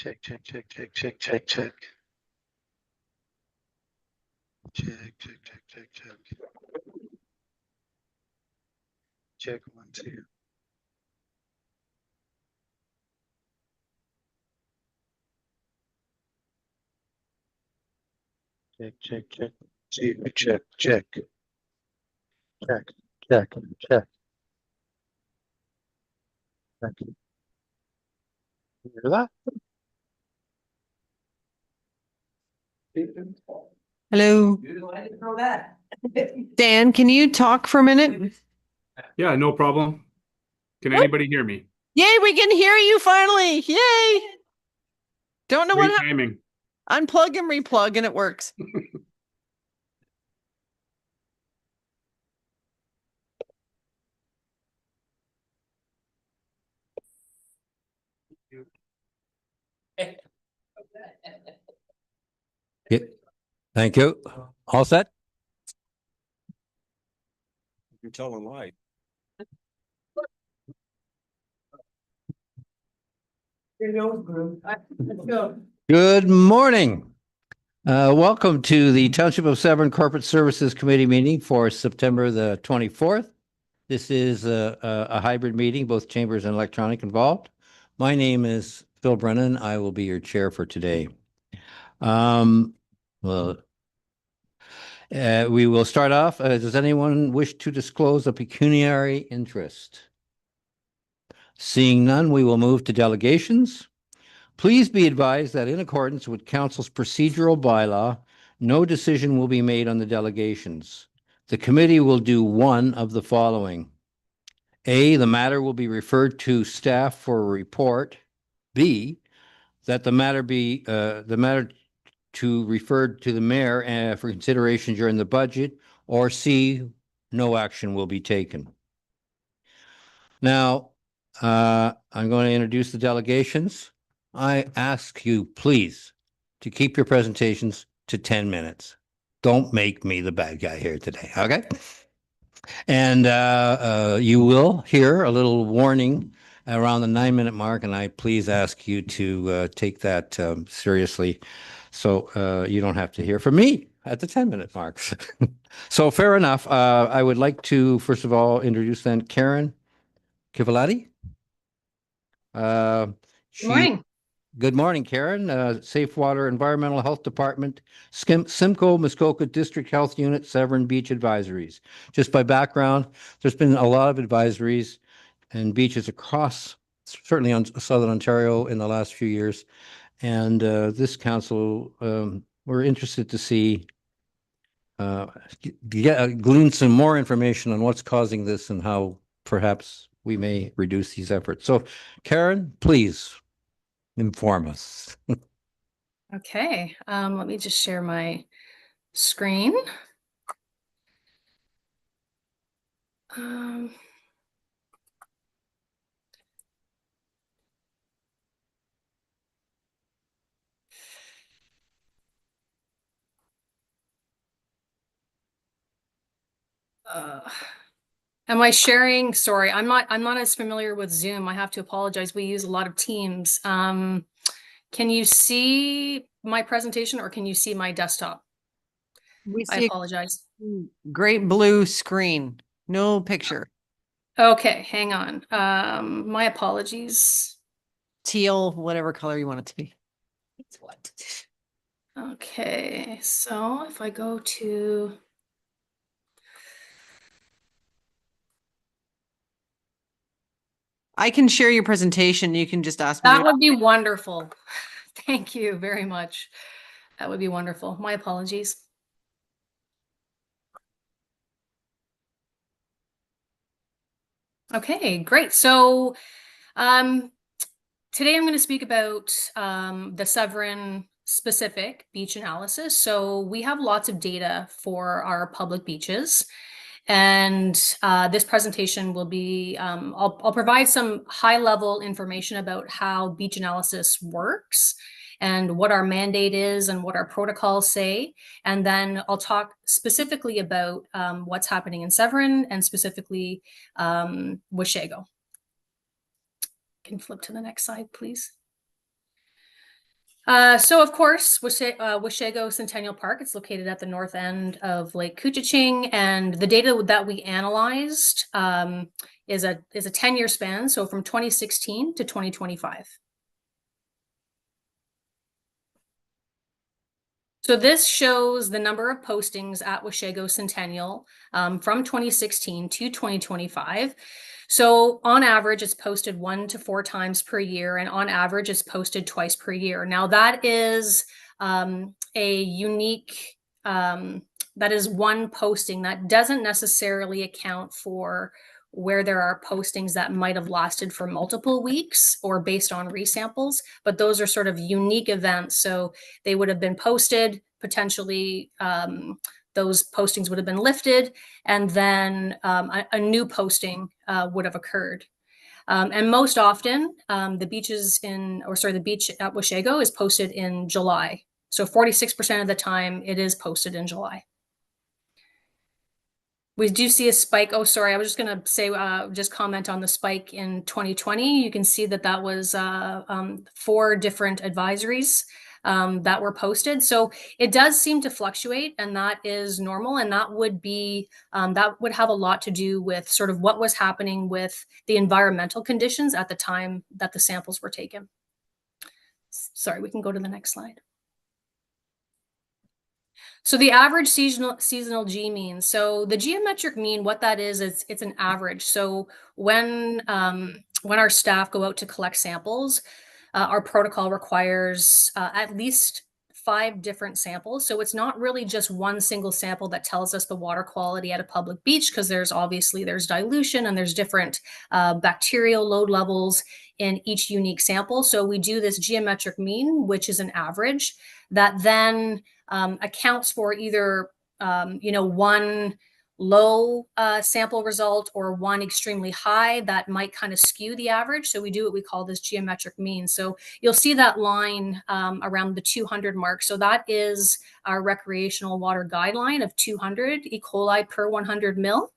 Check, check, check, check, check, check, check. Check, check, check, check, check. Check 1, 2. Check, check, check. See, check, check. Check, check, check. Check. You hear that? Hello. I didn't know that. Dan, can you talk for a minute? Yeah, no problem. Can anybody hear me? Yay, we can hear you finally. Yay. Don't know what Great happened. timing. Unplug and replug and it works. Thank you. All set? You're telling lies. Good morning. Welcome to the Township of Severn Corporate Services Committee meeting for September the 24th. This is a hybrid meeting, both chambers and electronic involved. My name is Phil Brennan. I will be your chair for today. We will start off. Does anyone wish to disclose a pecuniary interest? Seeing none, we will move to delegations. Please be advised that in accordance with Council's procedural bylaw, no decision will be made on the delegations. The committee will do one of the following. A, the matter will be referred to staff for a report. B, that the matter to refer to the mayor for consideration during the budget, or C, no action will be taken. Now, I'm going to introduce the delegations. I ask you, please, to keep your presentations to 10 minutes. Don't make me the bad guy here today, okay? And you will hear a little warning around the 9-minute mark, and I please ask you to take that seriously, so you don't have to hear from me at the 10-minute marks. So fair enough. I would like to, first of all, introduce then Karen Kivilahti. Good morning. Good morning, Karen. Safe Water Environmental Health Department, Simcoe, Muskoka District Health Unit, Severn Beach Advisories. Just by background, there's been a lot of advisories and beaches across, certainly on Southern Ontario in the last few years. And this council, we're interested to see, glean some more information on what's causing this and how perhaps we may reduce these efforts. So, Karen, please inform us. Okay, let me just share my screen. Am I sharing? Sorry, I'm not as familiar with Zoom. I have to apologize. We use a lot of Teams. Can you see my presentation or can you see my desktop? I apologize. Great blue screen. No picture. Okay, hang on. My apologies. Teal, whatever color you want it to be. It's what? Okay, so if I go to I can share your presentation. You can just ask me. that would be wonderful. Thank you very much. That would be wonderful. My apologies. Okay, great. So today I'm going to speak about the Severn specific beach analysis. So we have lots of data for our public beaches. And this presentation will be, I'll provide some high level information about how beach analysis works and what our mandate is and what our protocols say. And then I'll talk specifically about what's happening in Severn and specifically Washego. Can you flip to the next slide, please? So of course, Washego Centennial Park, it's located at the north end of Lake Couchiching, and the data that we analyzed is a 10-year span, so from 2016 to 2025. So this shows the number of postings at Washego Centennial from 2016 to 2025. So on average, it's posted 1 to 4 times per year, and on average, it's posted twice per year. Now that is a unique, that is one posting that doesn't necessarily account for where there are postings that might have lasted for multiple weeks or based on resamples, but those are sort of unique events. So they would have been posted, potentially those postings would have been lifted, and then a new posting would have occurred. And most often, the beach at Washego is posted in July. So 46% of the time, it is posted in July. We do see a spike. Oh, sorry. I was just going to say, just comment on the spike in 2020. You can see that that was 4 different advisories that were posted. So it does seem to fluctuate, and that is normal. And that would be, that would have a lot to do with sort of what was happening with the environmental conditions at the time that the samples were taken. Sorry, we can go to the next slide. So the average seasonal G mean. So the geometric mean, what that is it's an average. So when our staff go out to collect samples, our protocol requires at least 5 different samples. So it's not really just one single sample that tells us the water quality at a public beach, because there's dilution and there's different bacterial load levels in each unique sample. So we do this geometric mean, which is an average that then accounts for either one low sample result or one extremely high that might kind of skew the average. So we do what we call this geometric mean. So you'll see that line around the 200 mark. So that is our recreational water guideline of 200 E. coli per 100 mil.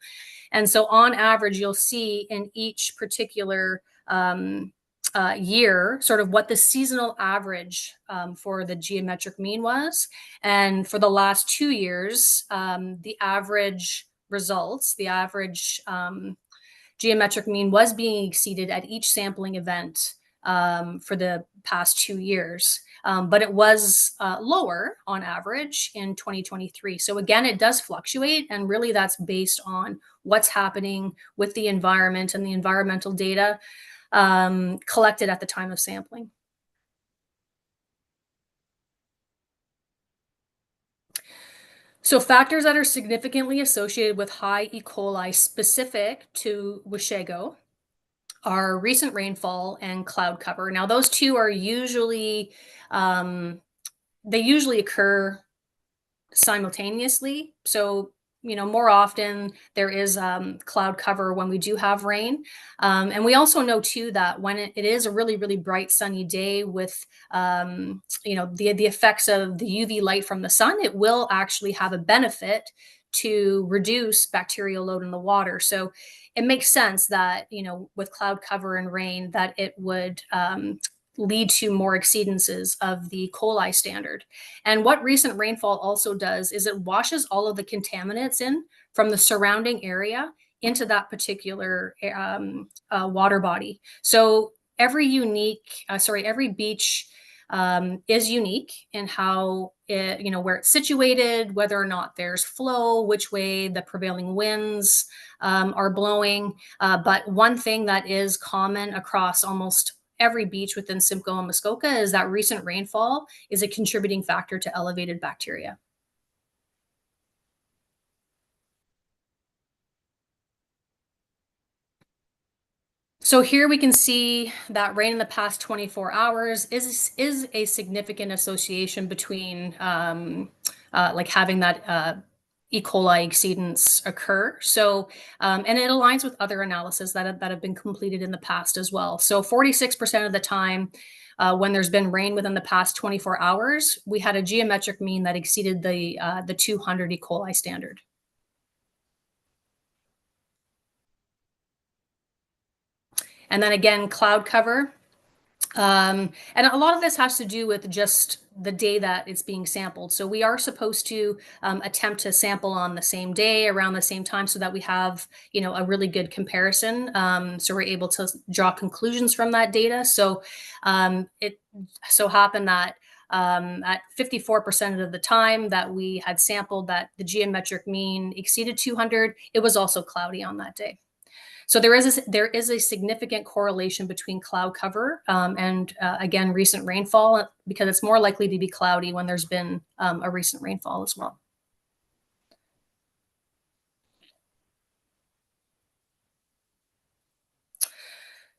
And so on average, you'll see in each particular year, sort of what the seasonal average for the geometric mean was. And for the last 2 years, the average results, the average geometric mean was being exceeded at each sampling event for the past 2 years. But it was lower on average in 2023. So again, it does fluctuate, and really that's based on what's happening with the environment and the environmental data collected at the time of sampling. So factors that are significantly associated with high E. coli specific to Washego are recent rainfall and cloud cover. Now, those two are usually, they usually occur simultaneously. So more often there is cloud cover when we do have rain. And we also know too that when it is a really, really bright sunny day with, the effects of the UV light from the sun, it will actually have a benefit to reduce bacterial load in the water. So it makes sense that, with cloud cover and rain, that it would lead to more exceedances of the coli standard. And what recent rainfall also does is it washes all of the contaminants in from the surrounding area into that particular water body. So every beach is unique in how where it's situated, whether or not there's flow, which way the prevailing winds are blowing. But one thing that is common across almost every beach within Simcoe and Muskoka is that recent rainfall is a contributing factor to elevated bacteria. So here we can see that rain in the past 24 hours is a significant association between like having that E. coli exceedance occur. So, and it aligns with other analyses that have been completed in the past as well. So 46% of the time when there's been rain within the past 24 hours, we had a geometric mean that exceeded the 200 E. coli standard. And then again, cloud cover. And a lot of this has to do with just the day that it's being sampled. So we are supposed to attempt to sample on the same day, around the same time, so that we have, a really good comparison. So we're able to draw conclusions from that data. So it so happened that at 54% of the time that we had sampled that the geometric mean exceeded 200, it was also cloudy on that day. So there is a significant correlation between cloud cover and again, recent rainfall, because it's more likely to be cloudy when there's been a recent rainfall as well.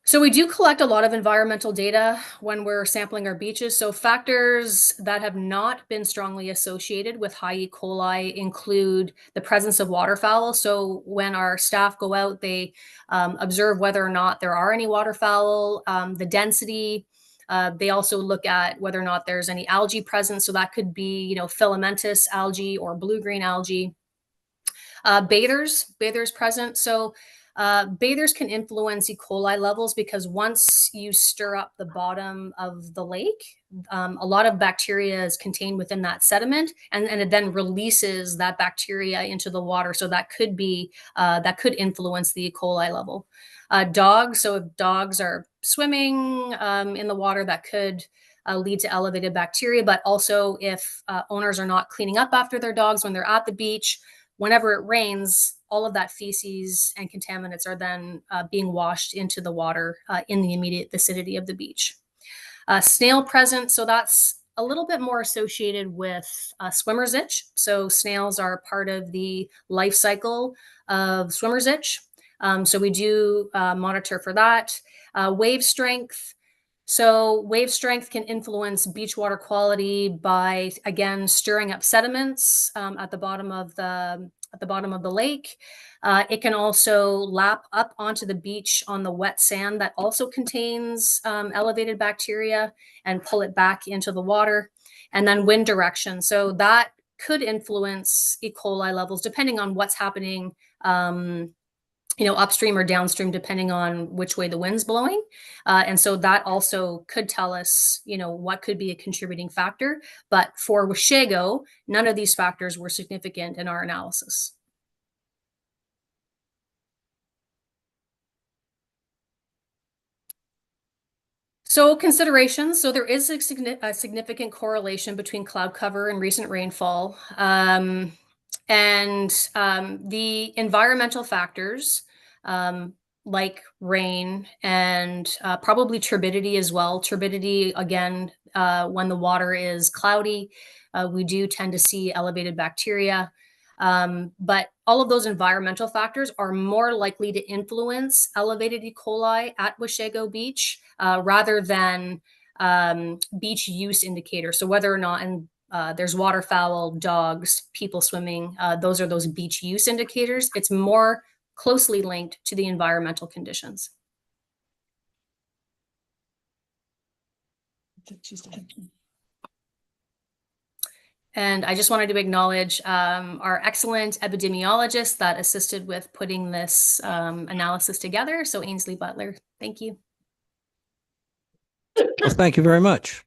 So we do collect a lot of environmental data when we're sampling our beaches. So factors that have not been strongly associated with high E. coli include the presence of waterfowl. So when our staff go out, they observe whether or not there are any waterfowl, the density. They also look at whether or not there's any algae present. So that could be, filamentous algae or blue-green algae. Bathers present. So bathers can influence E. coli levels because once you stir up the bottom of the lake, a lot of bacteria is contained within that sediment, and it then releases that bacteria into the water. So that could be that could influence the E. coli level. Dogs. So if dogs are swimming in the water, that could lead to elevated bacteria. But also if owners are not cleaning up after their dogs when they're at the beach, whenever it rains, all of that feces and contaminants are then being washed into the water in the immediate vicinity of the beach. Snail present, so that's a little bit more associated with swimmer's itch. So snails are part of the life cycle of swimmer's itch. So we do monitor for that. Wave strength. So wave strength can influence beach water quality by, again, stirring up sediments at the bottom of the lake. It can also lap up onto the beach on the wet sand that also contains elevated bacteria and pull it back into the water. And then wind direction. So that could influence E. coli levels depending on what's happening upstream or downstream, depending on which way the wind's blowing. And so that also could tell us, what could be a contributing factor. But for Washego, none of these factors were significant in our analysis. So considerations. So there is a significant correlation between cloud cover and recent rainfall. And the environmental factors like rain and probably turbidity as well. Turbidity, again, when the water is cloudy, we do tend to see elevated bacteria. But all of those environmental factors are more likely to influence elevated E. coli at Washego Beach rather than beach use indicators. So whether or not, and there's waterfowl, dogs, people swimming. Those are those beach use indicators. It's more closely linked to the environmental conditions. And I just wanted to acknowledge our excellent epidemiologist that assisted with putting this analysis together. So Ainsley Butler, thank you. Well, thank you very much.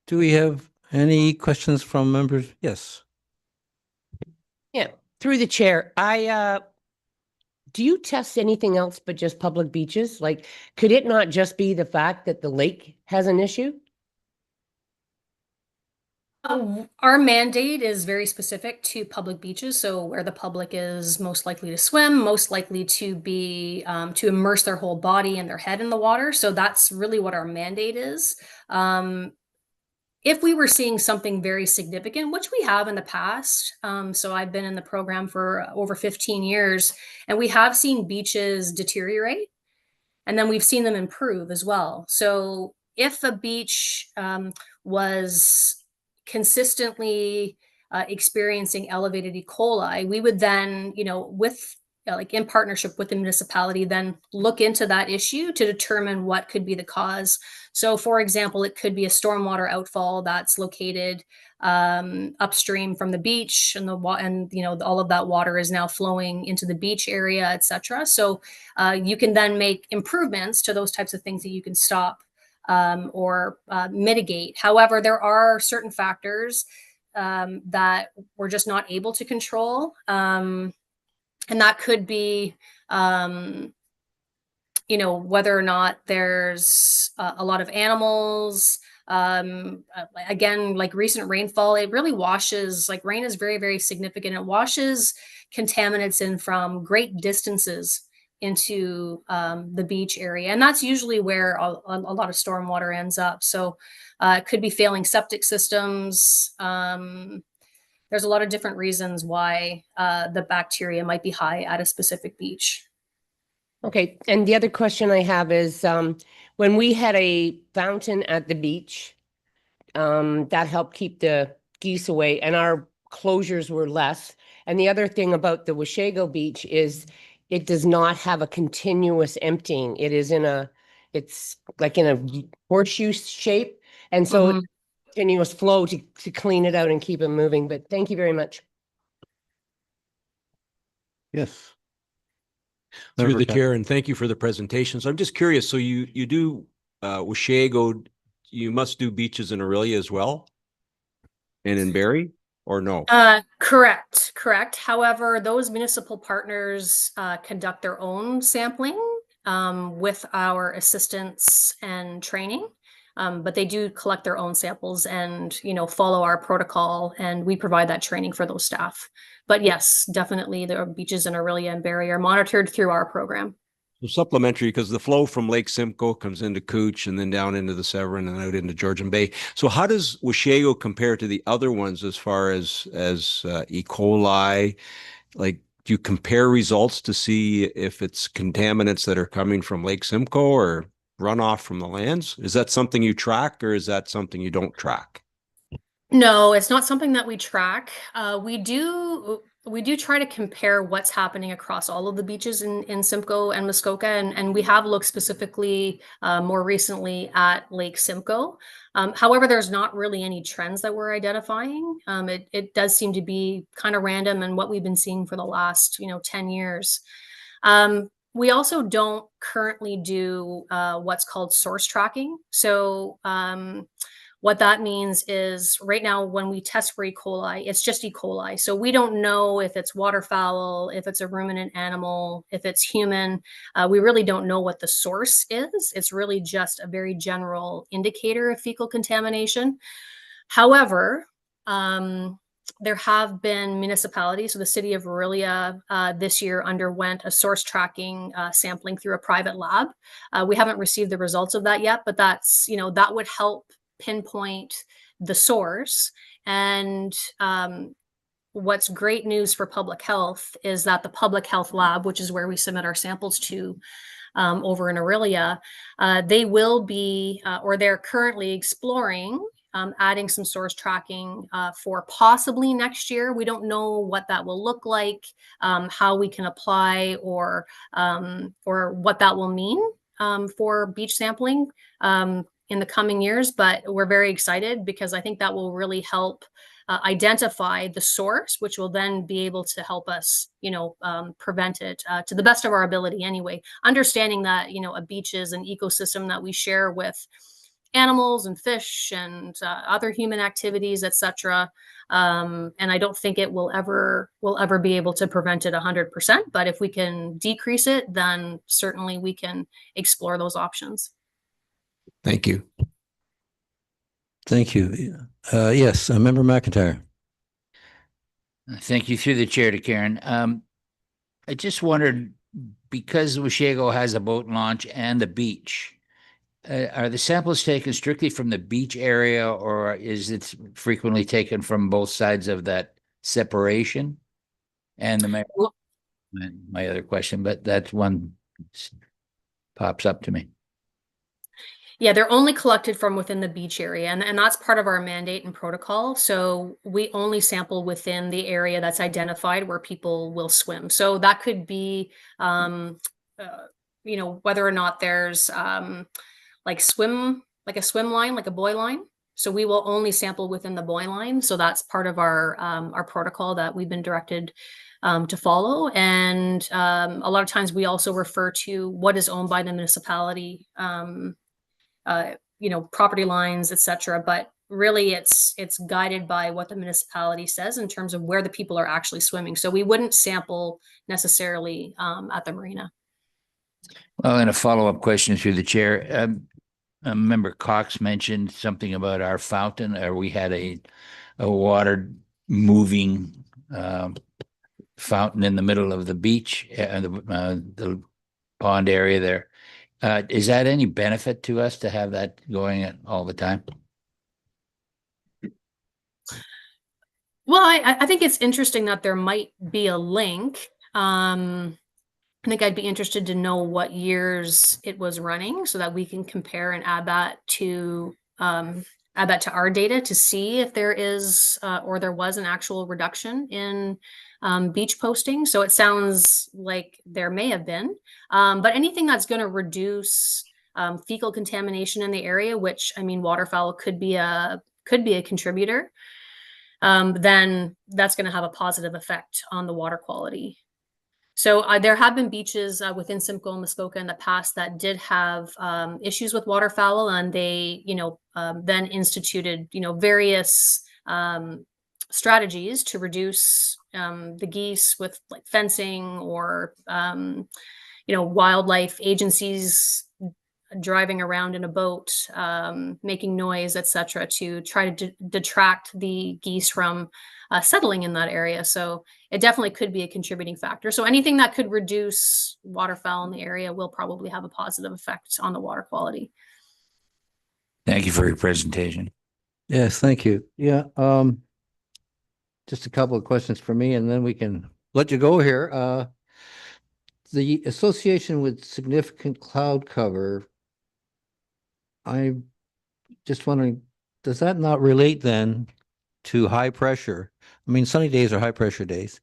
Do we have any questions from members? Yes. Yeah, through the chair. Do you test anything else but just public beaches? Like, could it not just be the fact that the lake has an issue? Our mandate is very specific to public beaches. So where the public is most likely to swim, most likely to be to immerse their whole body and their head in the water. So that's really what our mandate is. If we were seeing something very significant, which we have in the past, so I've been in the program for over 15 years, and we have seen beaches deteriorate, and then we've seen them improve as well. So if a beach was consistently experiencing elevated E. coli, we would then, with like in partnership with the municipality, then look into that issue to determine what could be the cause. So for example, it could be a stormwater outfall that's located upstream from the beach, and all of that water is now flowing into the beach area, etc. So you can then make improvements to those types of things that you can stop or mitigate. However, there are certain factors that we're just not able to control. And that could be, whether or not there's a lot of animals. Again, like recent rainfall, it really washes, like rain is very, very significant. It washes contaminants in from great distances into the beach area. And that's usually where a lot of stormwater ends up. So it could be failing septic systems. There's a lot of different reasons why the bacteria might be high at a specific beach. Okay, and the other question I have is, when we had a fountain at the beach, that helped keep the geese away, and our closures were less. And the other thing about the Washego Beach is it does not have a continuous emptying. It's like in a horseshoe shape, and so it's continuous flow to clean it out and keep it moving. But thank you very much. Yes. Through Member the Cat- chair, and thank you for the presentation. So I'm just curious, so you do Washego, you must do beaches in Aurelia as well? And in Barrie, or no? Correct. However, those municipal partners conduct their own sampling with our assistance and training. But they do collect their own samples and, follow our protocol, and we provide that training for those staff. But yes, definitely the beaches in Aurelia and Barrie are monitored through our program. So supplementary, because the flow from Lake Simcoe comes into Cooch and then down into the Severn and out into Georgian Bay. So how does Washego compare to the other ones as far as E. coli? Like, do you compare results to see if it's contaminants that are coming from Lake Simcoe or runoff from the lands? Is that something you track, or is that something you don't track? No, it's not something that we track. We do try to compare what's happening across all of the beaches in Simcoe and Muskoka, and we have looked specifically more recently at Lake Simcoe. However, there's not really any trends that we're identifying. It does seem to be kind of random and what we've been seeing for the last 10 years. We also don't currently do what's called source tracking. So what that means is right now when we test for E. coli, it's just E. coli. So we don't know if it's waterfowl, if it's a ruminant animal, if it's human. We really don't know what the source is. It's really just a very general indicator of fecal contamination. However, there have been municipalities, so the city of Aurelia this year underwent a source tracking sampling through a private lab. We haven't received the results of that yet, but that's, that would help pinpoint the source. And what's great news for public health is that the public health lab, which is where we submit our samples to over in Aurelia, they will be, or they're currently exploring adding some source tracking for possibly next year. We don't know what that will look like, how we can apply, or what that will mean for beach sampling in the coming years, but we're very excited because I think that will really help identify the source, which will then be able to help us, prevent it to the best of our ability anyway. Understanding that, a beach is an ecosystem that we share with animals and fish and other human activities, etc. And I don't think it will ever be able to prevent it 100%. But if we can decrease it, then certainly we can explore those options. Thank you. Thank you. Yes, Member McIntyre. Thank you through the chair to Karen. I just wondered, because Washego has a boat launch and the beach, are the samples taken strictly from the beach area, or is it frequently taken from both sides of that separation? And my other question, but that one pops up to me. Yeah, they're only collected from within the beach area, and that's part of our mandate and protocol. So we only sample within the area that's identified where people will swim. So that could be, whether or not there's like a swim line, like a buoy line. So we will only sample within the buoy line. So that's part of our protocol that we've been directed to follow. And a lot of times we also refer to what is owned by the municipality. property lines, etc. But really it's guided by what the municipality says in terms of where the people are actually swimming. So we wouldn't sample necessarily at the marina. Well, and a follow-up question through the chair. Member Cox mentioned something about our fountain, or we had a water moving fountain in the middle of the beach and the pond area there. Is that any benefit to us to have that going all the time? Well, I think it's interesting that there might be a link. I think I'd be interested to know what years it was running so that we can compare and add that to our data to see if there is or there was an actual reduction in beach posting. So it sounds like there may have been, but anything that's going to reduce fecal contamination in the area, which I mean, waterfowl could be a contributor, then that's going to have a positive effect on the water quality. So there have been beaches within Simcoe and Muskoka in the past that did have issues with waterfowl, and they, then instituted, various strategies to reduce the geese with like fencing or, wildlife agencies driving around in a boat, making noise, etc., to try to detract the geese from settling in that area. So it definitely could be a contributing factor. So anything that could reduce waterfowl in the area will probably have a positive effect on the water quality. Thank you for your presentation. Yes, thank you. Yeah. Just a couple of questions for me, and then we can let you go here. The association with significant cloud cover, I'm just wondering, does that not relate then to high pressure? I mean, sunny days are high pressure days,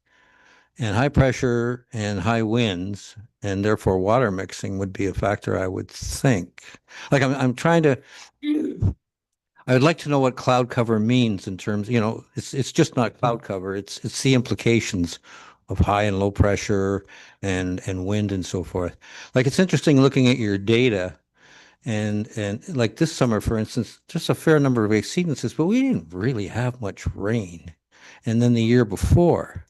and high pressure and high winds, and therefore water mixing would be a factor, I would think. Like I'm trying to, I would like to know what cloud cover means in terms, it's just not cloud cover. It's the implications of high and low pressure and wind and so forth. Like, it's interesting looking at your data, and like this summer, for instance, just a fair number of exceedances, but we didn't really have much rain. And then the year before,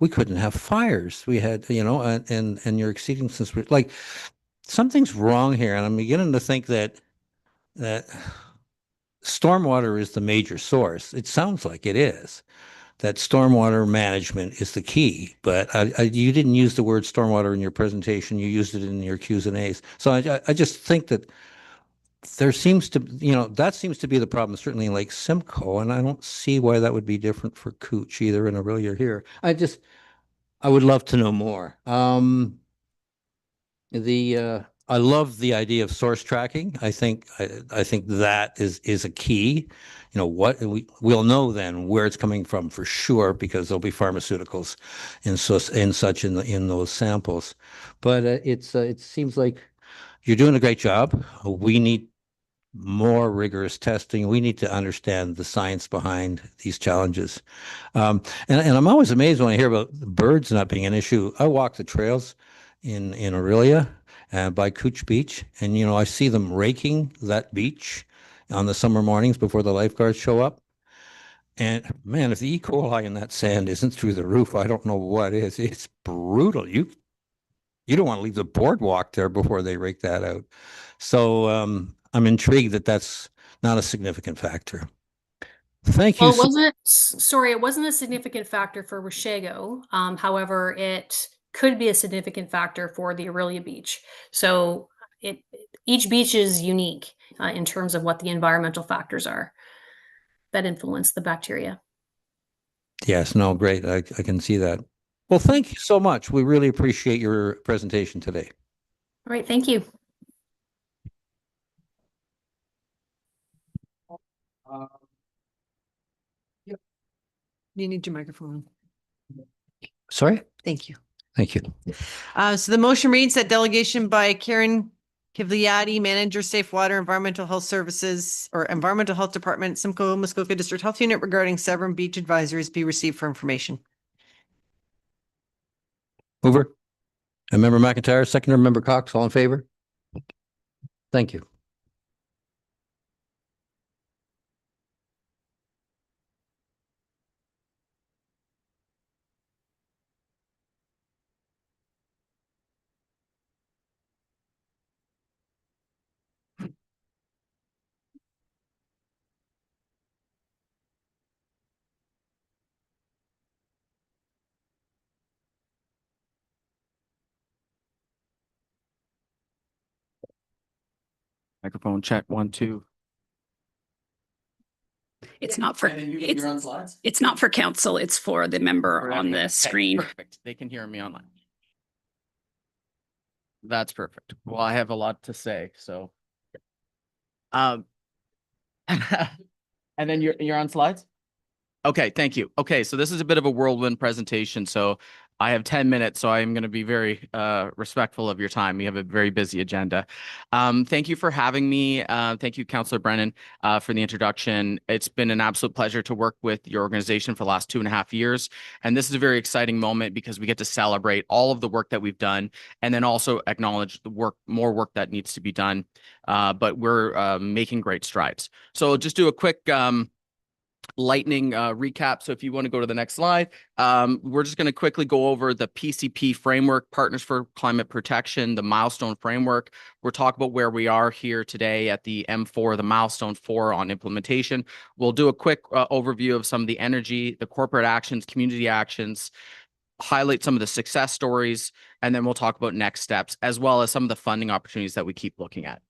we couldn't have fires. We had, and your exceedances were like, something's wrong here. And I'm beginning to think that stormwater is the major source. It sounds like it is. That stormwater management is the key, but you didn't use the word stormwater in your presentation. You used it in your Q's and A's. So I just think that there seems to, that seems to be the problem, certainly in Lake Simcoe, and I don't see why that would be different for Cooch either in Orillia or here. I would love to know more. I love the idea of source tracking. I think that is a key. We'll know then where it's coming from for sure, because there'll be pharmaceuticals and such in those samples. But it seems like you're doing a great job. We need more rigorous testing. We need to understand the science behind these challenges. And I'm always amazed when I hear about birds not being an issue. I walk the trails in Orillia by Cooch Beach, and I see them raking that beach on the summer mornings before the lifeguards show up. And man, if the E. coli in that sand isn't through the roof, I don't know what is. It's brutal. You don't want to leave the boardwalk there before they rake that out. So I'm intrigued that that's not a significant factor. Thank you. Well, it wasn't a significant factor for Washego. However, it could be a significant factor for the Orillia Beach. So each beach is unique in terms of what the environmental factors are that influence the bacteria. Yes, no, great. I can see that. Well, thank you so much. We really appreciate your presentation today. All right, thank you. You need your microphone. Sorry? Thank you. Thank you. So the motion reads that delegation by Karen Kivilahti, Manager, Safe Water, Environmental Health Services, or Environmental Health Department, Simcoe, Muskoka District Health Unit regarding Severn Beach advisories be received for information. Mover. And Member McIntyre, seconder, Member Cox, all in favor? Thank you. Microphone check, 1, 2. It's not for, You're on slides? it's not for council, it's for the member For on everyone? the Okay, screen. Perfect. They can hear me online. That's perfect. Well, I have a lot to say, so. And then you're on slides? Okay, thank you. Okay, so this is a bit of a whirlwind presentation, so I have 10 minutes, so I'm going to be very respectful of your time. We have a very busy agenda. Thank you for having me. Thank you, Councillor Brennan, for the introduction. It's been an absolute pleasure to work with your organization for the last 2.5 years. And this is a very exciting moment because we get to celebrate all of the work that we've done and then also acknowledge the more work that needs to be done. But we're making great strides. So I'll just do a quick lightning recap. So if you want to go to the next slide, we're just going to quickly go over the PCP framework, Partners for Climate Protection, the milestone framework. We'll talk about where we are here today at the M4, the milestone 4 on implementation. We'll do a quick overview of some of the energy, the corporate actions, community actions, highlight some of the success stories, and then we'll talk about next steps, as well as some of the funding opportunities that we keep looking at.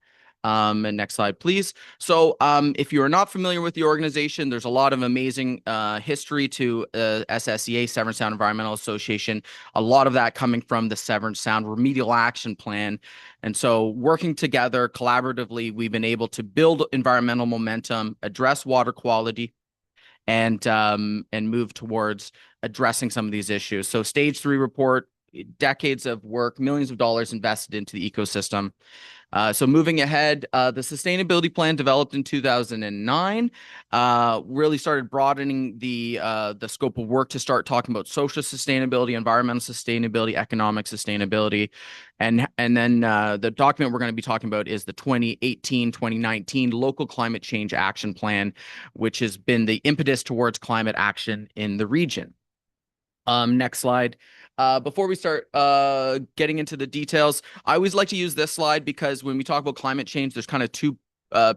And next slide, please. So if you are not familiar with the organization, there's a lot of amazing history to SSEA, Severn Sound Environmental Association, a lot of that coming from the Severn Sound Remedial Action Plan. And so working together collaboratively, we've been able to build environmental momentum, address water quality, and move towards addressing some of these issues. So stage 3 report, decades of work, millions of dollars invested into the ecosystem. So moving ahead, the sustainability plan developed in 2009 really started broadening the scope of work to start talking about social sustainability, environmental sustainability, economic sustainability. And then the document we're going to be talking about is the 2018-2019 Local Climate Change Action Plan, which has been the impetus towards climate action in the region. Next slide. Before we start getting into the details, I always like to use this slide because when we talk about climate change, there's kind of two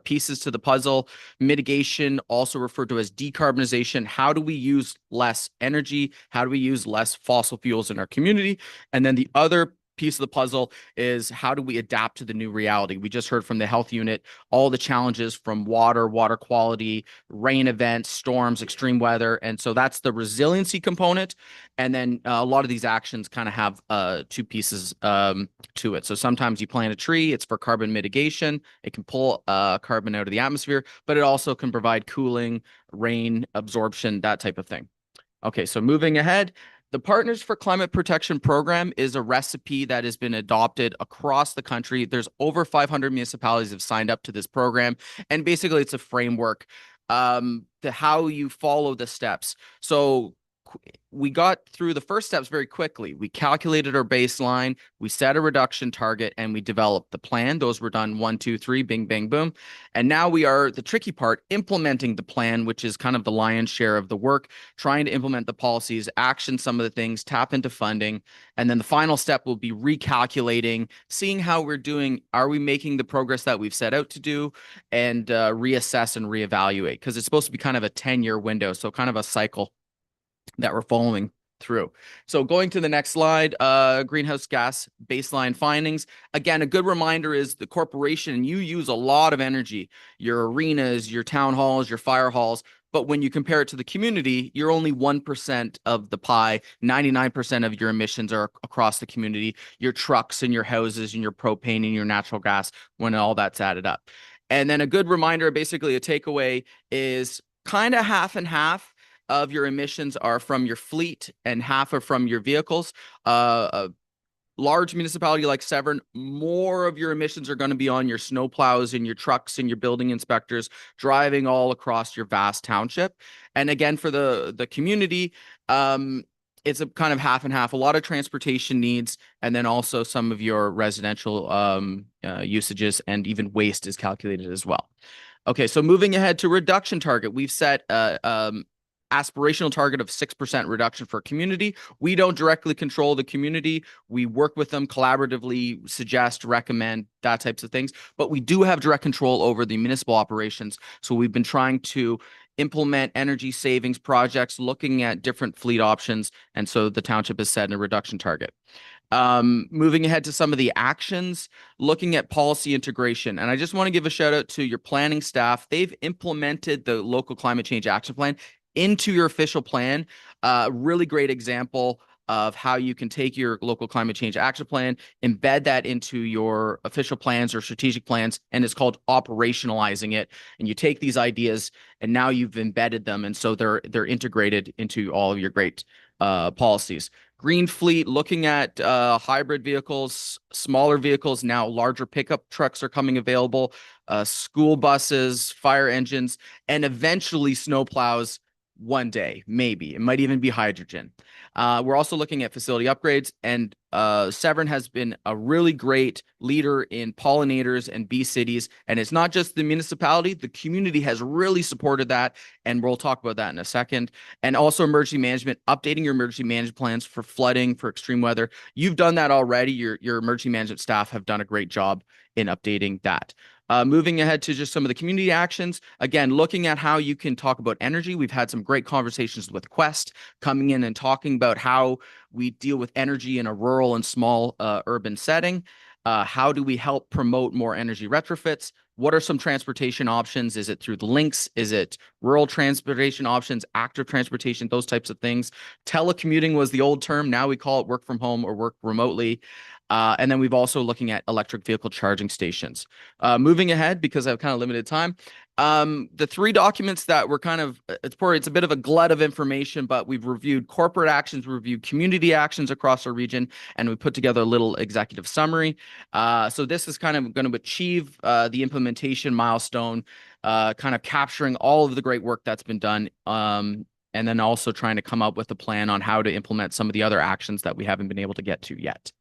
pieces to the puzzle. Mitigation, also referred to as decarbonization. How do we use less energy? How do we use less fossil fuels in our community? And then the other piece of the puzzle is how do we adapt to the new reality? We just heard from the health unit, all the challenges from water quality, rain events, storms, extreme weather. And so that's the resiliency component. And then a lot of these actions kind of have two pieces to it. So sometimes you plant a tree, it's for carbon mitigation. It can pull carbon out of the atmosphere, but it also can provide cooling, rain absorption, that type of thing. Okay, so moving ahead. The Partners for Climate Protection program is a recipe that has been adopted across the country. There's over 500 municipalities have signed up to this program. And basically, it's a framework to how you follow the steps. So we got through the first steps very quickly. We calculated our baseline, we set a reduction target, and we developed the plan. Those were done 1, 2, 3, bing, bang, boom. And now we are, the tricky part, implementing the plan, which is kind of the lion's share of the work, trying to implement the policies, action some of the things, tap into funding. And then the final step will be recalculating, seeing how we're doing. Are we making the progress that we've set out to do? And reassess and reevaluate, because it's supposed to be kind of a 10-year window, so kind of a cycle that we're following through. So going to the next slide, greenhouse gas baseline findings. Again, a good reminder is the corporation, you use a lot of energy, your arenas, your town halls, your fire halls, but when you compare it to the community, you're only 1% of the pie. 99% of your emissions are across the community, your trucks and your houses and your propane and your natural gas, when all that's added up. And then a good reminder, basically a takeaway, is kind of half and half of your emissions are from your fleet and half are from your vehicles. A large municipality like Severn, more of your emissions are going to be on your snowplows and your trucks and your building inspectors driving all across your vast township. And again, for the community, it's a kind of half and half, a lot of transportation needs, and then also some of your residential usages, and even waste is calculated as well. Okay, so moving ahead to reduction target, we've set aspirational target of 6% reduction for community. We don't directly control the community. We work with them collaboratively, suggest, recommend, that types of things. But we do have direct control over the municipal operations. So we've been trying to implement energy savings projects, looking at different fleet options. And so the township has set a reduction target. Moving ahead to some of the actions, looking at policy integration. And I just want to give a shout out to your planning staff. They've implemented the local climate change action plan into your official plan. Really great example of how you can take your local climate change action plan, embed that into your official plans or strategic plans, and it's called operationalizing it. And you take these ideas and now you've embedded them, and so they're integrated into all of your great policies. Green fleet, looking at hybrid vehicles, smaller vehicles, now larger pickup trucks are coming available, school buses, fire engines, and eventually snowplows one day, maybe. It might even be hydrogen. We're also looking at facility upgrades, and Severn has been a really great leader in pollinators and bee cities. And it's not just the municipality, the community has really supported that. And we'll talk about that in a second. And also emergency management, updating your emergency management plans for flooding, for extreme weather. You've done that already. Your emergency management staff have done a great job in updating that. Moving ahead to just some of the community actions, again, looking at how you can talk about energy. We've had some great conversations with Quest coming in and talking about how we deal with energy in a rural and small urban setting. How do we help promote more energy retrofits? What are some transportation options? Is it through the links? Is it rural transportation options, active transportation, those types of things? Telecommuting was the old term. Now we call it work from home or work remotely. And then we've also looking at electric vehicle charging stations. Moving ahead, because I have kind of limited time, the three documents that were kind of, it's a bit of a glut of information, but we've reviewed corporate actions, we reviewed community actions across our region, and we put together a little executive summary. So this is kind of going to achieve the implementation milestone, kind of capturing all of the great work that's been done. And then also trying to come up with a plan on how to implement some of the other actions that we haven't been able to get to yet.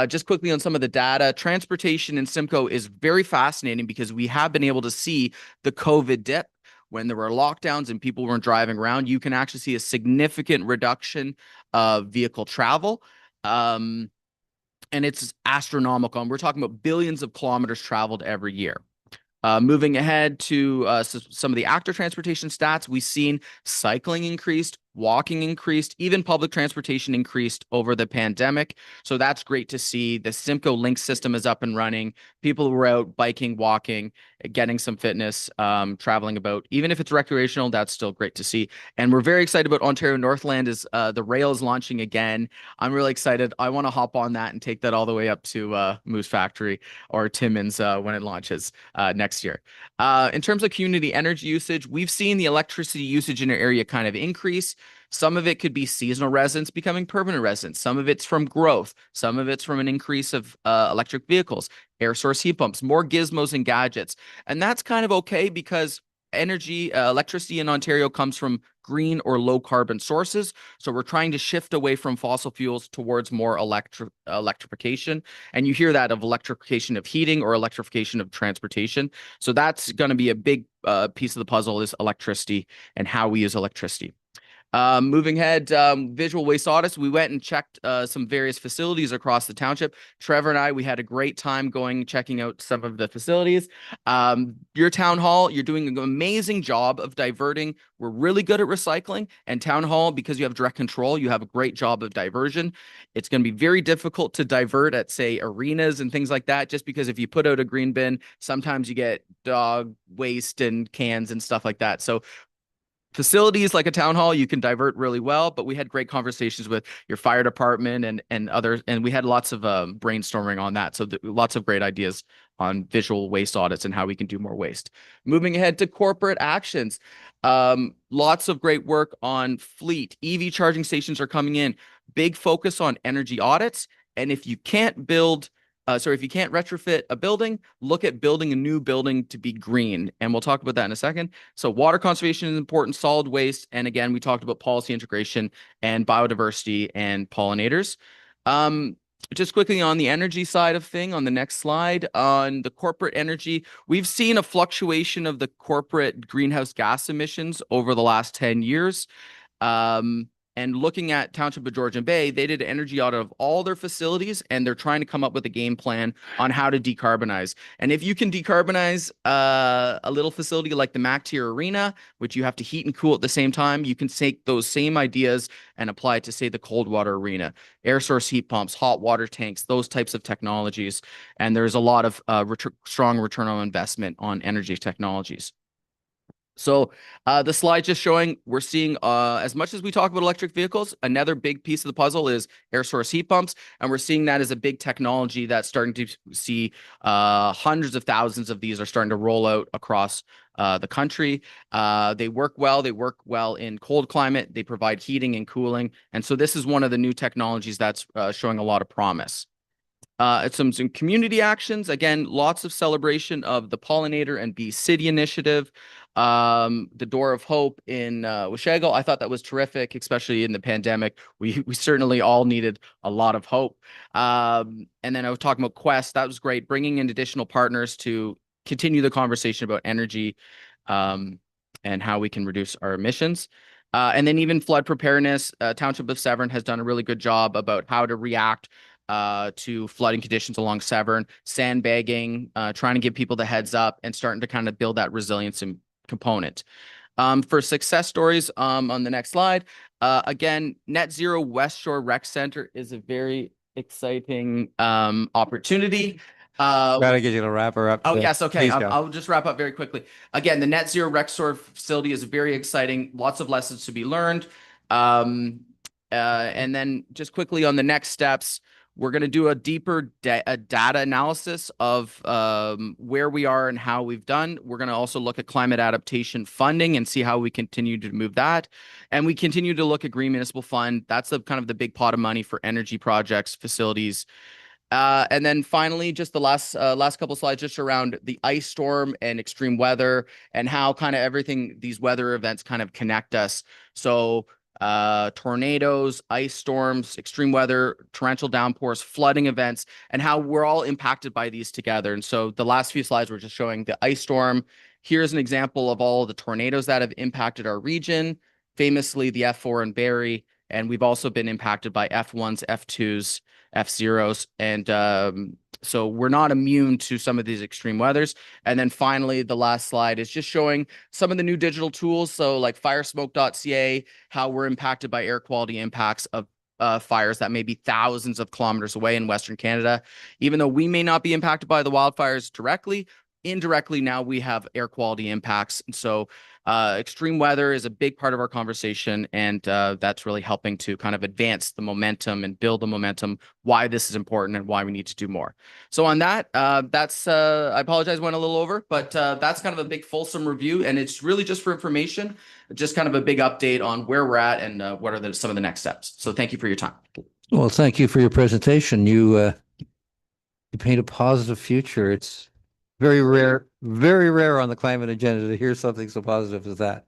Just quickly on some of the data, transportation in Simcoe is very fascinating because we have been able to see the COVID dip when there were lockdowns and people weren't driving around. You can actually see a significant reduction of vehicle travel. And it's astronomical. And we're talking about billions of kilometers traveled every year. Moving ahead to some of the active transportation stats, we've seen cycling increased, walking increased, even public transportation increased over the pandemic. So that's great to see. The Simcoe Link system is up and running. People were out biking, walking, getting some fitness, traveling about. Even if it's recreational, that's still great to see. And we're very excited about Ontario Northland is the rail is launching again. I'm really excited. I want to hop on that and take that all the way up to Moose Factory or Timmins when it launches next year. In terms of community energy usage, we've seen the electricity usage in our area kind of increase. Some of it could be seasonal residents becoming permanent residents. Some of it's from growth. Some of it's from an increase of electric vehicles, air source heat pumps, more gizmos and gadgets. And that's kind of okay because electricity in Ontario comes from green or low carbon sources. So we're trying to shift away from fossil fuels towards more electrification. And you hear that of electrification of heating or electrification of transportation. So that's going to be a big piece of the puzzle is electricity and how we use electricity. Moving ahead, visual waste audits. We went and checked some various facilities across the township. Trevor and I, we had a great time checking out some of the facilities. Your town hall, you're doing an amazing job of diverting. We're really good at recycling, and town hall, because you have direct control, you have a great job of diversion. It's going to be very difficult to divert at, say, arenas and things like that, just because if you put out a green bin, sometimes you get dog waste and cans and stuff like that. So facilities like a town hall, you can divert really well, but we had great conversations with your fire department and others, and we had lots of brainstorming on that. So lots of great ideas on visual waste audits and how we can do more waste. Moving ahead to corporate actions, lots of great work on fleet. EV charging stations are coming in. Big focus on energy audits, and if you can't if you can't retrofit a building, look at building a new building to be green. And we'll talk about that in a second. So water conservation is important, solid waste. And again, we talked about policy integration and biodiversity and pollinators. Just quickly on the energy side of thing, on the next slide, on the corporate energy, we've seen a fluctuation of the corporate greenhouse gas emissions over the last 10 years. And looking at Township of Georgian Bay, they did an energy audit of all their facilities, and they're trying to come up with a game plan on how to decarbonize. And if you can decarbonize a little facility like the MacTier Arena, which you have to heat and cool at the same time, you can take those same ideas and apply it to, say, the Coldwater Arena, air source heat pumps, hot water tanks, those types of technologies. And there's a lot of strong return on investment on energy technologies. So the slide just showing we're seeing as much as we talk about electric vehicles, another big piece of the puzzle is air source heat pumps. And we're seeing that as a big technology that's starting to see hundreds of thousands of these are starting to roll out across the country. They work well. They work well in cold climate. They provide heating and cooling. And so this is one of the new technologies that's showing a lot of promise. Some community actions. Again, lots of celebration of the Pollinator and Bee City initiative. The Door of Hope in Washego. I thought that was terrific, especially in the pandemic. We certainly all needed a lot of hope. And then I was talking about Quest. That was great, bringing in additional partners to continue the conversation about energy and how we can reduce our emissions. And then even flood preparedness. Township of Severn has done a really good job about how to react to flooding conditions along Severn, sandbagging, trying to give people the heads up and starting to kind of build that resilience and component. For success stories on the next slide, again, Net Zero West Shore Rec Center is a very exciting opportunity. Gotta get you to wrap her up. Oh, so yes. Okay. please go. I'll just wrap up very quickly. Again, the Net Zero Rec Shore facility is very exciting. Lots of lessons to be learned. And then just quickly on the next steps, we're going to do a deeper data analysis of where we are and how we've done. We're going to also look at climate adaptation funding and see how we continue to move that. And we continue to look at Green Municipal Fund. That's the kind of the big pot of money for energy projects, facilities. And then finally, just the last couple of slides just around the ice storm and extreme weather and how kind of everything, these weather events kind of connect us. So tornadoes, ice storms, extreme weather, torrential downpours, flooding events, and how we're all impacted by these together. And so the last few slides were just showing the ice storm. Here's an example of all the tornadoes that have impacted our region, famously the F4 in Barrie, and we've also been impacted by F1s, F2s, F0s, and so we're not immune to some of these extreme weathers. And then finally, the last slide is just showing some of the new digital tools. So like firesmoke.ca, how we're impacted by air quality impacts of fires that may be thousands of kilometers away in Western Canada. Even though we may not be impacted by the wildfires directly, indirectly now we have air quality impacts. And so extreme weather is a big part of our conversation, and that's really helping to kind of advance the momentum and build the momentum, why this is important and why we need to do more. So on that, that's, I apologize, went a little over, but that's kind of a big fulsome review, and it's really just for information, just kind of a big update on where we're at and what are some of the next steps. So thank you for your time. Well, thank you for your presentation. You paint a positive future. It's very rare on the climate agenda to hear something so positive as that.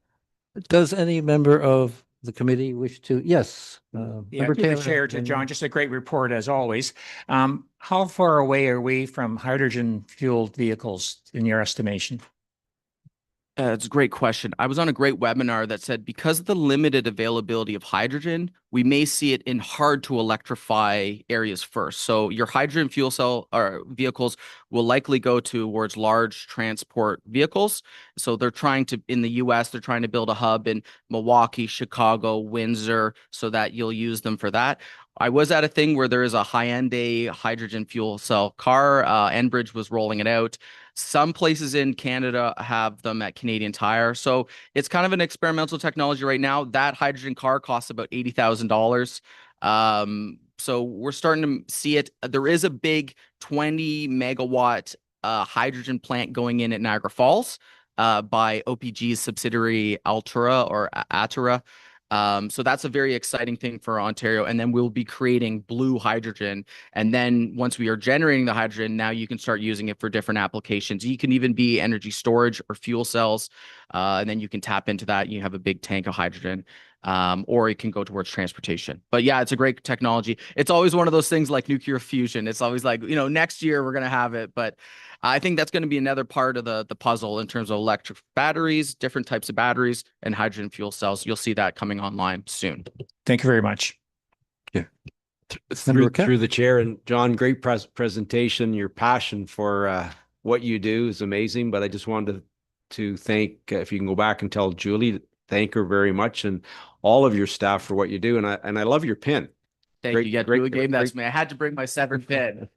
Does any member of the committee wish to? Yes. Yeah, Member through the Taylor. chair to John, just a great report as always. How far away are we from hydrogen fueled vehicles in your estimation? It's a great question. I was on a great webinar that said because of the limited availability of hydrogen, we may see it in hard to electrify areas first. So your hydrogen fuel cell or vehicles will likely go towards large transport vehicles. So they're trying to, in the US, they're trying to build a hub in Milwaukee, Chicago, Windsor, so that you'll use them for that. I was at a thing where there is a high-end hydrogen fuel cell car. Enbridge was rolling it out. Some places in Canada have them at Canadian Tire. So it's kind of an experimental technology right now. That hydrogen car costs about $80,000. So we're starting to see it. There is a big 20 megawatt hydrogen plant going in at Niagara Falls by OPG's subsidiary Altura or Atura. So that's a very exciting thing for Ontario. And then we'll be creating blue hydrogen. And then once we are generating the hydrogen, now you can start using it for different applications. You can even be energy storage or fuel cells. And then you can tap into that. You have a big tank of hydrogen. Or it can go towards transportation. But yeah, it's a great technology. It's always one of those things like nuclear fusion. It's always like, next year we're going to have it. But I think that's going to be another part of the puzzle in terms of electric batteries, different types of batteries, and hydrogen fuel cells. You'll see that coming online soon. Thank you very much. Through the chair, and John, great presentation. Your passion for what you do is amazing. But I just wanted to thank, if you can go back and tell Julie, thank her very much, and all of your staff for what you do. And I love your pin. Thank Great- you. Yeah, great- Julie gave that great- to me. I had to bring my Severn pin.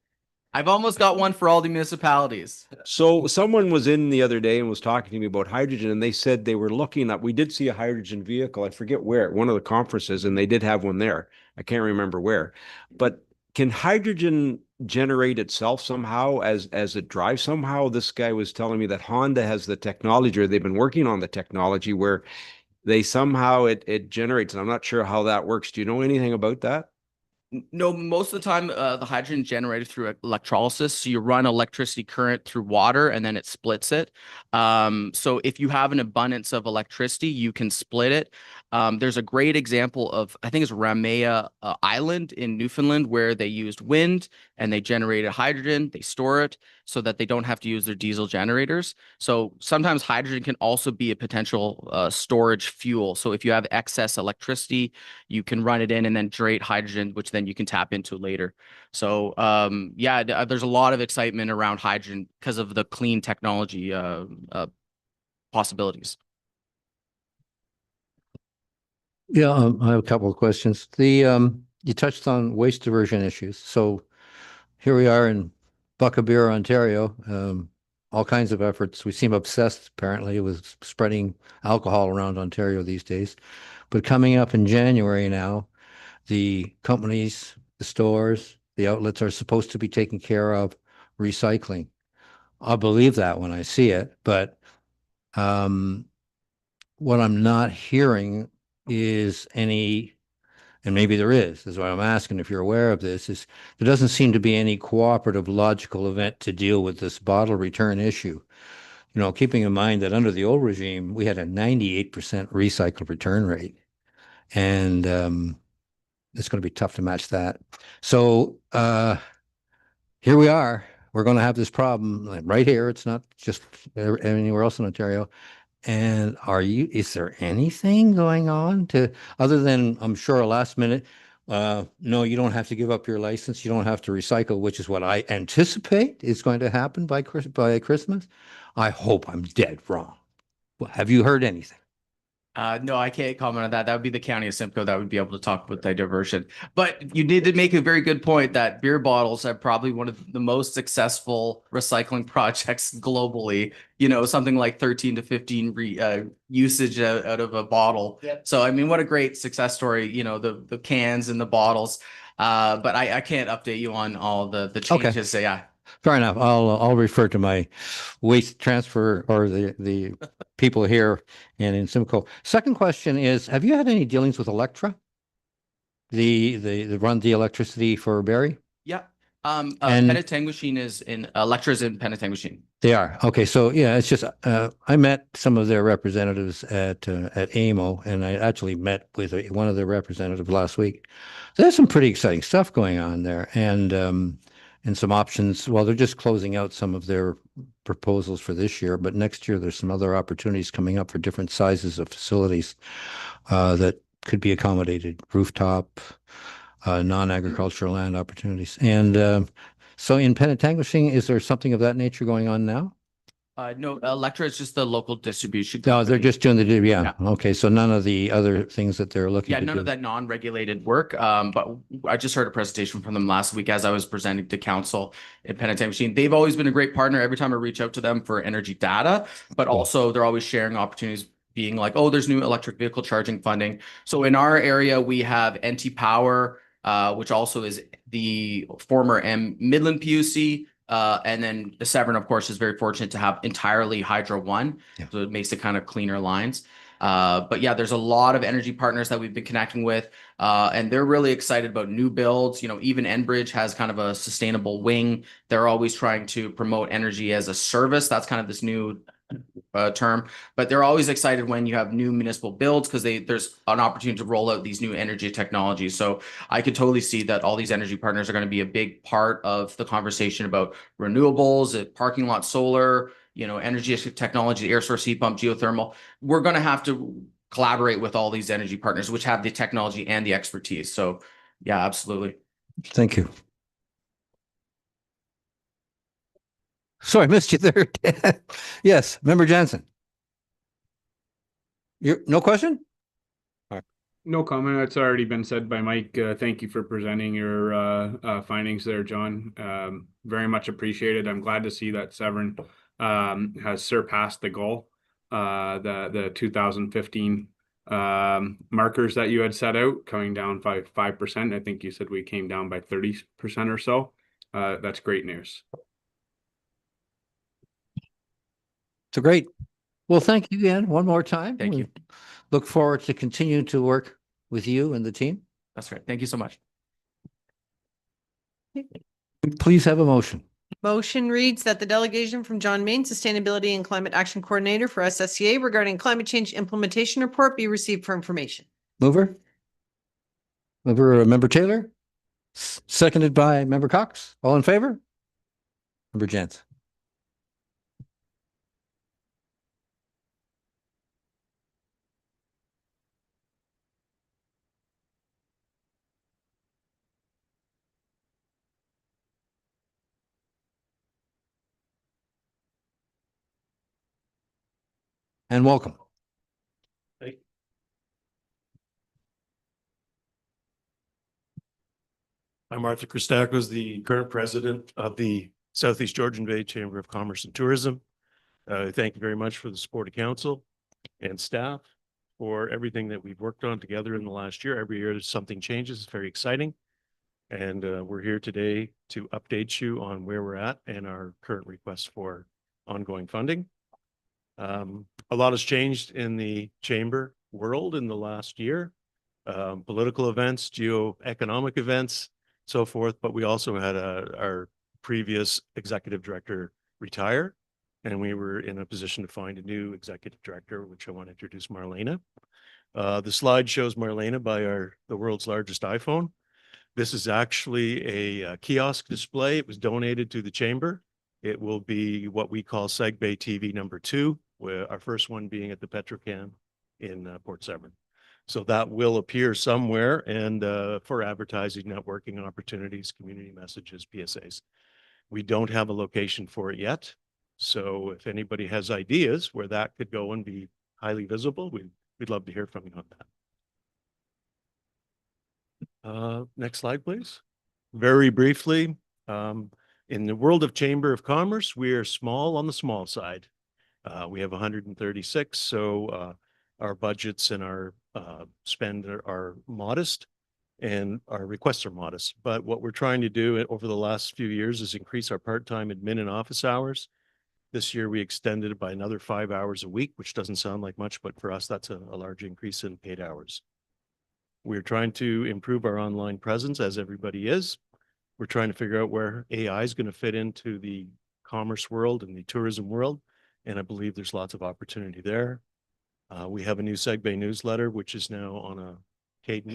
I've almost got one for all the municipalities. So someone was in the other day and was talking to me about hydrogen, and they said they were looking up. We did see a hydrogen vehicle. I forget where, at one of the conferences, and they did have one there. I can't remember where. But can hydrogen generate itself somehow as it drives? Somehow this guy was telling me that Honda has the technology, or they've been working on the technology where they somehow it generates. And I'm not sure how that works. Do you know anything about that? No, most of the time, the hydrogen generated through electrolysis. So you run electricity current through water and then it splits it. So if you have an abundance of electricity, you can split it. There's a great example of, I think it's Ramea Island in Newfoundland, where they used wind and they generated hydrogen. They store it so that they don't have to use their diesel generators. So sometimes hydrogen can also be a potential storage fuel. So if you have excess electricity, you can run it in and then generate hydrogen, which then you can tap into later. So yeah, there's a lot of excitement around hydrogen because of the clean technology possibilities. Yeah, I have a couple of questions. You touched on waste diversion issues. So here we are in Buckabeer, Ontario. All kinds of efforts. We seem obsessed, apparently, with spreading alcohol around Ontario these days. But coming up in January now, the companies, the stores, the outlets are supposed to be taking care of recycling. I'll believe that when I see it, but what I'm not hearing is any, and maybe there is why I'm asking if you're aware of this, is there doesn't seem to be any cooperative logical event to deal with this bottle return issue. You know, keeping in mind that under the old regime, we had a 98% recycle return rate. And it's going to be tough to match that. So here we are. We're going to have this problem right here. It's not just anywhere else in Ontario. And is there anything going on other than, I'm sure, a last minute, no, you don't have to give up your license. You don't have to recycle, which is what I anticipate is going to happen by Christmas. I hope I'm dead wrong. Well, have you heard anything? No, I can't comment on that. That would be the county of Simcoe that would be able to talk about the diversion. But you did make a very good point that beer bottles are probably one of the most successful recycling projects globally. You know, something like 13 to 15 usage out of a bottle. Yep. So, I mean, what a great success story, you know, the cans and the bottles. But I can't update you on all the changes. Okay. So, yeah. Fair enough. I'll refer to my waste transfer or the people here and in Simcoe. Second question is, have you had any dealings with Electra? The run the electricity for Barrie? Yeah. Penetanguishene is in Electra's in Penetanguishene. They are. Okay. So yeah, it's just I met some of their representatives at AMO, and I actually met with one of their representatives last week. So there's some pretty exciting stuff going on there, and some options. Well, they're just closing out some of their proposals for this year, but next year there's some other opportunities coming up for different sizes of facilities that could be accommodated, rooftop, non-agricultural land opportunities. And so in Penetanguishene, is there something of that nature going on now? No, Electra is just the local distribution No, company. they're just doing yeah. Okay, so none of the other things that they're looking to do. None of that non-regulated work. But I just heard a presentation from them last week as I was presenting to council in Penetanguishene. They've always been a great partner every time I reach out to them for energy data, but also they're always sharing opportunities, being like, oh, there's new electric vehicle charging funding. So in our area, we have NT Power, which also is the former Midland PUC. And then the Severn, of course, is very fortunate to have entirely Hydro One. Yeah. So it makes it kind of cleaner lines. But yeah, there's a lot of energy partners that we've been connecting with, and they're really excited about new builds. You know, even Enbridge has kind of a sustainable wing. They're always trying to promote energy as a service. That's kind of this new term, but they're always excited when you have new municipal builds because there's an opportunity to roll out these new energy technologies. So I could totally see that all these energy partners are going to be a big part of the conversation about renewables, parking lot solar, energy technology, air source heat pump, geothermal. We're going to have to collaborate with all these energy partners, which have the technology and the expertise. So yeah, absolutely. Thank you. Sorry, I missed you there. Yes, Member Jansen. No question? No comment. It's already been said by Mike. Thank you for presenting your findings there, John. Very much appreciated. I'm glad to see that Severn has surpassed the goal, the 2015 markers that you had set out, coming down by 5%. I think you said we came down by 30% or so. That's great news. So great. Well, thank you again one more time. Thank you. Look forward to continuing to work with you and the team. That's right. Thank you so much. Please have a motion. Motion reads that the delegation from John Main, Sustainability and Climate Action Coordinator for SSEA regarding climate change implementation report be received for information. Mover? Member Taylor? Seconded by Member Cox. All in favor? Member Jansen. And welcome. I'm Arthur Christakos, the current president of the Southeast Georgian Bay Chamber of Commerce and Tourism. Thank you very much for the support of council and staff for everything that we've worked on together in the last year. Every year something changes. It's very exciting. And we're here today to update you on where we're at and our current requests for ongoing funding. A lot has changed in the chamber world in the last year. Political events, geo-economic events, so forth, but we also had our previous executive director retire, and we were in a position to find a new executive director, which I want to introduce Marleana. The slide shows Marleana by the world's largest iPhone. This is actually a kiosk display. It was donated to the chamber. It will be what we call Seg Bay TV #2, where our first one being at the Petrocan in Port Severn. So that will appear somewhere, and for advertising, networking opportunities, community messages, PSAs. We don't have a location for it yet. So if anybody has ideas where that could go and be highly visible, we'd love to hear from you on that. Next slide, please. Very briefly, in the world of Chamber of Commerce, we are small on the small side. We have 136, so our budgets and our spend are modest and our requests are modest. But what we're trying to do over the last few years is increase our part-time admin and office hours. This year, we extended it by another 5 hours a week, which doesn't sound like much, but for us, that's a large increase in paid hours. We're trying to improve our online presence, as everybody is. We're trying to figure out where AI is going to fit into the commerce world and the tourism world, and I believe there's lots of opportunity there. We have a new Seg Bay newsletter, which is now on a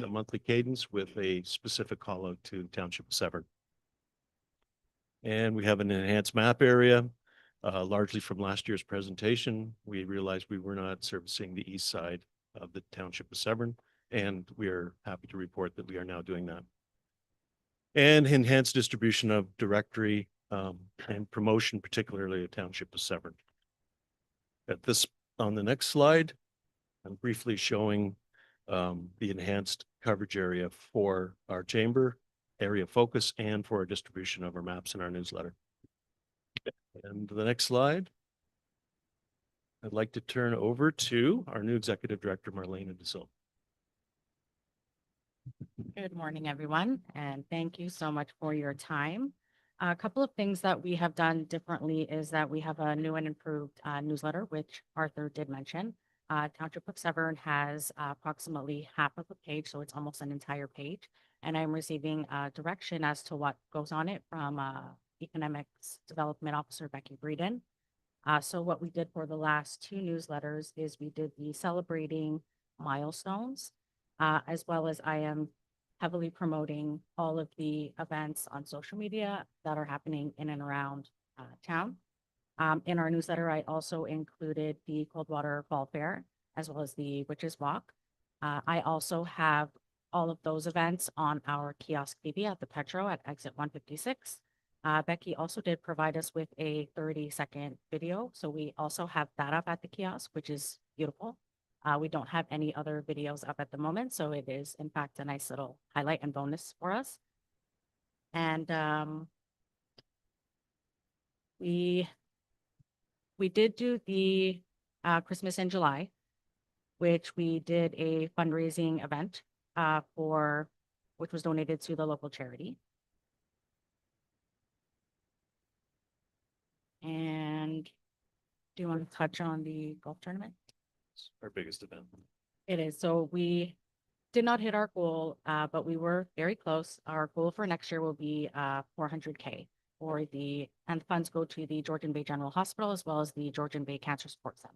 monthly cadence with a specific call out to Township of Severn. And we have an enhanced map area, largely from last year's presentation. We realized we were not servicing the east side of the Township of Severn, and we are happy to report that we are now doing that. And enhanced distribution of directory and promotion, particularly at Township of Severn. On the next slide, I'm briefly showing the enhanced coverage area for our chamber, area focus, and for our distribution of our maps in our newsletter. And the next slide, I'd like to turn over to our new executive director, Marleana De Silva. Good morning, everyone, and thank you so much for your time. A couple of things that we have done differently is that we have a new and improved newsletter, which Arthur did mention. Township of Severn has approximately half of a page, so it's almost an entire page. And I'm receiving direction as to what goes on it from Economics Development Officer Becky Breeden. So what we did for the last two newsletters is we did the celebrating milestones, as well as I am heavily promoting all of the events on social media that are happening in and around town. In our newsletter, I also included the Coldwater Fall Fair, as well as the Witches Walk. I also have all of those events on our kiosk TV at the Petro at exit 156. Becky also did provide us with a 30-second video. So we also have that up at the kiosk, which is beautiful. We don't have any other videos up at the moment. So it is, in fact, a nice little highlight and bonus for us. And we did do the Christmas in July, which we did a fundraising event which was donated to the local charity. And do you want to touch on the golf tournament? It's our biggest event. It is. So we did not hit our goal, but we were very close. Our goal for next year will be 400K and funds go to the Georgian Bay General Hospital as well as the Georgian Bay Cancer Support Center.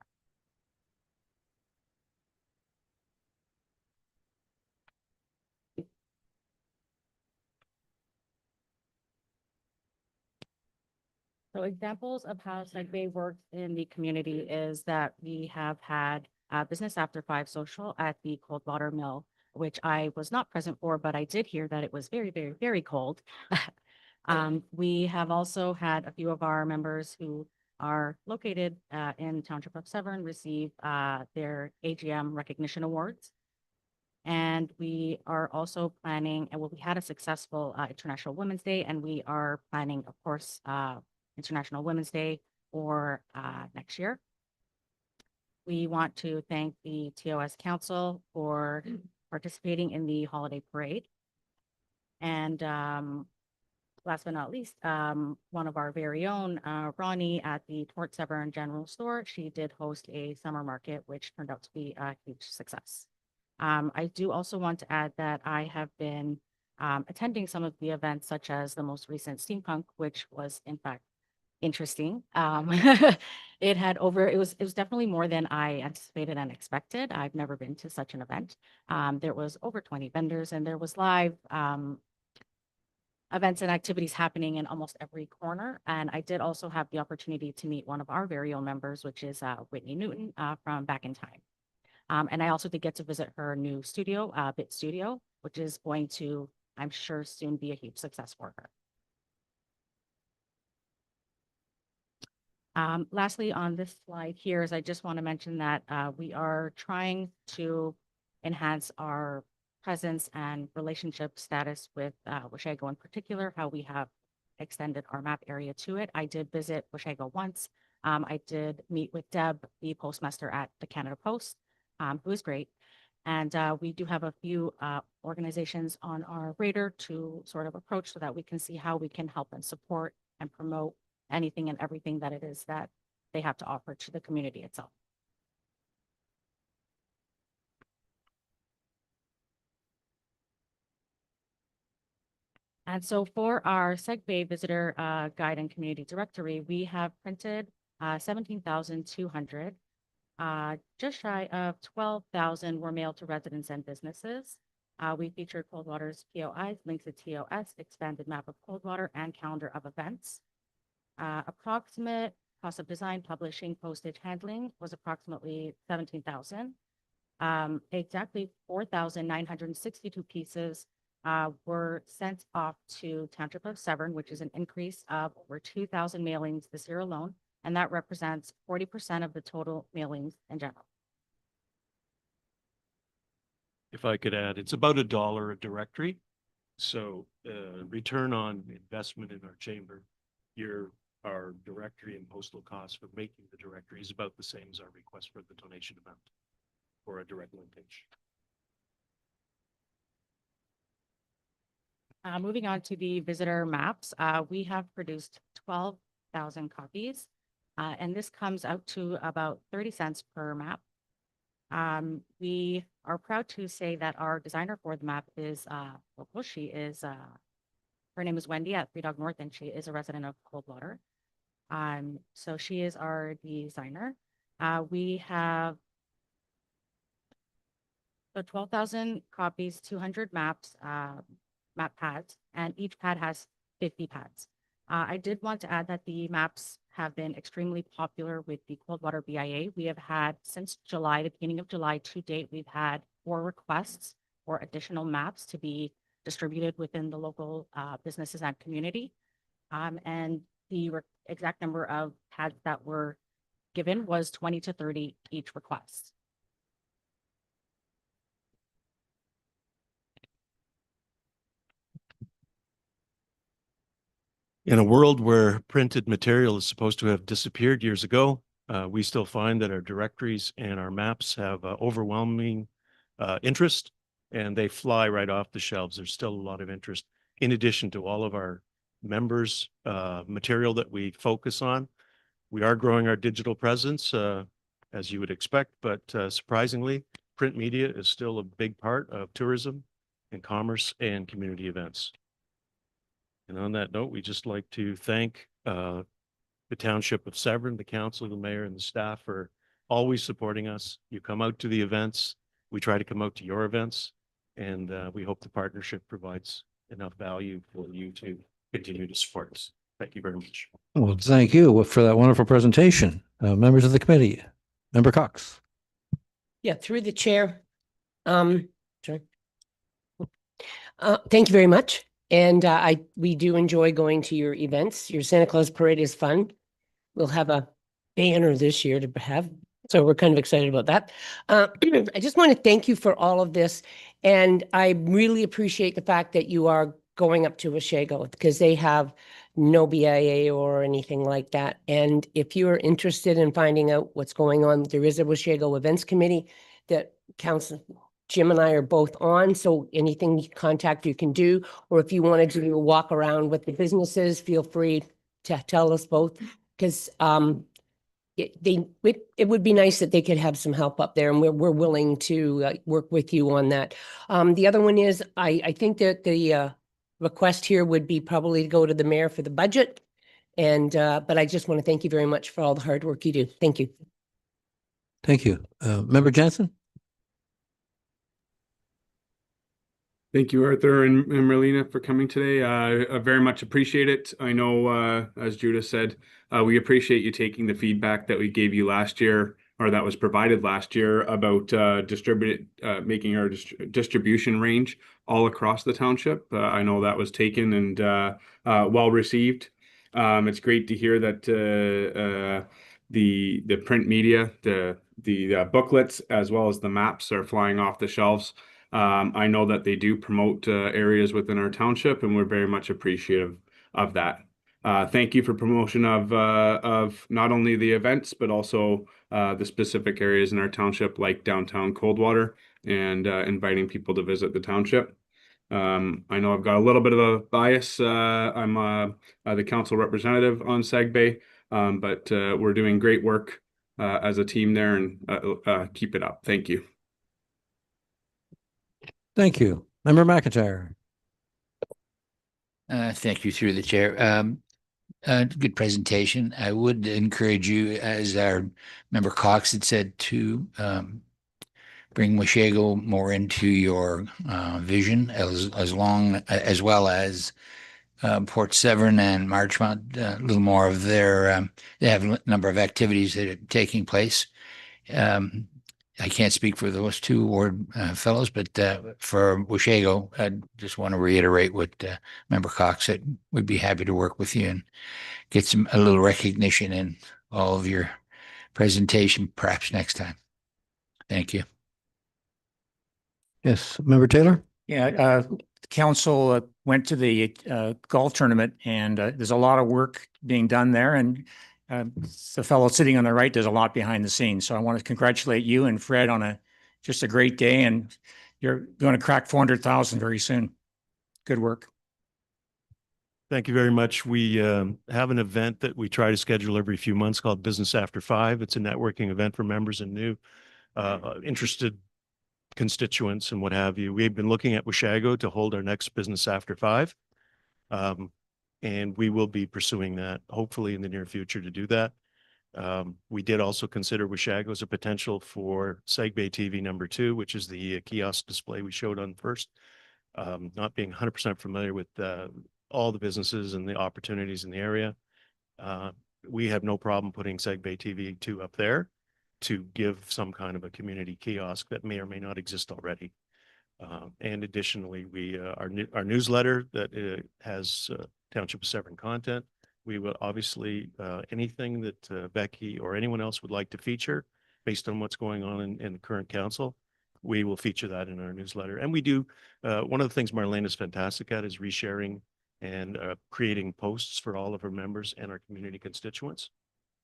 So examples of how Segue works in the community is that we have had Business After 5 social at the Coldwater Mill, which I was not present for, but I did hear that it was very, very, very cold. We have also had a few of our members who are located in Township of Severn receive their AGM recognition awards. And we are also planning, and we had a successful International Women's Day, and we are planning, of course, International Women's Day for next year. We want to thank the TOS Council for participating in the holiday parade. And last but not least, one of our very own, Ronnie at the Port Severn General Store, she did host a summer market, which turned out to be a huge success. I do also want to add that I have been attending some of the events, such as the most recent Steampunk, which was in fact interesting. It was definitely more than I anticipated and expected. I've never been to such an event. There was over 20 vendors and there was live events and activities happening in almost every corner. And I did also have the opportunity to meet one of our very own members, which is Whitney Newton from Back in Time. And I also did get to visit her new studio, Bit Studio, which is going to, I'm sure, soon be a huge success for her. Lastly, on this slide here is I just want to mention that we are trying to enhance our presence and relationship status with Washago in particular, how we have extended our map area to it. I did visit Washago once. I did meet with Deb, the postmaster at the Canada Post, who is great. And we do have a few organizations on our radar to sort of approach so that we can see how we can help and support and promote anything and everything that it is that they have to offer to the community itself. And so for our Segue visitor guide and community directory, we have printed 17,200. Just shy of 12,000 were mailed to residents and businesses. We featured Coldwater's POIs, links to TOS, expanded map of Coldwater, and calendar of events. Approximate cost of design, publishing, postage, handling was approximately 17,000. Exactly 4,962 pieces were sent off to Township of Severn, which is an increase of over 2,000 mailings this year alone. And that represents 40% of the total mailings in general. If I could add, it's about $1 a directory. So return on investment in our chamber, our directory and postal costs for making the directory is about the same as our request for the donation amount for a direct linkage. Moving on to the visitor maps, we have produced 12,000 copies, and this comes out to about 30 cents per map. We are proud to say that our designer for the map is local. She is, her name is Wendy at Three Dog North, and she is a resident of Coldwater. So she is our designer. We have 12,000 copies, 200 maps, map pads, and each pad has 50 pads. I did want to add that the maps have been extremely popular with the Coldwater BIA. We have had since July, the beginning of July to date, we've had 4 requests for additional maps to be distributed within the local businesses and community. And the exact number of pads that were given was 20 to 30 each request. In a world where printed material is supposed to have disappeared years ago, we still find that our directories and our maps have overwhelming interest, and they fly right off the shelves. There's still a lot of interest in addition to all of our members' material that we focus on. We are growing our digital presence, as you would expect, but surprisingly, print media is still a big part of tourism and commerce and community events. And on that note, we just like to thank the Township of Severn, the council, the mayor, and the staff for always supporting us. You come out to the events. We try to come out to your events, and we hope the partnership provides enough value for you to continue to support us. Thank you very much. Well, thank you for that wonderful presentation. Members of the committee, Member Cox. Yeah, through the chair. Sorry. Thank you very much. And we do enjoy going to your events. Your Santa Claus parade is fun. We'll have a banner this year to have, so we're kind of excited about that. I just want to thank you for all of this, and I really appreciate the fact that you are going up to Washego because they have no BIA or anything like that. And if you are interested in finding out what's going on, there is a Washego Events Committee that Council Jim and I are both on, so anything contact you can do, or if you want to do a walk around with the businesses, feel free to tell us both, because it would be nice that they could have some help up there, and we're willing to work with you on that. The other one is, I think that the request here would be probably to go to the mayor for the budget, and but I just want to thank you very much for all the hard work you do. Thank you. Thank you. Member Jansen? Thank you, Arthur and Marleana, for coming today. I very much appreciate it. I know, as Judah said, we appreciate you taking the feedback that we gave you last year, or that was provided last year, about making our distribution range all across the township. I know that was taken and well received. It's great to hear that the print media, the booklets, as well as the maps are flying off the shelves. I know that they do promote areas within our township, and we're very much appreciative of that. Thank you for promotion of not only the events, but also the specific areas in our township, like downtown Coldwater, and inviting people to visit the township. I know I've got a little bit of a bias. I'm the council representative on SEGBAY, but we're doing great work as a team there, and keep it up. Thank you. Thank you. Member McIntyre. Thank you, through the chair. Good presentation. I would encourage you, as our member Cox had said, to bring Washego more into your vision, as well as Port Severn and Marchmont, a little more of their, they have a number of activities that are taking place. I can't speak for those two ward fellows, but for Washego, I just want to reiterate what Member Cox said. We'd be happy to work with you and get a little recognition in all of your presentation, perhaps next time. Thank you. Yes, Member Taylor? Yeah, council went to the golf tournament, and there's a lot of work being done there, and the fellow sitting on the right does a lot behind the scenes. So I want to congratulate you and Fred on just a great day, and you're going to crack 400,000 very soon. Good work. Thank you very much. We have an event that we try to schedule every few months called Business After 5. It's a networking event for members and new interested constituents and what have you. We've been looking at Washego to hold our next Business After 5. And we will be pursuing that, hopefully in the near future, to do that. We did also consider Washago as a potential for Seg Bay TV #2, which is the kiosk display we showed on first. Not being 100% familiar with all the businesses and the opportunities in the area. We have no problem putting Seg Bay TV 2 up there to give some kind of a community kiosk that may or may not exist already. And additionally, our newsletter that has Township of Severn content. We will obviously, anything that Becky or anyone else would like to feature based on what's going on in the current council, we will feature that in our newsletter. And we do, one of the things Marleana is fantastic at is resharing and creating posts for all of our members and our community constituents.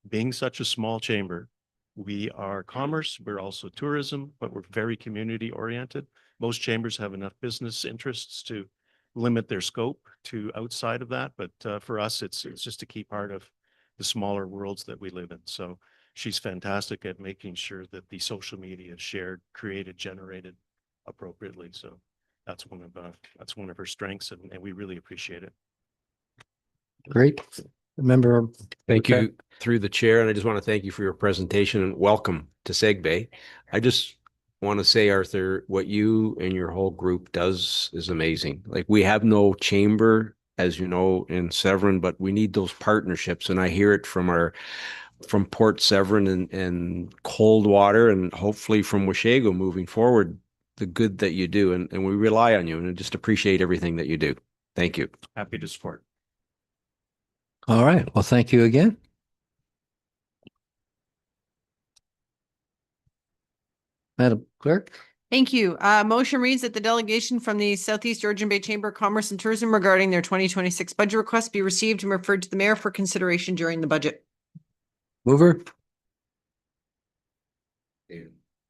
Being such a small chamber, we are commerce, we're also tourism, but we're very community oriented. Most chambers have enough business interests to limit their scope to outside of that. But for us, it's just a key part of the smaller worlds that we live in. So she's fantastic at making sure that the social media is shared, created, generated appropriately. So that's one of her strengths, and we really appreciate it. Great. Member. Thank you through the chair. And I just want to thank you for your presentation and welcome to Seg Bay. I just want to say, Arthur, what you and your whole group does is amazing. Like, we have no chamber, as you know, in Severn, but we need those partnerships. And I hear it from Port Severn and Coldwater, and hopefully from Washago moving forward, the good that you do. And we rely on you, and I just appreciate everything that you do. Thank you. Happy to support. All right. Well, thank you again. Madam Clerk. Thank you. Motion reads that the delegation from the Southeast Georgian Bay Chamber of Commerce and Tourism regarding their 2026 budget request be received and referred to the mayor for consideration during the budget. Mover.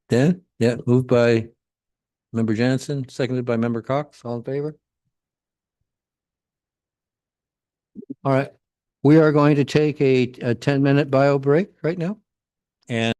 Dan? Yeah, moved by Member Jansen, seconded by Member Cox. All in favor? All right. We are going to take a 10-minute bio break right now. And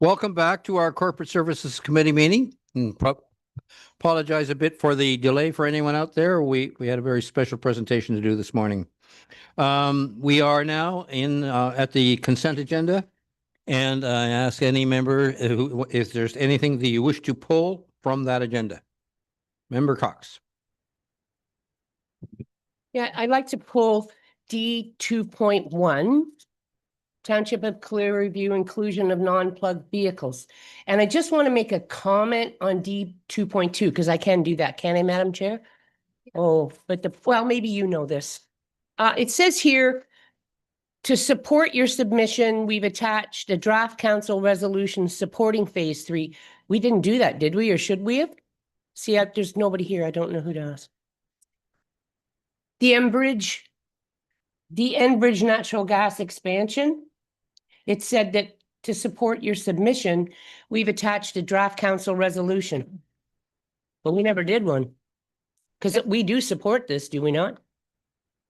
Welcome back to our Corporate Services Committee meeting. Apologize a bit for the delay for anyone out there. We had a very special presentation to do this morning. We are now at the consent agenda, and I ask any member if there's anything that you wish to pull from that agenda. Member Cox. Yeah, I'd like to pull D 2.1, Township of Clearview inclusion of non-plug vehicles. And I just want to make a comment on D 2.2 because I can do that, can I, Madam Chair? Oh, but well, maybe you know this. It says here, to support your submission, we've attached a draft council resolution supporting phase 3. We didn't do that, did we? Or should we have? See, there's nobody here. I don't know who to ask. The Enbridge natural gas expansion. It said that to support your submission, we've attached a draft council resolution. But we never did one. Because we do support this, do we not?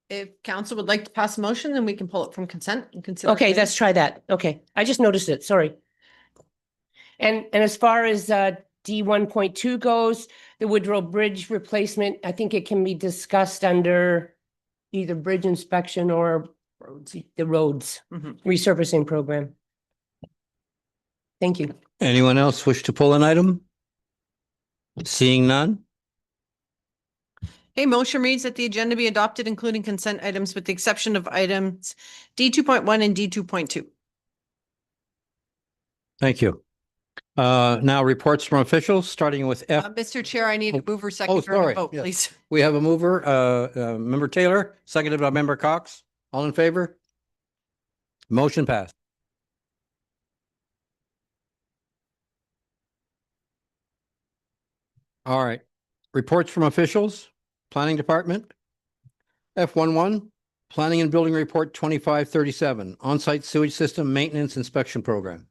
If council would like to pass a motion, then we can pull it from consent and consider. Okay, let's try that. Okay, I just noticed it, sorry. And as far as D 1.2 goes, the Woodrow Bridge replacement, I think it can be discussed under either bridge inspection or the roads resurfacing program. Thank you. Anyone else wish to pull an item? Seeing none? Okay, motion reads that the agenda be adopted, including consent items with the exception of items D 2.1 and D 2.2. Thank you. Now reports from officials, starting with F. Mr. Chair, I need a mover second Oh, sorry. vote, Yes. please. We have a mover, Member Taylor, seconded by Member Cox. All in favor? Motion passed. All right. Reports from officials, Planning Department. F11, Planning and Building Report 2537, On-Site Sewage System Maintenance Inspection Program.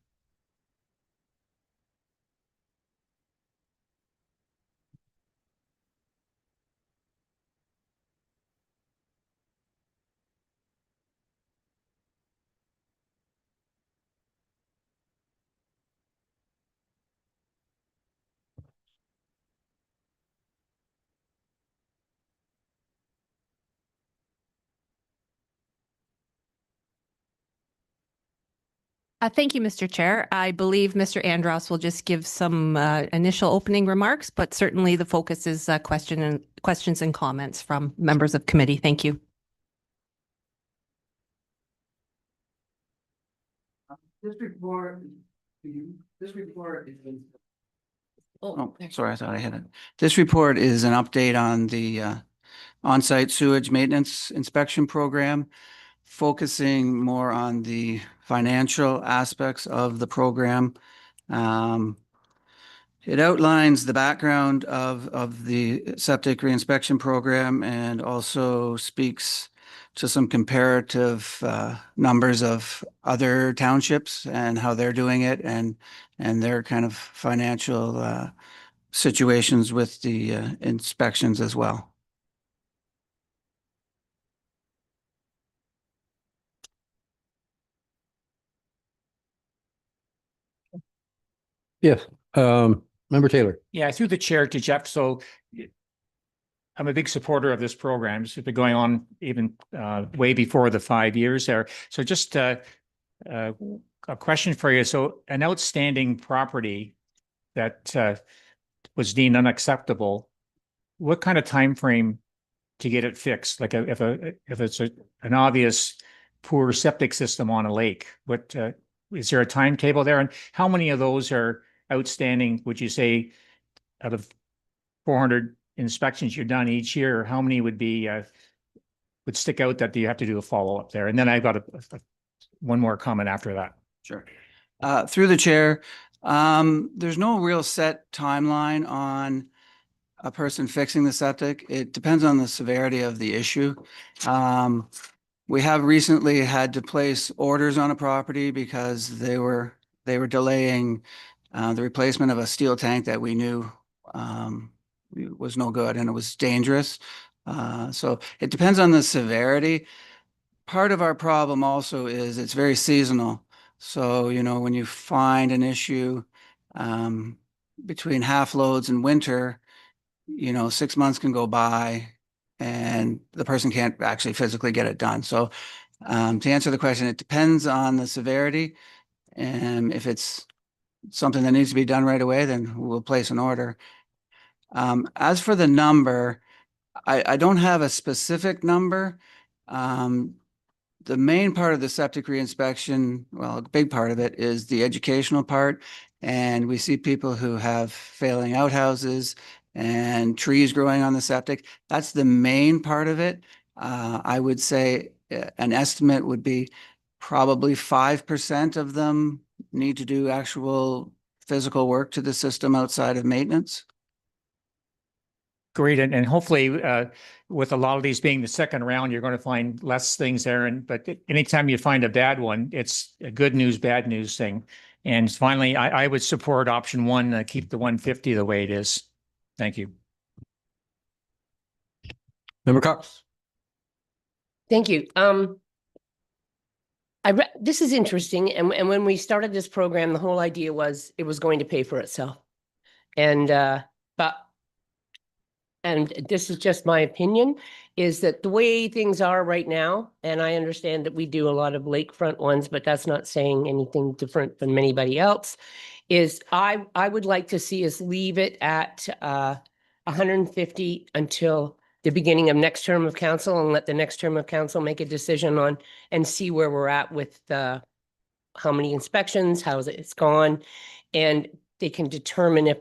Thank you, Mr. Chair. I believe Mr. Andros will just give some initial opening remarks, but certainly the focus is questions and comments from members of committee. Thank you. This report is. Oh, sorry, I thought I had it. This report is an update on the on-site sewage maintenance inspection program, focusing more on the financial aspects of the program. It outlines the background of the septic reinspection program and also speaks to some comparative numbers of other townships and how they're doing it and their kind of financial situations with the inspections as well. Yes, Member Taylor. Yeah, through the chair to Jeff. So I'm a big supporter of this program. It's been going on even way before the 5 years there. So just a question for you. So an outstanding property that was deemed unacceptable, what kind of time frame to get it fixed? Like if it's an obvious poor septic system on a lake, what is there a timetable there? And how many of those are outstanding, would you say, out of 400 inspections you've done each year, how many would be would stick out that you have to do a follow-up there? And then I've got one more comment after that. Sure. Through the chair, there's no real set timeline on a person fixing the septic. It depends on the severity of the issue. We have recently had to place orders on a property because they were delaying the replacement of a steel tank that we knew was no good and it was dangerous. So it depends on the severity. Part of our problem also is it's very seasonal. So, when you find an issue between half loads and winter, 6 months can go by and the person can't actually physically get it done. So to answer the question, it depends on the severity. And if it's something that needs to be done right away, then we'll place an order. As for the number, I don't have a specific number. The main part of the septic reinspection, well, a big part of it is the educational part. And we see people who have failing outhouses and trees growing on the septic. That's the main part of it. I would say an estimate would be probably 5% of them need to do actual physical work to the system outside of maintenance. Great. And hopefully with a lot of these being the second round, you're going to find less things there. But anytime you find a bad one, it's a good news, bad news thing. And finally, I would support option one, keep the 150 the way it is. Thank you. Member Cox. Thank you. This is interesting. And when we started this program, the whole idea was it was going to pay for itself. And this is just my opinion, is that the way things are right now, and I understand that we do a lot of lakefront ones, but that's not saying anything different than anybody else, is I would like to see us leave it at 150 until the beginning of next term of council, and let the next term of council make a decision on and see where we're at with how many inspections, how it's gone, and they can determine if,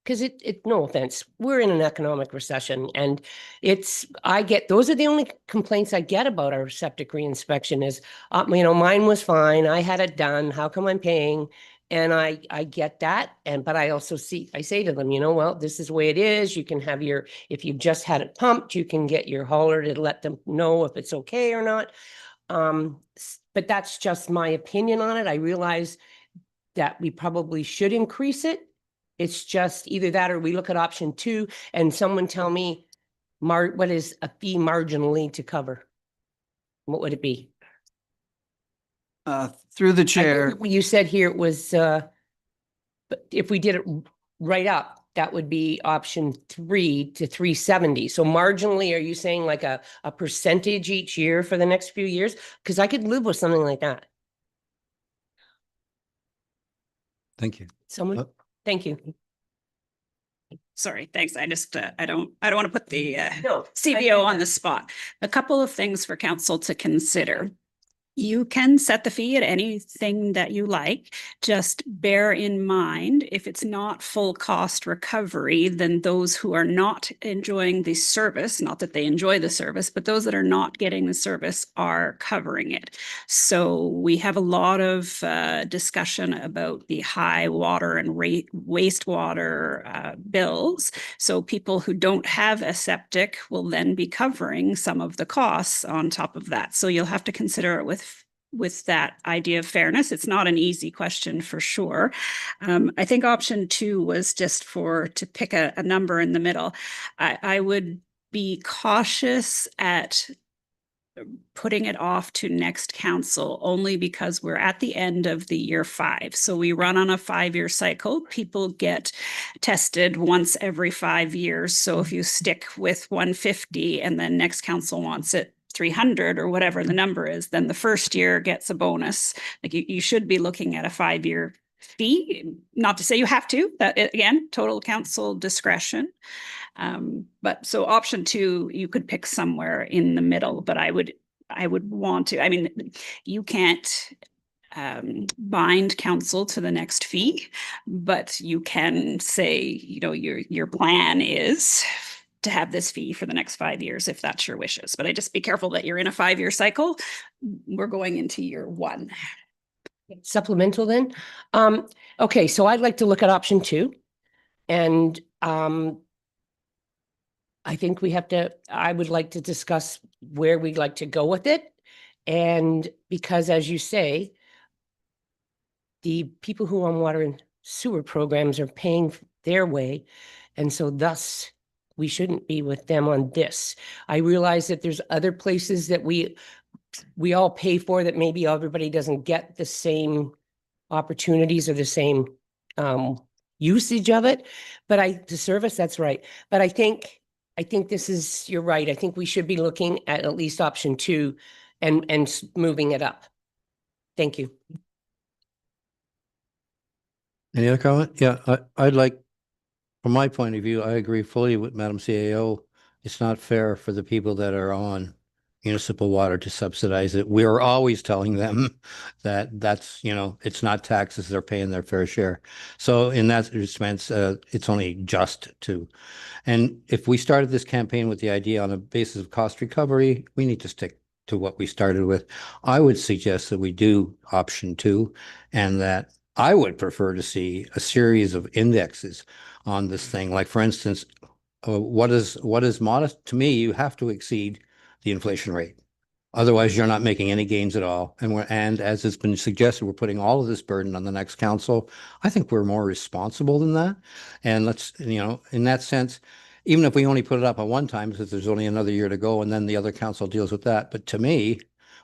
because no offense, we're in an economic recession, and those are the only complaints I get about our septic reinspection is, mine was fine, I had it done, how come I'm paying? And I get that, but I also I say to them, well, this is the way it is. You can have if you've just had it pumped, you can get your hauler to let them know if it's okay or not. But that's just my opinion on it. I realize that we probably should increase it. It's just either that or we look at option two and someone tell me, what is a fee marginally to cover? What would it be? Through the chair. You said here it was, but if we did it right up, that would be option 3 to 370. So marginally, are you saying like a percentage each year for the next few years? Because I could live with something like that. Thank you. Someone, thank you. Sorry, thanks. I just, I don't want to put the CBO on the spot. A couple of things for council to consider. You can set the fee at anything that you like. Just bear in mind, if it's not full cost recovery, then those who are not enjoying the service, not that they enjoy the service, but those that are not getting the service are covering it. So we have a lot of discussion about the high water and wastewater bills. So people who don't have a septic will then be covering some of the costs on top of that. So you'll have to consider it with that idea of fairness. It's not an easy question for sure. I think option 2 was just to pick a number in the middle. I would be cautious at putting it off to next council only because we're at the end of the year 5. So we run on a 5-year cycle. People get tested once every 5 years. So if you stick with 150 and then next council wants it 300 or whatever the number is, then the first year gets a bonus. Like you should be looking at a 5-year fee. Not to say you have to, that again, total council discretion. But so option 2, you could pick somewhere in the middle, but I would want to, you can't bind council to the next fee, but you can say, your plan is to have this fee for the next 5 years, if that's your wishes. But I just be careful that you're in a 5-year cycle. We're going into year 1. Supplemental then. Okay, so I'd like to look at option 2. And I think I would like to discuss where we'd like to go with it. And because as you say, the people who own water and sewer programs are paying their way. And so thus, we shouldn't be with them on this. I realize that there's other places that we all pay for that maybe everybody doesn't get the same opportunities or the same usage of it. But the service, that's right. But I think this is, you're right. I think we should be looking at least option 2 and moving it up. Thank you. Any other comment? Yeah, I'd like, from my point of view, I agree fully with Madam CAO. It's not fair for the people that are on municipal water to subsidize it. We're always telling them that that's, it's not taxes, they're paying their fair share. So in that respect, it's only just to. And if we started this campaign with the idea on a basis of cost recovery, we need to stick to what we started with. I would suggest that we do option 2, and that I would prefer to see a series of indexes on this thing. Like, for instance, what is modest? To me, you have to exceed the inflation rate. Otherwise, you're not making any gains at all. And as has been suggested, we're putting all of this burden on the next council. I think we're more responsible than that. And let's, in that sense, even if we only put it up at one time, because there's only another year to go, and then the other council deals with that. But to me,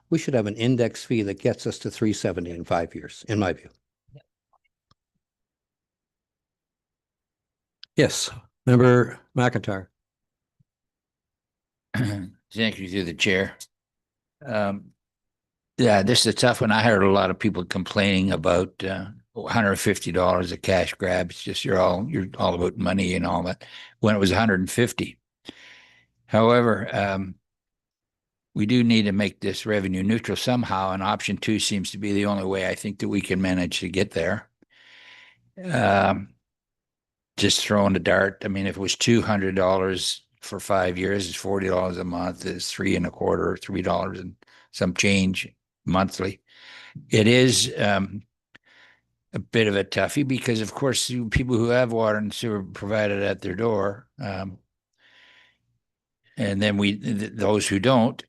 we should have an index fee that gets us to 370 in 5 years, in my view. Yes, Member McIntyre. Thank you through the chair. Yeah, this is a tough one. I heard a lot of people complaining about $150 a cash grab. It's just you're all about money and all that. When it was 150. However, we do need to make this revenue neutral somehow, and option 2 seems to be the only way I think that we can manage to get there. Just throwing a dart. I mean, if it was $200 for 5 years, it's $40 a month, is $3.25, $3 and some change monthly. It is a bit of a toughie because, of course, people who have water and sewer provided at their door, and then those who don't,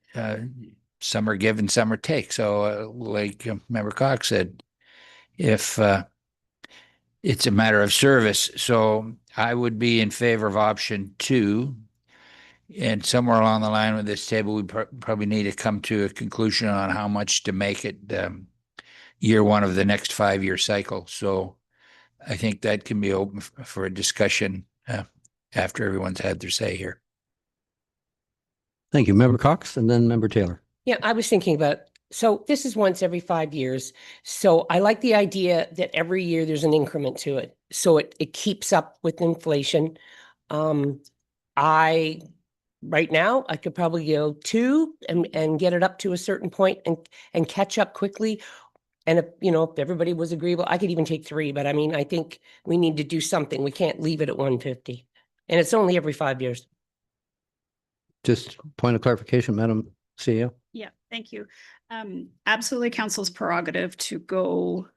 some are given, some are take. So, like Member Cox said, if it's a matter of service. So I would be in favor of option 2. And somewhere along the line with this table, we probably need to come to a conclusion on how much to make it year 1 of the next 5-year cycle. So I think that can be open for a discussion after everyone's had their say here. Thank you, Member Cox, and then Member Taylor. Yeah, I was thinking about, so this is once every 5 years. So I like the idea that every year there's an increment to it. So it keeps up with inflation. Right now, I could probably go 2 and get it up to a certain point and catch up quickly. And if everybody was agreeable, I could even take 3. But I mean, I think we need to do something. We can't leave it at 150. And it's only every 5 years. Just point of clarification, Madam CEO. Yeah, thank you. Absolutely council's prerogative to go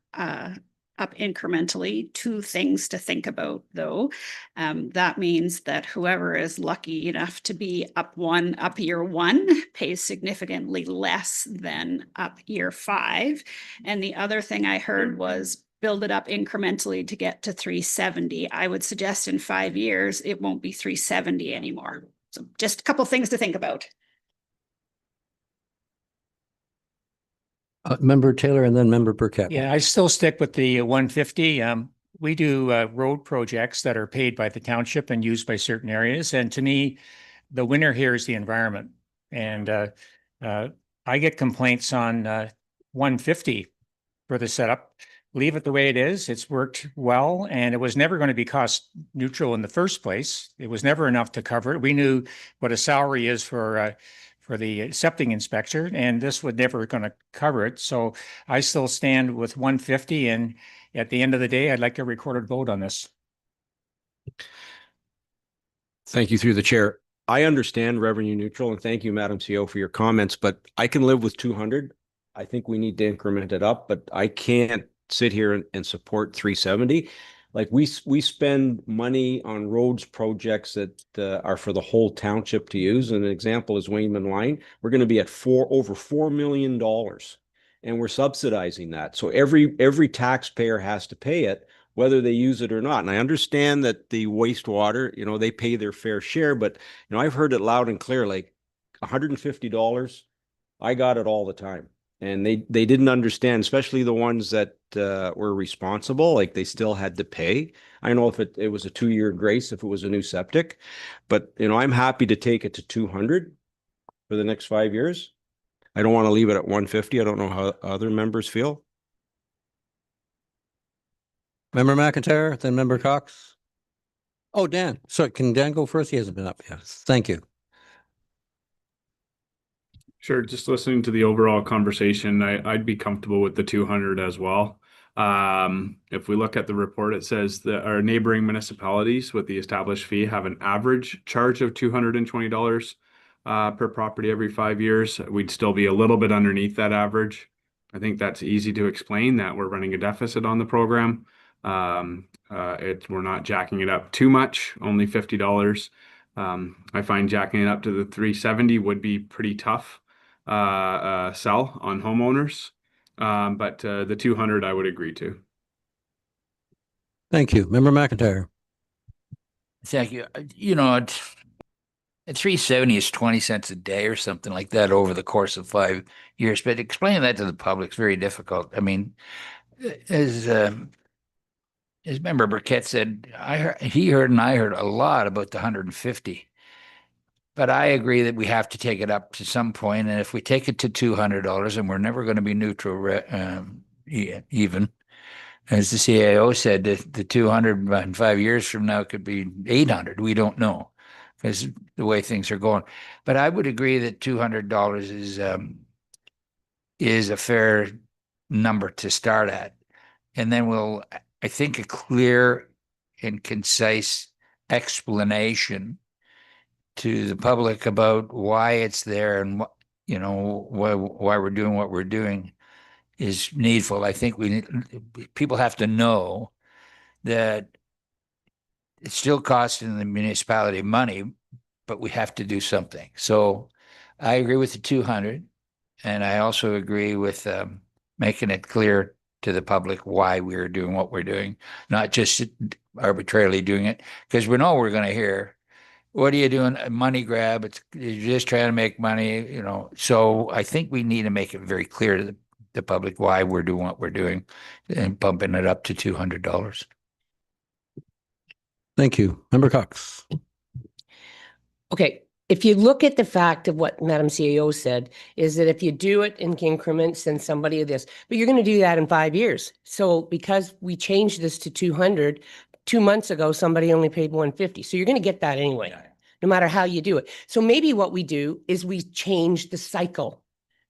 up incrementally. 2 things to think about, though. That means that whoever is lucky enough to be up year 1 pays significantly less than up year 5. And the other thing I heard was build it up incrementally to get to 370. I would suggest in 5 years, it won't be 370 anymore. So just a couple things to think about. Member Taylor and then Member Burkett. Yeah, I still stick with the 150. We do road projects that are paid by the township and used by certain areas. And to me, the winner here is the environment. And I get complaints on 150 for the setup. Leave it the way it is. It's worked well, and it was never going to be cost neutral in the first place. It was never enough to cover it. We knew what a salary is for the septic inspector, and this would never going to cover it. So I still stand with 150, and at the end of the day, I'd like a recorded vote on this. Thank you through the chair. I understand revenue neutral, and thank you, Madam CEO, for your comments, but I can live with 200. I think we need to increment it up, but I can't sit here and support 370. Like we spend money on roads projects that are for the whole township to use. And an example is Wayman Line. We're going to be at over $4 million, and we're subsidizing that. So every taxpayer has to pay it, whether they use it or not. And I understand that the wastewater, they pay their fair share, but I've heard it loud and clear, like $150. I got it all the time. And they didn't understand, especially the ones that were responsible, like they still had to pay. I know if it was a 2-year grace if it was a new septic, but I'm happy to take it to 200 for the next 5 years. I don't want to leave it at 150. I don't know how other members feel. Member McIntyre, then Member Cox. Oh, Dan. Sorry, can Dan go first? He hasn't been up yet. Thank you. Sure. Just listening to the overall conversation, I'd be comfortable with the 200 as well. If we look at the report, it says that our neighboring municipalities with the established fee have an average charge of $220 per property every 5 years. We'd still be a little bit underneath that average. I think that's easy to explain that we're running a deficit on the program. We're not jacking it up too much, only $50. I find jacking it up to the 370 would be pretty tough sell on homeowners. But the 200 I would agree to. Thank you. Member McIntyre. Thank you. At 370 is 20 cents a day or something like that over the course of 5 years. But explaining that to the public is very difficult. I mean, as Member Burkett said, he heard and I heard a lot about the 150. But I agree that we have to take it up to some point, and if we take it to $200, and we're never going to be neutral, even, as the CAO said, the 200 in 5 years from now could be 800. We don't know because the way things are going. But I would agree that $200 is a fair number to start at, and then I think a clear and concise explanation to the public about why it's there and why we're doing what we're doing is needful. I think people have to know that it's still costing the municipality money, but we have to do something. So I agree with the 200, and I also agree with making it clear to the public why we're doing what we're doing, not just arbitrarily doing it, because we know we're going to hear, what are you doing? A money grab. You're just trying to make money, So I think we need to make it very clear to the public why we're doing what we're doing and bumping it up to $200. Thank you. Member Cox. Okay. If you look at the fact of what Madam CAO said, is that if you do it in increments, then somebody of this, but you're going to do that in 5 years. So because we changed this to 200, 2 months ago, somebody only paid 150. So you're going to get that anyway, no matter how you do it. So maybe what we do is we change the cycle.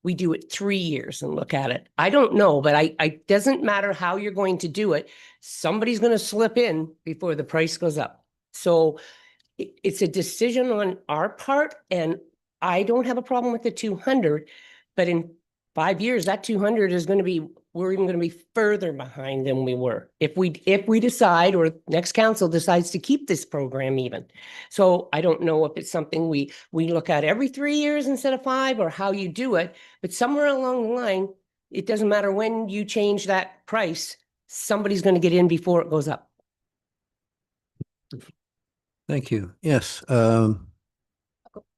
We do it 3 years and look at it. I don't know, but I doesn't matter how you're going to do it. Somebody's going to slip in before the price goes up. So it's a decision on our part, and I don't have a problem with the 200, but in 5 years, that 200 is going to be, we're even going to be further behind than we were if we decide, or next council decides to keep this program even. So I don't know if it's something we look at every 3 years instead of 5, or how you do it, but somewhere along the line, it doesn't matter when you change that price, somebody's going to get in before it goes up. Thank you. Yes. I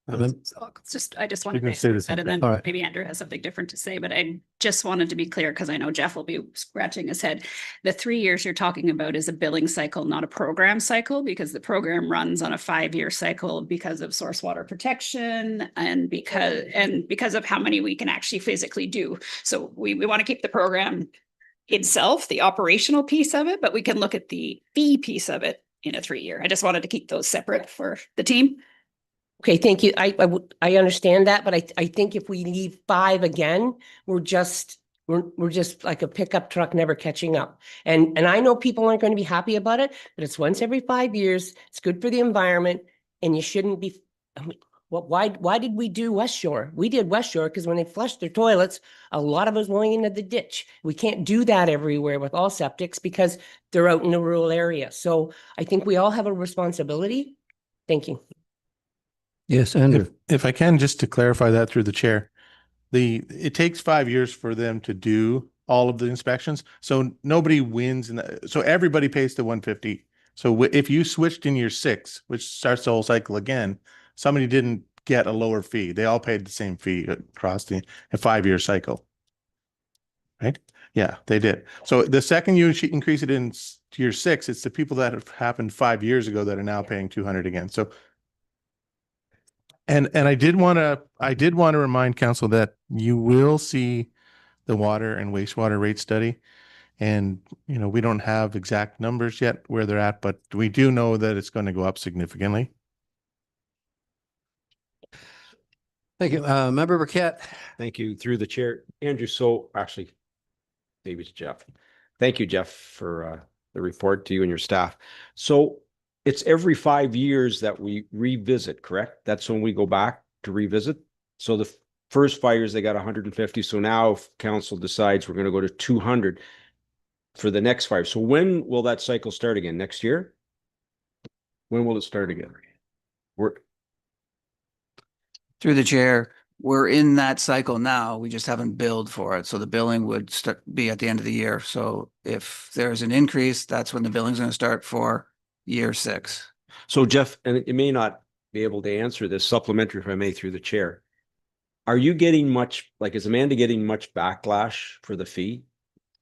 just want to say this. and then All right. maybe Andrew has something different to say, but I just wanted to be clear because I know Jeff will be scratching his head. The 3 years you're talking about is a billing cycle, not a program cycle, because the program runs on a 5-year cycle because of source water protection and because of how many we can actually physically do. So we want to keep the program itself, the operational piece of it, but we can look at the fee piece of it in a 3-year. I just wanted to keep those separate for the team. Okay, thank you. I understand that, but I think if we leave 5 again, we're just like a pickup truck never catching up. And I know people aren't going to be happy about it, but it's once every 5 years. It's good for the environment, and you shouldn't be. Why did we do West Shore? We did West Shore because when they flushed their toilets, a lot of us going into the ditch. We can't do that everywhere with all septics because they're out in the rural area. So I think we all have a responsibility. Thank you. Yes, Andrew. If I can, just to clarify that through the chair, it takes 5 years for them to do all of the inspections. So nobody wins. So everybody pays the 150. So if you switched in year 6, which starts the whole cycle again, somebody didn't get a lower fee. They all paid the same fee across the 5-year cycle. right? Yeah, they did. So the second you increase it in year 6, it's the people that have happened 5 years ago that are now paying 200 again. So, and I did want to remind council that you will see the water and wastewater rate study. And, you know, we don't have exact numbers yet where they're at, but we do know that it's going to go up significantly. Thank you. Member Burkett. Thank you through the chair. Andrew, so actually, maybe it's Jeff. Thank you, Jeff, for the report to you and your staff. So it's every 5 years that we revisit, correct? That's when we go back to revisit. So the first 5 years, they got 150. So now if council decides we're going to go to 200 for the next 5. So when will that cycle start again? Next year? When will it start again? Through the chair, we're in that cycle now. We just haven't billed for it. So the billing would be at the end of the year. So if there's an increase, that's when the billing's going to start for year 6. So Jeff, and you may not be able to answer this, supplementary if I may through the chair. Are you getting much, like, is Amanda getting much backlash for the fee?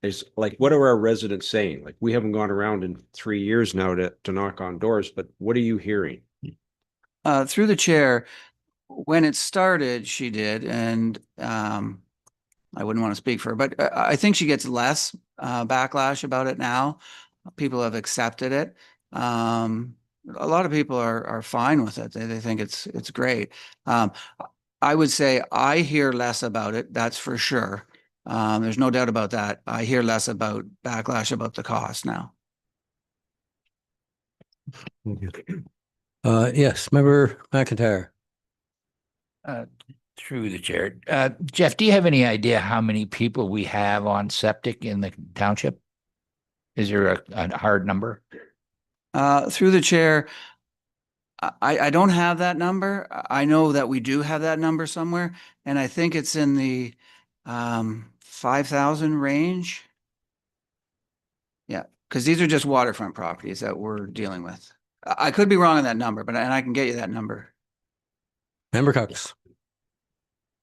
Is like, what are our residents saying? Like, we haven't gone around in 3 years now to knock on doors, but what are you hearing? Through the chair, when it started, she did, and I wouldn't want to speak for her, but I think she gets less backlash about it now. People have accepted it. A lot of people are fine with it. They think it's great. I would say I hear less about it. That's for sure. There's no doubt about that. I hear less about backlash about the cost now. Yes, Member McIntyre. Through the chair. Jeff, do you have any idea how many people we have on septic in the township? Is there a hard number? Through the chair, I don't have that number. I know that we do have that number somewhere, and I think it's in the 5,000 range. Yeah, because these are just waterfront properties that we're dealing with. I could be wrong on that number, and I can get you that number. Member Cox.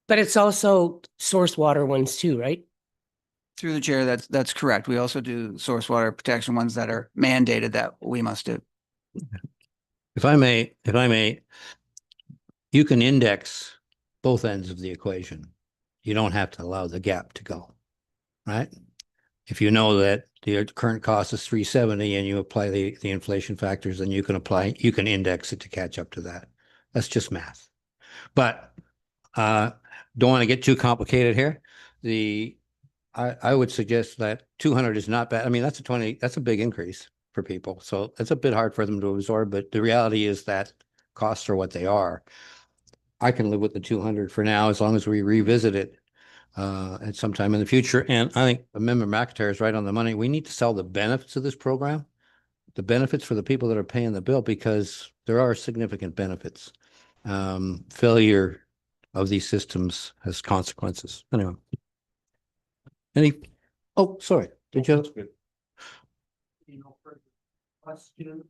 But it's also source water ones too, right? Through the chair, that's correct. We also do source water protection ones that are mandated that we must do. If I may, you can index both ends of the equation. You don't have to allow the gap to go, right? If you know that the current cost is 370 and you apply the inflation factors, then you can index it to catch up to that. That's just math. But don't want to get too complicated here. I would suggest that 200 is not bad. I mean, that's a big increase for people. So it's a bit hard for them to absorb, but the reality is that costs are what they are. I can live with the 200 for now, as long as we revisit it at some time in the future. And I think Member McIntyre is right on the money. We need to sell the benefits of this program, the benefits for the people that are paying the bill, because there are significant benefits. Failure of these systems has consequences. Anyway. Oh, sorry. Did you? Question.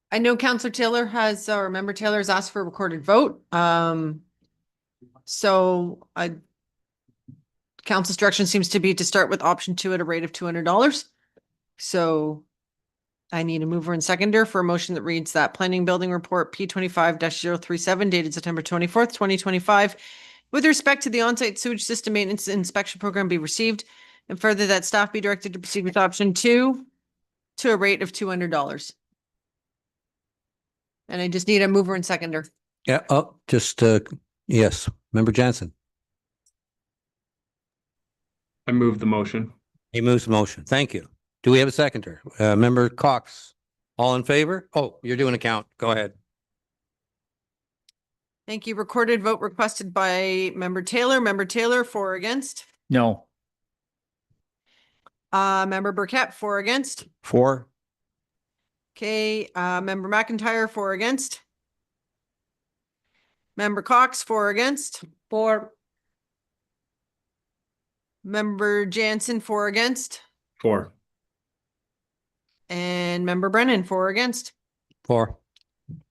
I know Councillor Taylor has, or Member Taylor has asked for a recorded vote. So council's direction seems to be to start with option 2 at a rate of $200. So I need a mover and seconder for a motion that reads that planning building report P25-037 dated September 24th, 2025, with respect to the on-site sewage system maintenance inspection program be received, and further that staff be directed to proceed with option 2 to a rate of $200. And I just need a mover and seconder. Yeah. Oh, just yes, Member Jansen. I move the motion. He moves the motion. Thank you. Do we have a seconder? Member Cox, all in favor? Oh, you're doing a count. Go ahead. Thank you. Recorded vote requested by Member Taylor. Member Taylor, for or against? No. Member Burkett, for or against? 4. Okay, Member McIntyre, for or against? Member Cox, for or against? 4. Member Jansen, for or against? 4. And Member Brennan, for or against? For.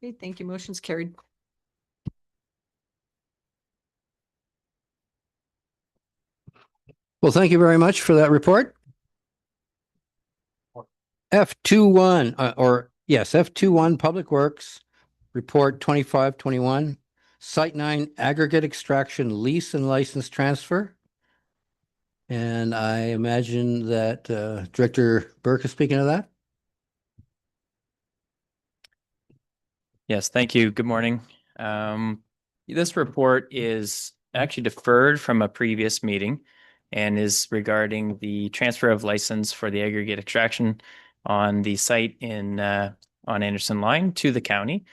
Okay, thank you. Motion's carried. Well, thank you very much for that report. F21, Public Works, Report 2521, Site 9 Aggregate Extraction Lease and License Transfer. And I imagine that Director Burke is speaking of that. Yes, thank you. Good morning. This report is actually deferred from a previous meeting and is regarding the transfer of license for the aggregate extraction on the site in on Anderson Line to the county.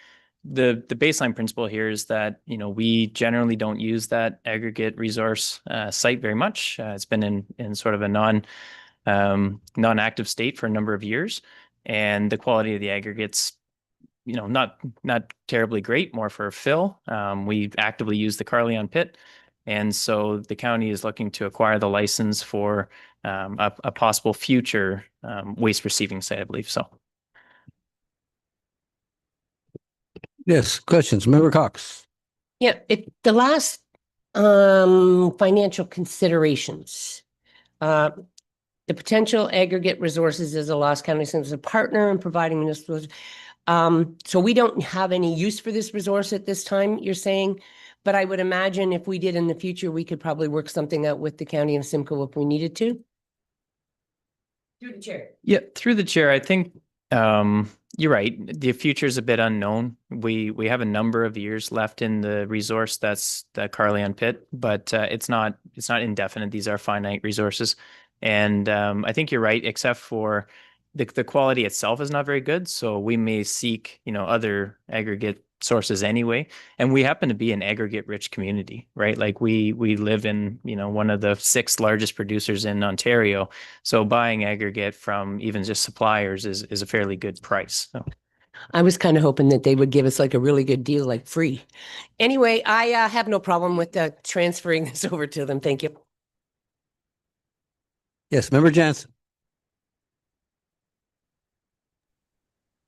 The baseline principle here is that, you know, we generally don't use that aggregate resource site very much. It's been in sort of a non-active state for a number of years, and the quality of the aggregates, you know, not terribly great, more for fill. We actively use the Carleon pit, and so the county is looking to acquire the license for a possible future waste receiving site, I believe. So. Yes, questions, Member Cox. Yeah, the last financial considerations. The potential aggregate resources as a Loss County as a partner in providing municipal. So we don't have any use for this resource at this time, you're saying, but I would imagine if we did in the future, we could probably work something out with the county of Simcoe if we needed to. Through the chair. Yeah, through the chair, I think you're right. The future is a bit unknown. We have a number of years left in the resource, that's the Carleon pit, but it's not indefinite. These are finite resources, and I think you're right, except for the quality itself is not very good. So we may seek, you know, other aggregate sources anyway. And we happen to be an aggregate rich community, right? Like we live in, you know, one of the 6 largest producers in Ontario. So buying aggregate from even just suppliers is a fairly good price. So. I was kind of hoping that they would give us like a really good deal, like free. Anyway, I have no problem with transferring this over to them. Thank you. Yes, Member Jansen.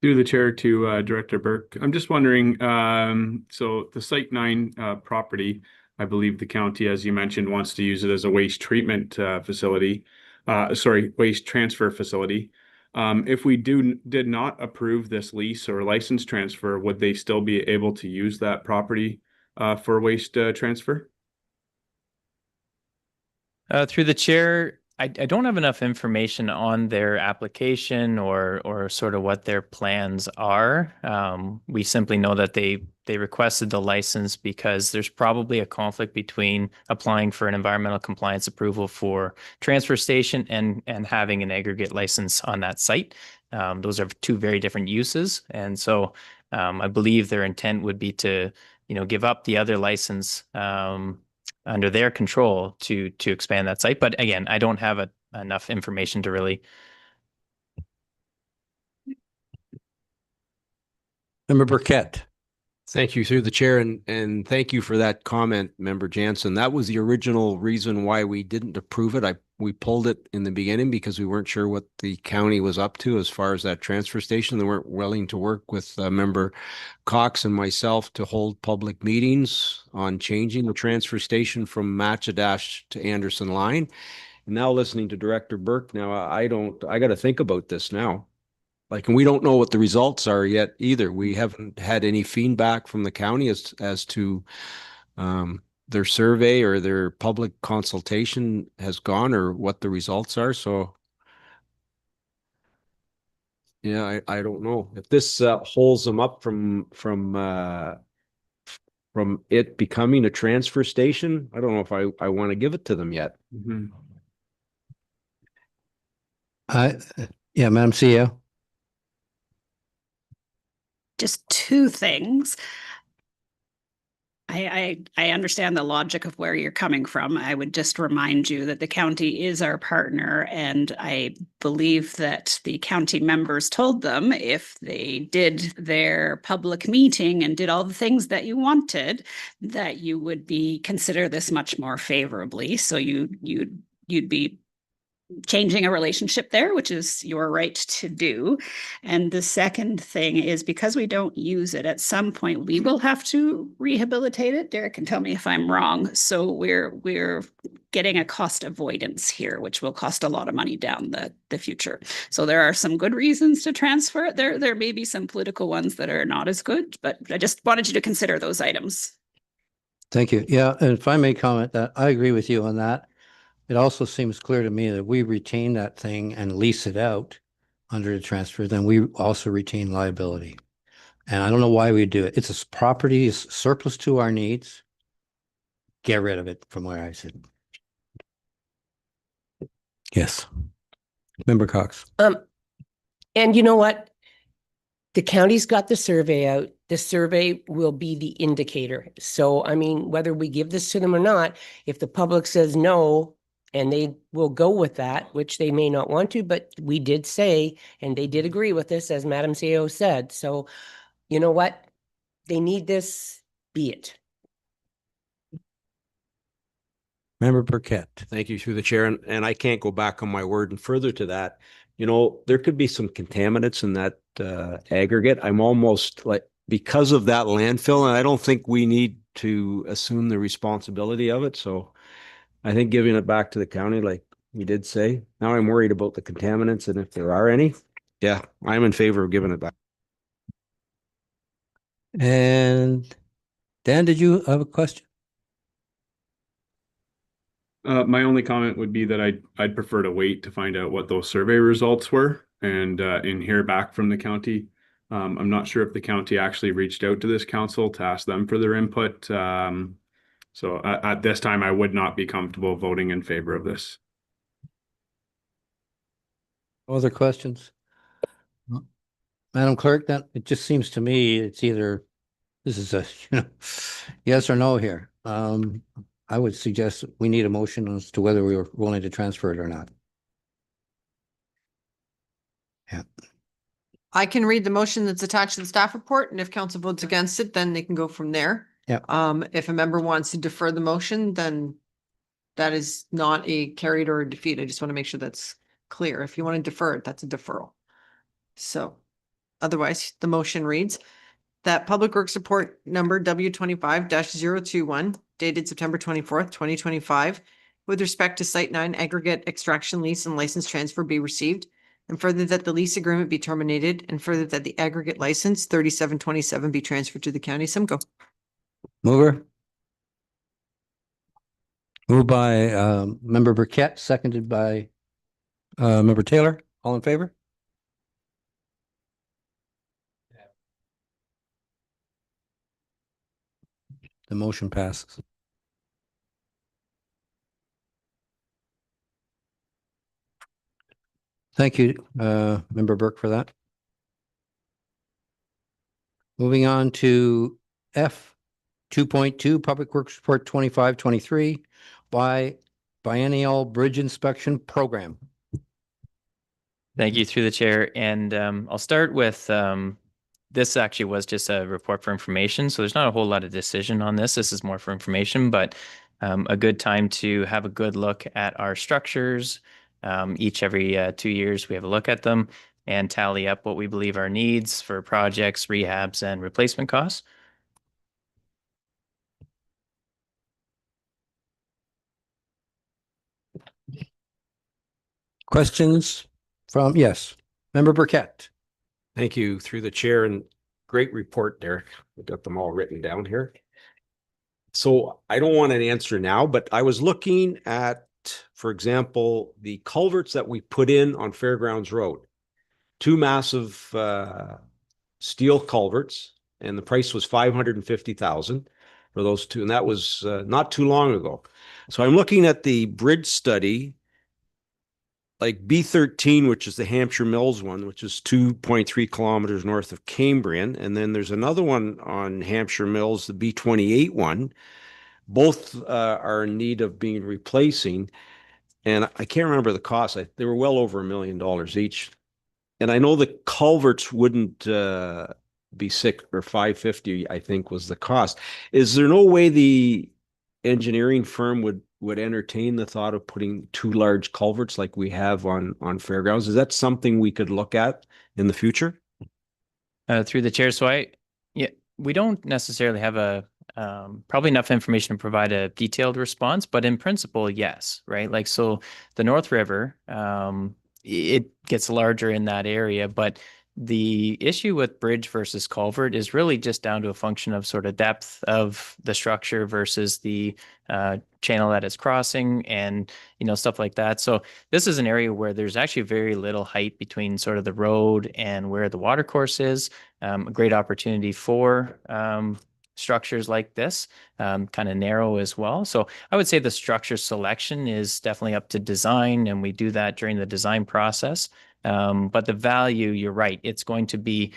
Through the chair to Director Burke. I'm just wondering, so the Site 9 property, I believe the county, as you mentioned, wants to use it as a waste treatment facility, waste transfer facility. If we did not approve this lease or license transfer, would they still be able to use that property for waste transfer? Through the chair, I don't have enough information on their application or sort of what their plans are. We simply know that they requested the license because there's probably a conflict between applying for an environmental compliance approval for transfer station and having an aggregate license on that site. Those are 2 very different uses, and so I believe their intent would be to, you know, give up the other license under their control to expand that site. But again, I don't have enough information to really. Member Burkett. Thank you through the chair, and thank you for that comment, Member Jansen. That was the original reason why we didn't approve it. We pulled it in the beginning because we weren't sure what the county was up to as far as that transfer station. They weren't willing to work with Member Cox and myself to hold public meetings on changing the transfer station from Matchadash to Anderson Line. And now listening to Director Burke, now I got to think about this now. Like, and we don't know what the results are yet either. We haven't had any feedback from the county as to their survey or their public consultation has gone or what the results are. So, yeah, I don't know if this holds them up from it becoming a transfer station. I don't know if I want to give it to them yet. Mm-hmm. Yeah, Madam CEO. Just 2 things. I understand the logic of where you're coming from. I would just remind you that the county is our partner, and I believe that the county members told them if they did their public meeting and did all the things that you wanted, that you would consider this much more favorably. So you'd be changing a relationship there, which is your right to do. And the second thing is, because we don't use it, at some point we will have to rehabilitate it. Derek can tell me if I'm wrong. So we're getting a cost avoidance here, which will cost a lot of money down the future. So there are some good reasons to transfer it. There may be some political ones that are not as good, but I just wanted you to consider those items. Thank you. Yeah, and if I may comment that I agree with you on that. It also seems clear to me that we retain that thing and lease it out under the transfer, then we also retain liability. And I don't know why we do it. It's a property, is surplus to our needs. Get rid of it from where I sit. Yes. Member Cox. And you know what? The county's got the survey out. The survey will be the indicator. So, I mean, whether we give this to them or not, if the public says no, and they will go with that, which they may not want to, but we did say, and they did agree with this, as Madam CEO said. So, you know what? They need this, be it. Member Burkett. Thank you through the chair. And I can't go back on my word. And further to that, you know, there could be some contaminants in that aggregate. I'm almost like, because of that landfill, and I don't think we need to assume the responsibility of it. So I think giving it back to the county, like we did say, now I'm worried about the contaminants and if there are any. Yeah, I'm in favor of giving it back. And Dan, did you have a question? My only comment would be that I'd prefer to wait to find out what those survey results were and hear back from the county. I'm not sure if the county actually reached out to this council to ask them for their input. So at this time, I would not be comfortable voting in favor of this. Other questions? Madam Clerk, that it just seems to me it's either this is a yes or no here. I would suggest we need a motion as to whether we were willing to transfer it or not. Yeah. I can read the motion that's attached to the staff report, and if council votes against it, then they can go from there. Yeah. If a member wants to defer the motion, then that is not a carried or a defeat. I just want to make sure that's clear. If you want to defer it, that's a deferral. So otherwise, the motion reads that Public Works Report number W25-021 dated September 24th, 2025, with respect to Site 9 aggregate extraction lease and license transfer be received, and further that the lease agreement be terminated, and further that the aggregate license 3727 be transferred to the county Simcoe. Mover. Moved by Member Burkett, seconded by Member Taylor. All in favor? The motion passes. Thank you, Member Burke, for that. Moving on to F 2.2, Public Works Report 2523 by Biennial Bridge Inspection Program. Thank you through the chair. And I'll start with this actually was just a report for information. So there's not a whole lot of decision on this. This is more for information, but a good time to have a good look at our structures. Every 2 years, we have a look at them and tally up what we believe our needs for projects, rehabs, and replacement costs. Questions from, yes, Member Burkett. Thank you through the chair, and great report, Derek. We got them all written down here. So I don't want an answer now, but I was looking at, for example, the culverts that we put in on Fairgrounds Road. Two massive steel culverts, and the price was $550,000 for those two, and that was not too long ago. So I'm looking at the bridge study, like B13, which is the Hampshire Mills one, which is 2.3 kilometers north of Cambrian. And then there's another one on Hampshire Mills, the B28 one. Both are in need of being replacing. And I can't remember the cost. They were well over $1 million each. And I know the culverts wouldn't be $600 or $550, I think was the cost. Is there no way the engineering firm would entertain the thought of putting two large culverts like we have on Fairgrounds? Is that something we could look at in the future? Through the chair. So yeah, we don't necessarily have probably enough information to provide a detailed response, but in principle, yes, right? Like, so the North River, it gets larger in that area, but the issue with bridge versus culvert is really just down to a function of sort of depth of the structure versus the channel that it's crossing and, stuff like that. So this is an area where there's actually very little height between sort of the road and where the water course is. A great opportunity for structures like this, kind of narrow as well. So I would say the structure selection is definitely up to design, and we do that during the design process. But the value, you're right, it's going to be,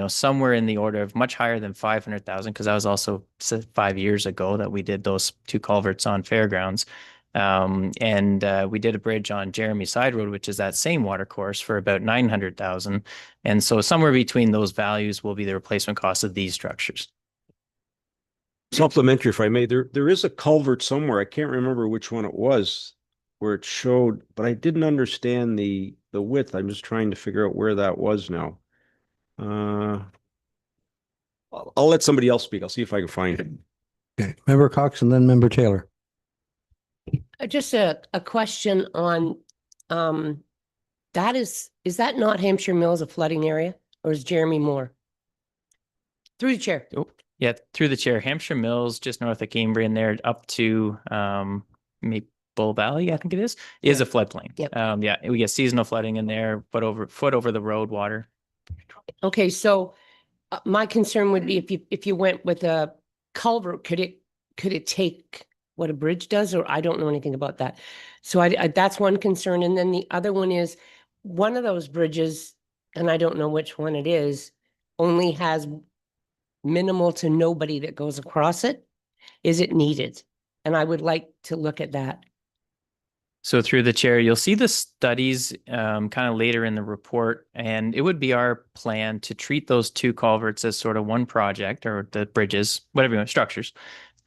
somewhere in the order of much higher than 500,000, because that was also 5 years ago that we did those two culverts on Fairgrounds. And we did a bridge on Jeremy Side Road, which is that same water course, for about 900,000. And so somewhere between those values will be the replacement cost of these structures. Supplementary, if I may, there is a culvert somewhere. I can't remember which one it was where it showed, but I didn't understand the width. I'm just trying to figure out where that was now. I'll let somebody else speak. I'll see if I can find it. Okay, Member Cox and then Member Taylor. Just a question on, is that not Hampshire Mills a flooding area, or is Jeremy Moore? Through the chair. Oh, yeah, through the chair. Hampshire Mills, just north of Cambrian there, up to Maple Valley, I think it is a floodplain. Yep. Yeah, we get seasonal flooding in there, foot over the road water. Okay, so my concern would be if you went with a culvert, could it take what a bridge does, or I don't know anything about that. So I that's one concern. And then the other one is one of those bridges, and I don't know which one it is, only has minimal to nobody that goes across it. Is it needed? And I would like to look at that. So through the chair, you'll see the studies kind of later in the report, and it would be our plan to treat those two culverts as sort of one project, or the bridges, whatever you want, structures,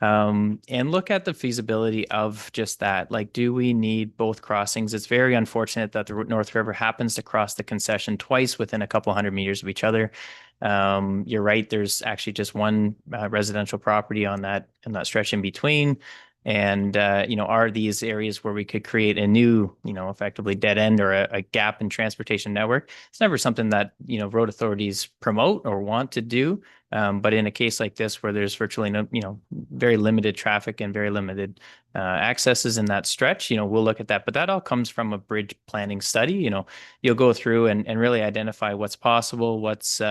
and look at the feasibility of just that. Like, do we need both crossings? It's very unfortunate that the North River happens to cross the concession twice within a couple hundred meters of each other. You're right, there's actually just one residential property on that stretch in between. And, are these areas where we could create a new, effectively dead end or a gap in transportation network? It's never something that, road authorities promote or want to do. But in a case like this, where there's virtually no, very limited traffic and very limited accesses in that stretch, we'll look at that. But that all comes from a bridge planning study. You'll go through and really identify what's possible, what's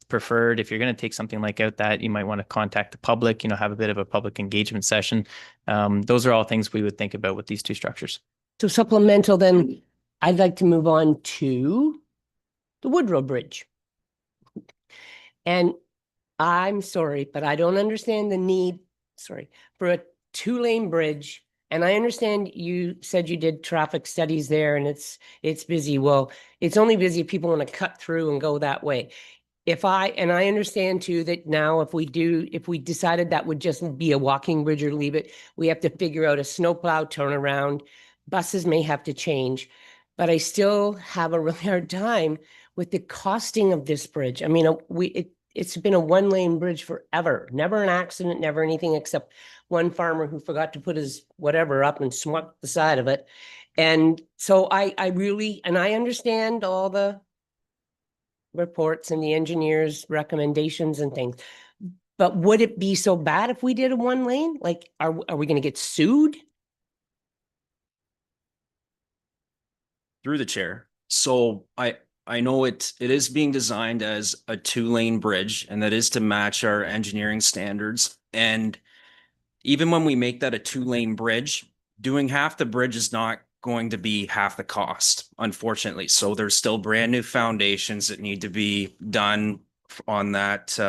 preferred. If you're going to take something like out that, you might want to contact the public, have a bit of a public engagement session. Those are all things we would think about with these two structures. So supplemental, then I'd like to move on to the Woodrow Bridge. And I'm sorry, but I don't understand the need, for a 2-lane bridge. And I understand you said you did traffic studies there and it's busy. Well, it's only busy if people want to cut through and go that way. I understand too that now if we decided that would just be a walking bridge or leave it, we have to figure out a snowplow turnaround. Buses may have to change, but I still have a really hard time with the costing of this bridge. I mean, it's been a 1-lane bridge forever, never an accident, never anything, except one farmer who forgot to put his whatever up and swept the side of it. And so I understand all the reports and the engineers' recommendations and things, but would it be so bad if we did a 1-lane? Like, are we going to get sued? Through the chair. So I know it is being designed as a 2-lane bridge, and that is to match our engineering standards. And even when we make that a 2-lane bridge, doing half the bridge is not going to be half the cost, unfortunately. So there's still brand new foundations that need to be done on that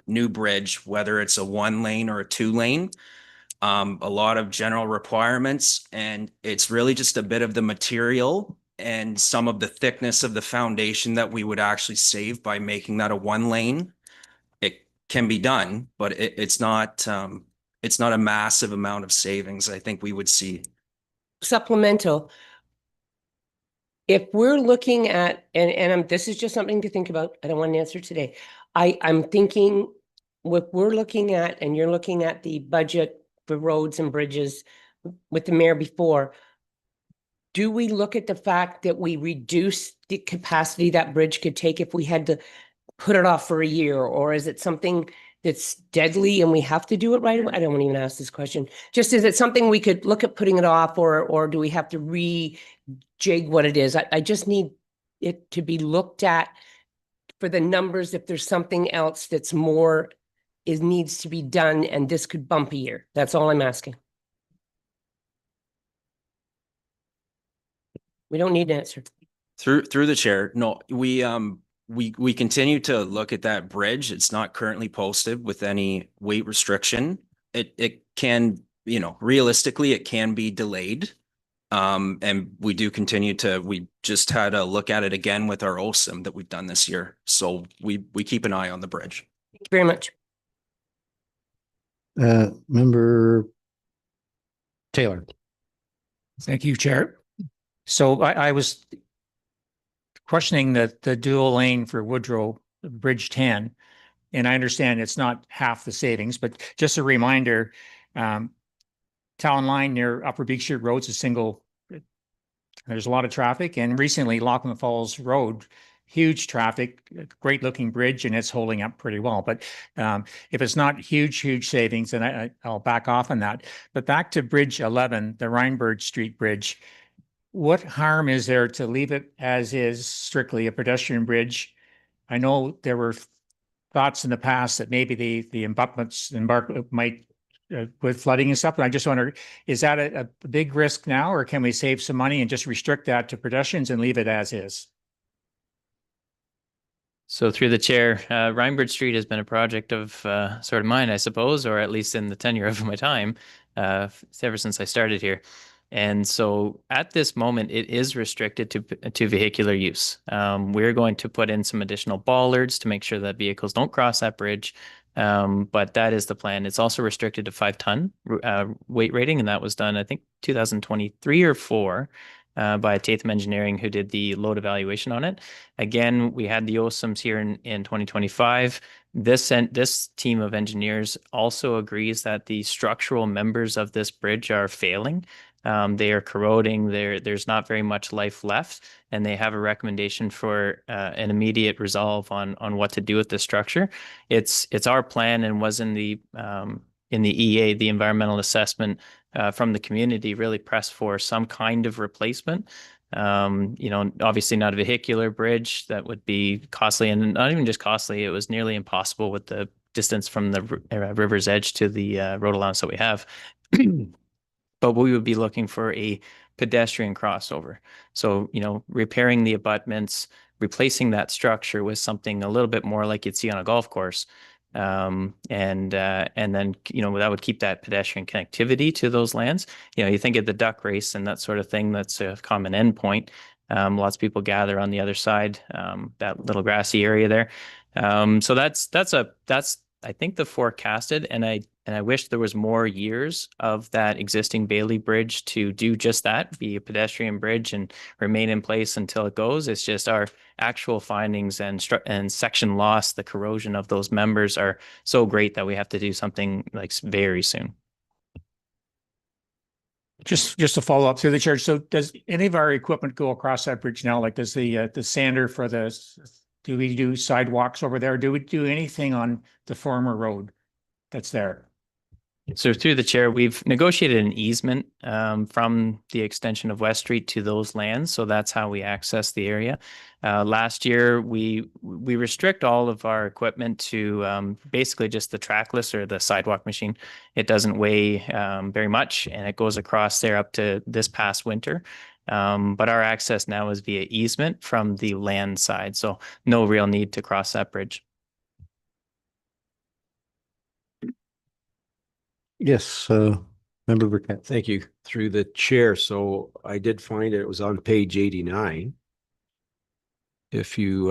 new bridge, whether it's a 1-lane or a 2-lane. A lot of general requirements, and it's really just a bit of the material and some of the thickness of the foundation that we would actually save by making that a 1-lane. It can be done, but it's not it's not a massive amount of savings I think we would see. Supplemental. If we're looking at, this is just something to think about. I don't want an answer today. I'm thinking what we're looking at, and you're looking at the budget for roads and bridges with the mayor before. Do we look at the fact that we reduce the capacity that bridge could take if we had to put it off for a year? Or is it something that's deadly and we have to do it right away? I don't want to even ask this question. Just, is it something we could look at putting it off, or do we have to rejig what it is? I just need it to be looked at for the numbers. If there's something else that's more needs to be done, and this could bump a year. That's all I'm asking. We don't need an answer. Through the chair, no, we continue to look at that bridge. It's not currently posted with any weight restriction. It can, you know, realistically, it can be delayed. And we do continue to, we just had a look at it again with our OSIM that we've done this year. So we keep an eye on the bridge. Thank you very much. Member Taylor. Thank you, Chair. So I was questioning the dual lane for Woodrow Bridge 10, and I understand it's not half the savings, but just a reminder, Town Line near Upper Beechshire Road's a single, there's a lot of traffic, and recently Lachlan Falls Road, huge traffic, great looking bridge, and it's holding up pretty well. But if it's not huge savings, then I'll back off on that. But back to Bridge 11, the Rhinebird Street Bridge, what harm is there to leave it as is, strictly a pedestrian bridge? I know there were thoughts in the past that maybe the embankments might with flooding and stuff. And I just wonder, is that a big risk now, or can we save some money and just restrict that to pedestrians and leave it as is? So through the chair, Rhinebird Street has been a project of sort of mine, I suppose, or at least in the tenure of my time, ever since I started here. And so at this moment, it is restricted to vehicular use. We're going to put in some additional bollards to make sure that vehicles don't cross that bridge. But that is the plan. It's also restricted to 5-ton weight rating, and that was done, I think, 2023 or 4 by Tatham Engineering, who did the load evaluation on it. Again, we had the OSIMs here in 2025. This team of engineers also agrees that the structural members of this bridge are failing. They are corroding. There's not very much life left, and they have a recommendation for an immediate resolve on what to do with this structure. It's our plan, and was in the EA, the environmental assessment from the community, really pressed for some kind of replacement. You know, obviously not a vehicular bridge. That would be costly, and not even just costly. It was nearly impossible with the distance from the river's edge to the road allowance that we have. But we would be looking for a pedestrian crossover. So, you know, repairing the abutments, replacing that structure with something a little bit more like you'd see on a golf course. And then, you know, that would keep that pedestrian connectivity to those lands. You know, you think of the duck race and that sort of thing, that's a common endpoint. Lots of people gather on the other side, that little grassy area there. So that's I think the forecasted, and I wish there was more years of that existing Bailey Bridge to do just that, be a pedestrian bridge and remain in place until it goes. It's just our actual findings and section loss, the corrosion of those members are so great that we have to do something like very soon. Just to follow up through the chair. So does any of our equipment go across that bridge now? Like, does the sander for do we do sidewalks over there? Do we do anything on the former road that's there? So through the chair, we've negotiated an easement from the extension of West Street to those lands. So that's how we access the area. Last year, we restrict all of our equipment to basically just the trackless or the sidewalk machine. It doesn't weigh very much, and it goes across there up to this past winter. But our access now is via easement from the land side. So no real need to cross that bridge. Yes, Member Burkett. Thank you. Through the chair. So I did find it was on page 89. If you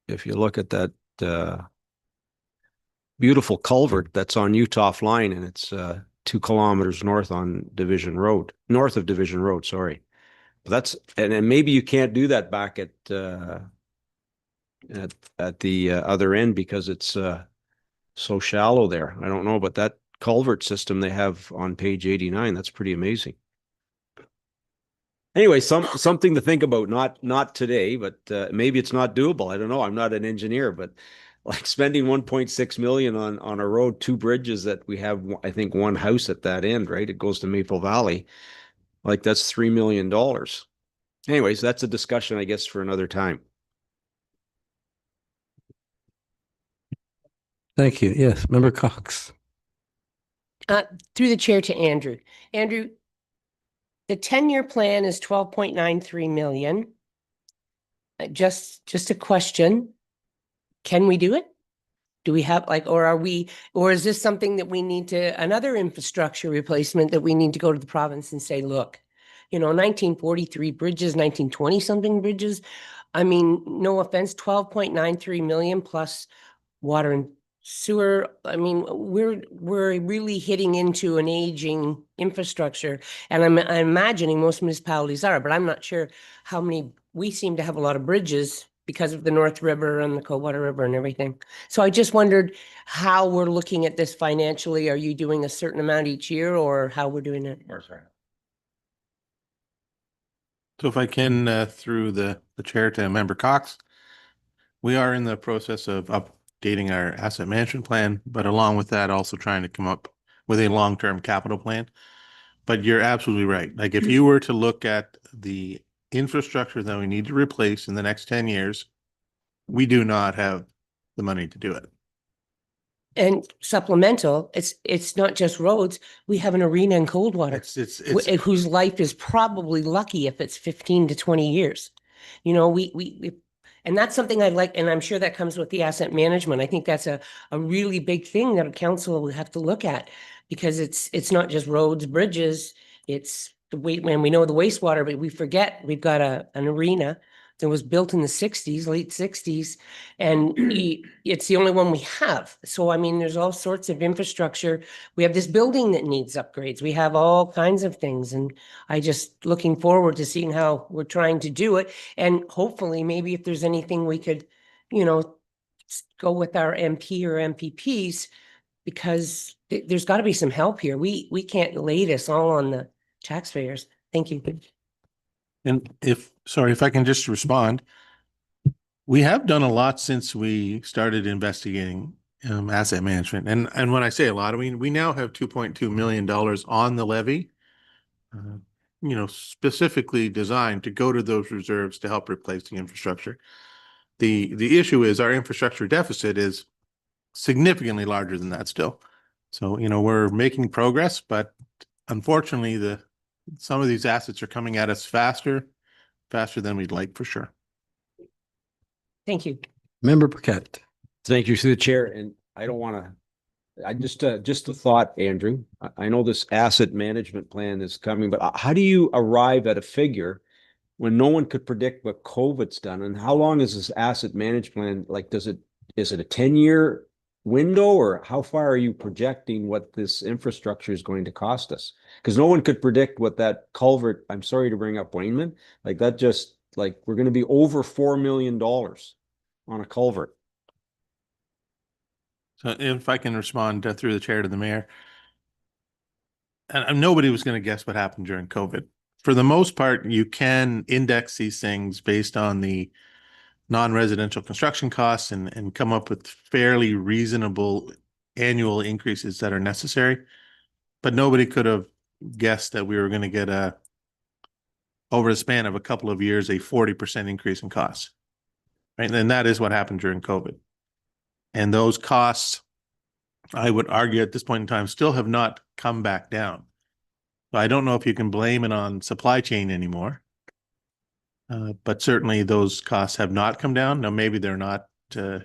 look at that beautiful culvert that's on Utah line, and it's 2 kilometers north on Division Road, north of Division Road, sorry. But that's, and maybe you can't do that back at the other end because it's so shallow there. I don't know, but that culvert system they have on page 89, that's pretty amazing. Anyway, something to think about, not today, but maybe it's not doable. I don't know. I'm not an engineer, but like spending 1.6 million on a road, 2 bridges that we have, I think 1 house at that end, right? It goes to Maple Valley. Like that's $3 million. Anyways, that's a discussion, I guess, for another time. Thank you. Yes, Member Cox. Through the chair to Andrew. Andrew, the 10-year plan is 12.93 million. Just a question. Can we do it? Do we have or is this something that we need to, another infrastructure replacement that we need to go to the province and say, look, 1943 bridges, 1920 something bridges. I mean, no offense, 12.93 million plus water and sewer. I mean, we're really hitting into an aging infrastructure, and I'm imagining most municipalities are, but I'm not sure how many. We seem to have a lot of bridges because of the North River and the Coldwater River and everything. So I just wondered how we're looking at this financially. Are you doing a certain amount each year, or how we're doing it? So if I can, through the chair to Member Cox, we are in the process of updating our asset management plan, but along with that, also trying to come up with a long-term capital plan. But you're absolutely right. Like if you were to look at the infrastructure that we need to replace in the next 10 years, we do not have the money to do it. And supplemental, it's not just roads. We have an arena in Coldwater, whose life is probably lucky if it's 15 to 20 years. We and that's something I'd like, and I'm sure that comes with the asset management. I think that's a really big thing that a council will have to look at, because it's not just roads, bridges, it's the when we know the wastewater, but we forget we've got an arena that was built in the 60s, late 60s, and it's the only one we have. So, I mean, there's all sorts of infrastructure. We have this building that needs upgrades. We have all kinds of things. And I just looking forward to seeing how we're trying to do it. And hopefully, maybe if there's anything we could, go with our MP or MPPs, because there's got to be some help here. We can't lay this all on the taxpayers. Thank you. And if I can just respond, we have done a lot since we started investigating asset management. And when I say a lot, I mean, we now have $2.2 million on the levy, specifically designed to go to those reserves to help replace the infrastructure. The issue is our infrastructure deficit is significantly larger than that still. So, we're making progress, but unfortunately, some of these assets are coming at us faster than we'd like, for sure. Thank you. Member Burkett. Thank you, through the chair. And I don't want to, I just a thought, Andrew. I know this asset management plan is coming, but how do you arrive at a figure when no one could predict what COVID's done? And how long is this asset management plan? Like, is it a 10-year window, or how far are you projecting what this infrastructure is going to cost us? Because no one could predict what that culvert, I'm sorry to bring up Wayneman, like that, just like we're going to be over $4 million on a culvert. So if I can respond through the chair to the mayor, and nobody was going to guess what happened during COVID. For the most part, you can index these things based on the non-residential construction costs and come up with fairly reasonable annual increases that are necessary. But nobody could have guessed that we were going to get over the span of a couple of years, a 40% increase in costs. Right. And that is what happened during COVID. And those costs, I would argue at this point in time, still have not come back down. So I don't know if you can blame it on supply chain anymore. But certainly those costs have not come down. Now, maybe they're not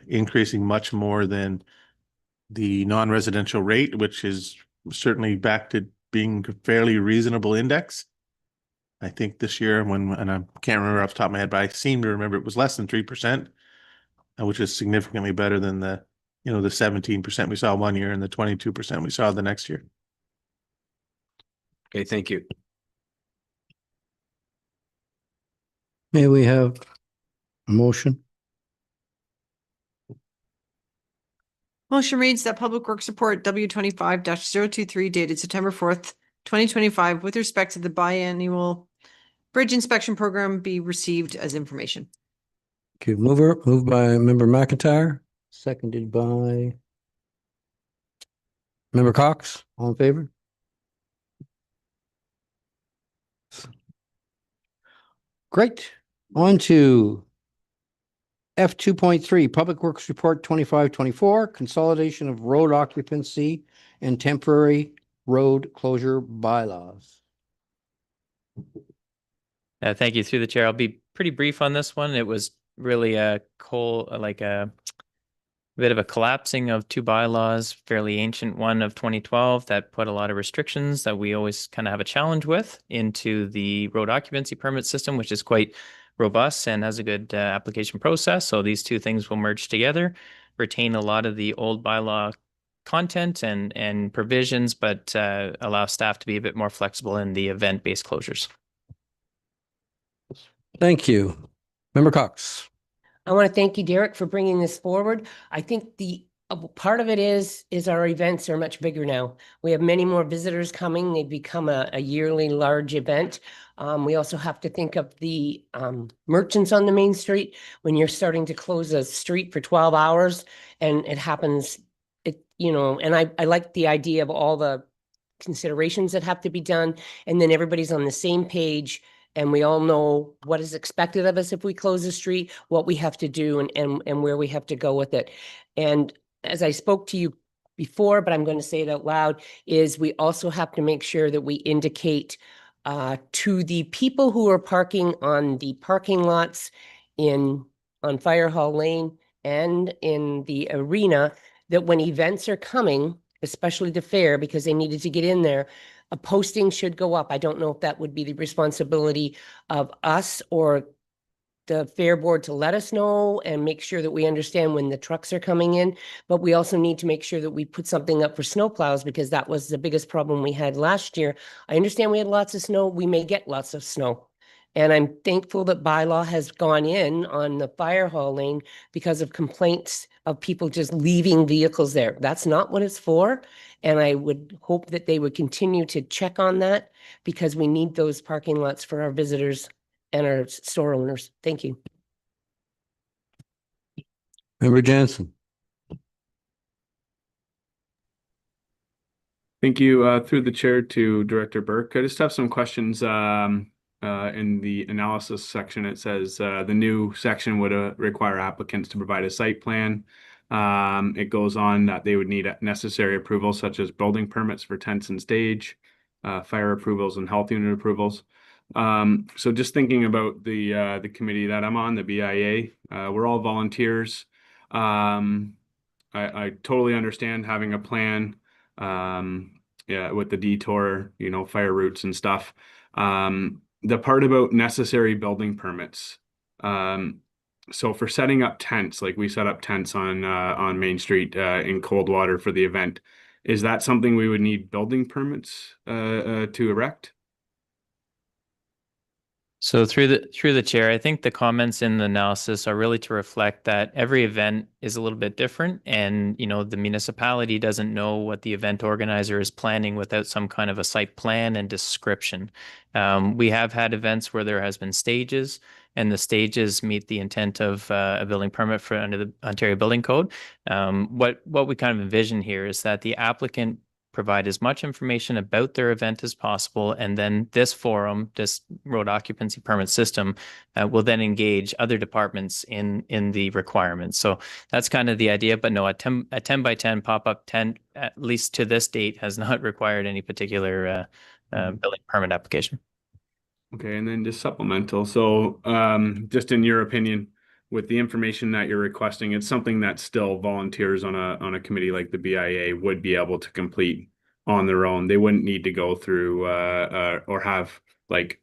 increasing much more than the non-residential rate, which is certainly back to being a fairly reasonable index. I think this year, and I can't remember off the top of my head, but I seem to remember it was less than 3%, which is significantly better than the you know, the 17% we saw one year and the 22% we saw the next year. Okay, thank you. May we have a motion? Motion reads that Public Works Report W 25-023 dated September 4th, 2025, with respect to the biannual bridge inspection program be received as information. Okay, moved by Member McIntyre, seconded by Member Cox. All in favor? Great. On to F 2.3, Public Works Report 2524, Consolidation of Road Occupancy and Temporary Road Closure Bylaws. Thank you. Through the chair, I'll be pretty brief on this one. It was really a bit of a collapsing of two bylaws, fairly ancient one of 2012 that put a lot of restrictions that we always kind of have a challenge with into the road occupancy permit system, which is quite robust and has a good application process. So these two things will merge together, retain a lot of the old bylaw content and provisions, but allow staff to be a bit more flexible in the event-based closures. Thank you. Member Cox. I want to thank you, Derek, for bringing this forward. I think the part of it is our events are much bigger now. We have many more visitors coming. They become a yearly large event. We also have to think of the merchants on the main street. When you're starting to close a street for 12 hours and it happens, and I like the idea of all the considerations that have to be done, and then everybody's on the same page and we all know what is expected of us if we close the street, what we have to do and where we have to go with it. And as I spoke to you before, but I'm going to say it out loud, is we also have to make sure that we indicate to the people who are parking on the parking lots on Fire Hall Lane and in the arena that when events are coming, especially the fair, because they needed to get in there, a posting should go up. I don't know if that would be the responsibility of us or the fair board to let us know and make sure that we understand when the trucks are coming in. But we also need to make sure that we put something up for snowplows, because that was the biggest problem we had last year. I understand we had lots of snow. We may get lots of snow. And I'm thankful that bylaw has gone in on the Fire Hall Lane because of complaints of people just leaving vehicles there. That's not what it's for. And I would hope that they would continue to check on that, because we need those parking lots for our visitors and our store owners. Thank you. Member Jansen. Thank you. Through the chair to Director Burke. I just have some questions. In the analysis section, it says the new section would require applicants to provide a site plan. It goes on that they would need necessary approvals such as building permits for tents and stage, fire approvals and health unit approvals. So just thinking about the committee that I'm on, the BIA, we're all volunteers. I totally understand having a plan, with the detour, fire routes and stuff. The part about necessary building permits. So for setting up tents, like we set up tents on Main Street in Coldwater for the event, is that something we would need building permits to erect? So through the chair, I think the comments in the analysis are really to reflect that every event is a little bit different, and the municipality doesn't know what the event organizer is planning without some kind of a site plan and description. We have had events where there has been stages, and the stages meet the intent of a building permit for under the Ontario Building Code. What we kind of envision here is that the applicant provide as much information about their event as possible, and then this forum, this road occupancy permit system, will then engage other departments in the requirements. So that's kind of the idea. But no, a 10 by 10 pop-up tent, at least to this date, has not required any particular building permit application. Okay, and then just supplemental. So just in your opinion, with the information that you're requesting, it's something that still volunteers on a committee like the BIA would be able to complete on their own. They wouldn't need to go through or have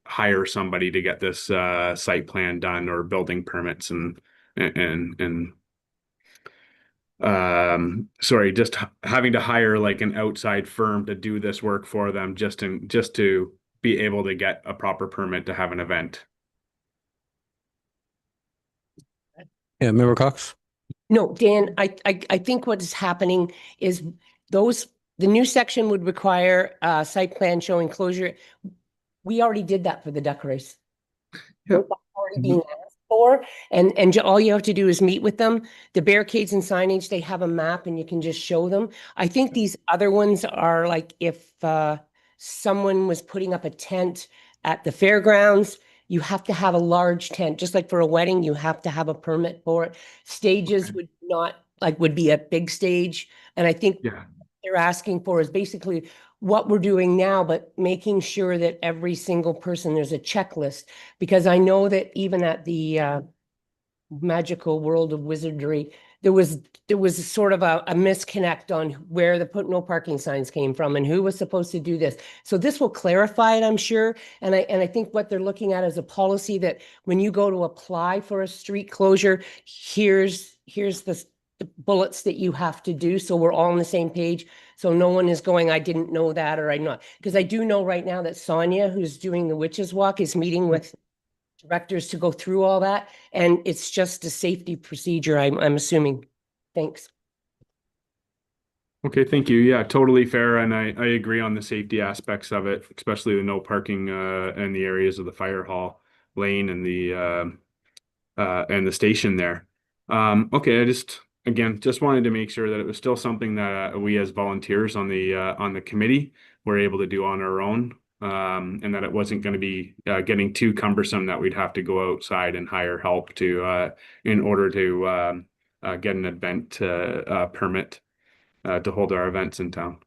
hire somebody to get this site plan done or building permits and just having to hire like an outside firm to do this work for them just to be able to get a proper permit to have an event. Yeah, Member Cox? No, Dan, I think what is happening is the new section would require a site plan showing closure. We already did that for the duck race. Yep. That's already being asked for, and all you have to do is meet with them. The barricades and signage, they have a map and you can just show them. I think these other ones are like if someone was putting up a tent at the fairgrounds, you have to have a large tent, just like for a wedding, you have to have a permit for it. Stages would be a big stage. And I think Yeah. they're asking for is basically what we're doing now, but making sure that every single person, there's a checklist. Because I know that even at the magical world of wizardry, there was sort of a misconnect on where the no parking signs came from and who was supposed to do this. So this will clarify it, I'm sure. And I think what they're looking at is a policy that when you go to apply for a street closure, here's the bullets that you have to do. So we're all on the same page. So no one is going, I didn't know that, or I'm not. Because I do know right now that Sonia, who's doing the Witches Walk, is meeting with directors to go through all that. And it's just a safety procedure, I'm assuming. Thanks. Okay, thank you. Yeah, totally fair. And I agree on the safety aspects of it, especially the no parking in the areas of the fire hall lane and the station there. Okay, I just wanted to make sure that it was still something that we as volunteers on the committee were able to do on our own. And that it wasn't going to be getting too cumbersome that we'd have to go outside and hire help in order to get an event permit to hold our events in town.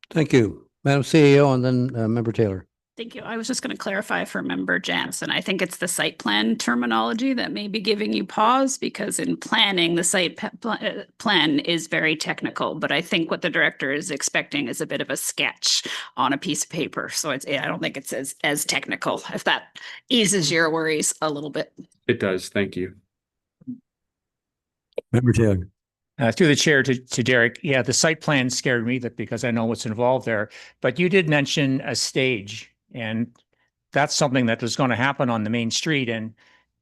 Thank you. Madam CEO and then Member Taylor. Thank you. I was just going to clarify for Member Jansen. I think it's the site plan terminology that may be giving you pause, because in planning, the site plan is very technical, but I think what the director is expecting is a bit of a sketch on a piece of paper. So I don't think it's as technical, if that eases your worries a little bit. It does. Thank you. Member Taylor. Through the chair to Derek, yeah, the site plan scared me because I know what's involved there. But you did mention a stage, and that's something that was going to happen on the main street, and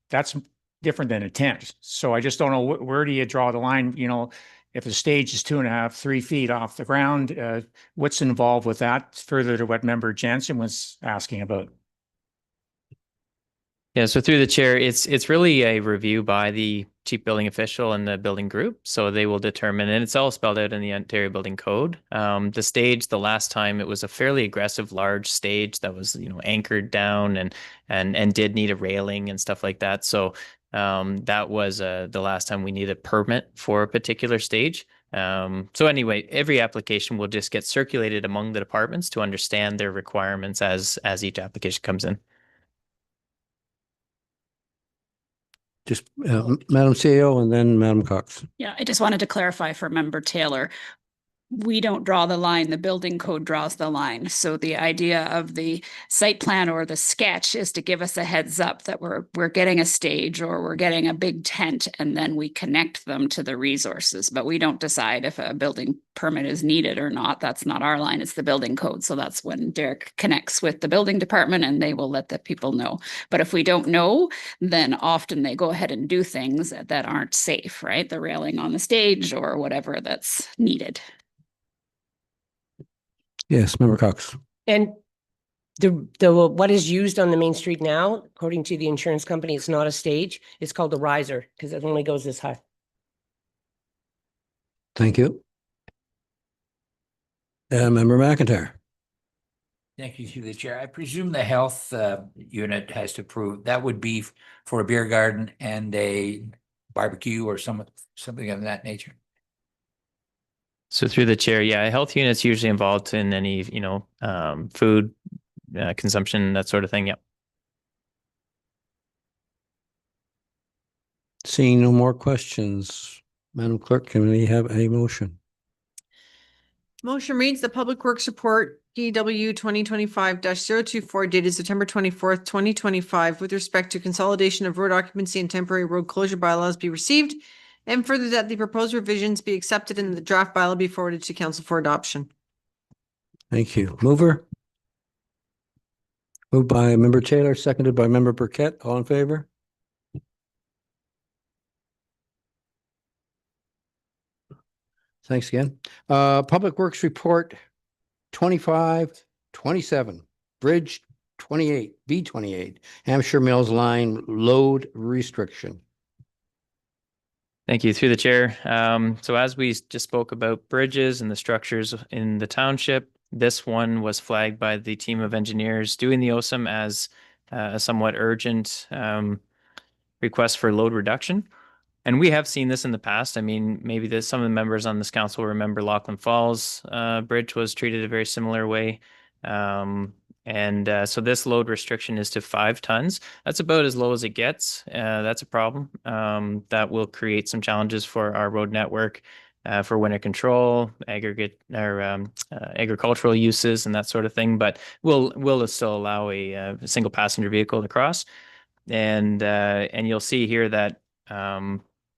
that's different than a tent. So I just don't know where do you draw the line? You know, if a stage is 2.5, 3 feet off the ground, what's involved with that? Further to what Member Jansen was asking about. Yeah, so through the chair, it's really a review by the chief building official and the building group. So they will determine, and it's all spelled out in the Ontario Building Code. The stage, the last time, it was a fairly aggressive, large stage that was, anchored down and did need a railing and stuff like that. So that was the last time we needed a permit for a particular stage. So anyway, every application will just get circulated among the departments to understand their requirements as each application comes in. Just Madam CEO and then Madam Cox. Yeah, I just wanted to clarify for Member Taylor. We don't draw the line, the building code draws the line. So the idea of the site plan or the sketch is to give us a heads up that we're getting a stage or we're getting a big tent, and then we connect them to the resources. But we don't decide if a building permit is needed or not. That's not our line, it's the building code. So that's when Derek connects with the building department and they will let the people know. But if we don't know, then often they go ahead and do things that aren't safe, right? The railing on the stage or whatever that's needed. Yes, Member Cox. And the what is used on the main street now, according to the insurance company, it's not a stage. It's called a riser because it only goes this high. Thank you. Member McIntyre. Thank you, through the chair. I presume the health unit has to approve. That would be for a beer garden and a barbecue or something of that nature. So through the chair, yeah, a health unit's usually involved in any, food consumption, that sort of thing. Yep. Seeing no more questions, Madam Clerk, can we have a motion? Motion reads the Public Works Report PW 2025-024 dated September 24th, 2025 with respect to consolidation of road occupancy and temporary road closure bylaws be received And further that the proposed revisions be accepted and the draft bylaw be forwarded to council for adoption. Thank you. Mover? Moved by member Taylor, seconded by member Burkett. All in favor? Thanks again. Public Works Report 2527, Bridge 28, B28, Hampshire Mills Line Load Restriction. Thank you. Through the chair. So as we just spoke about bridges and the structures in the township, this one was flagged by the team of engineers doing the OSIM as a somewhat urgent request for load reduction. And we have seen this in the past. I mean, maybe some of the members on this council remember Lachlan Falls Bridge was treated a very similar way. So this load restriction is to 5 tons. That's about as low as it gets. That's a problem. That will create some challenges for our road network for winter control, agricultural uses and that sort of thing. But we'll still allow a single passenger vehicle to cross. And you'll see here that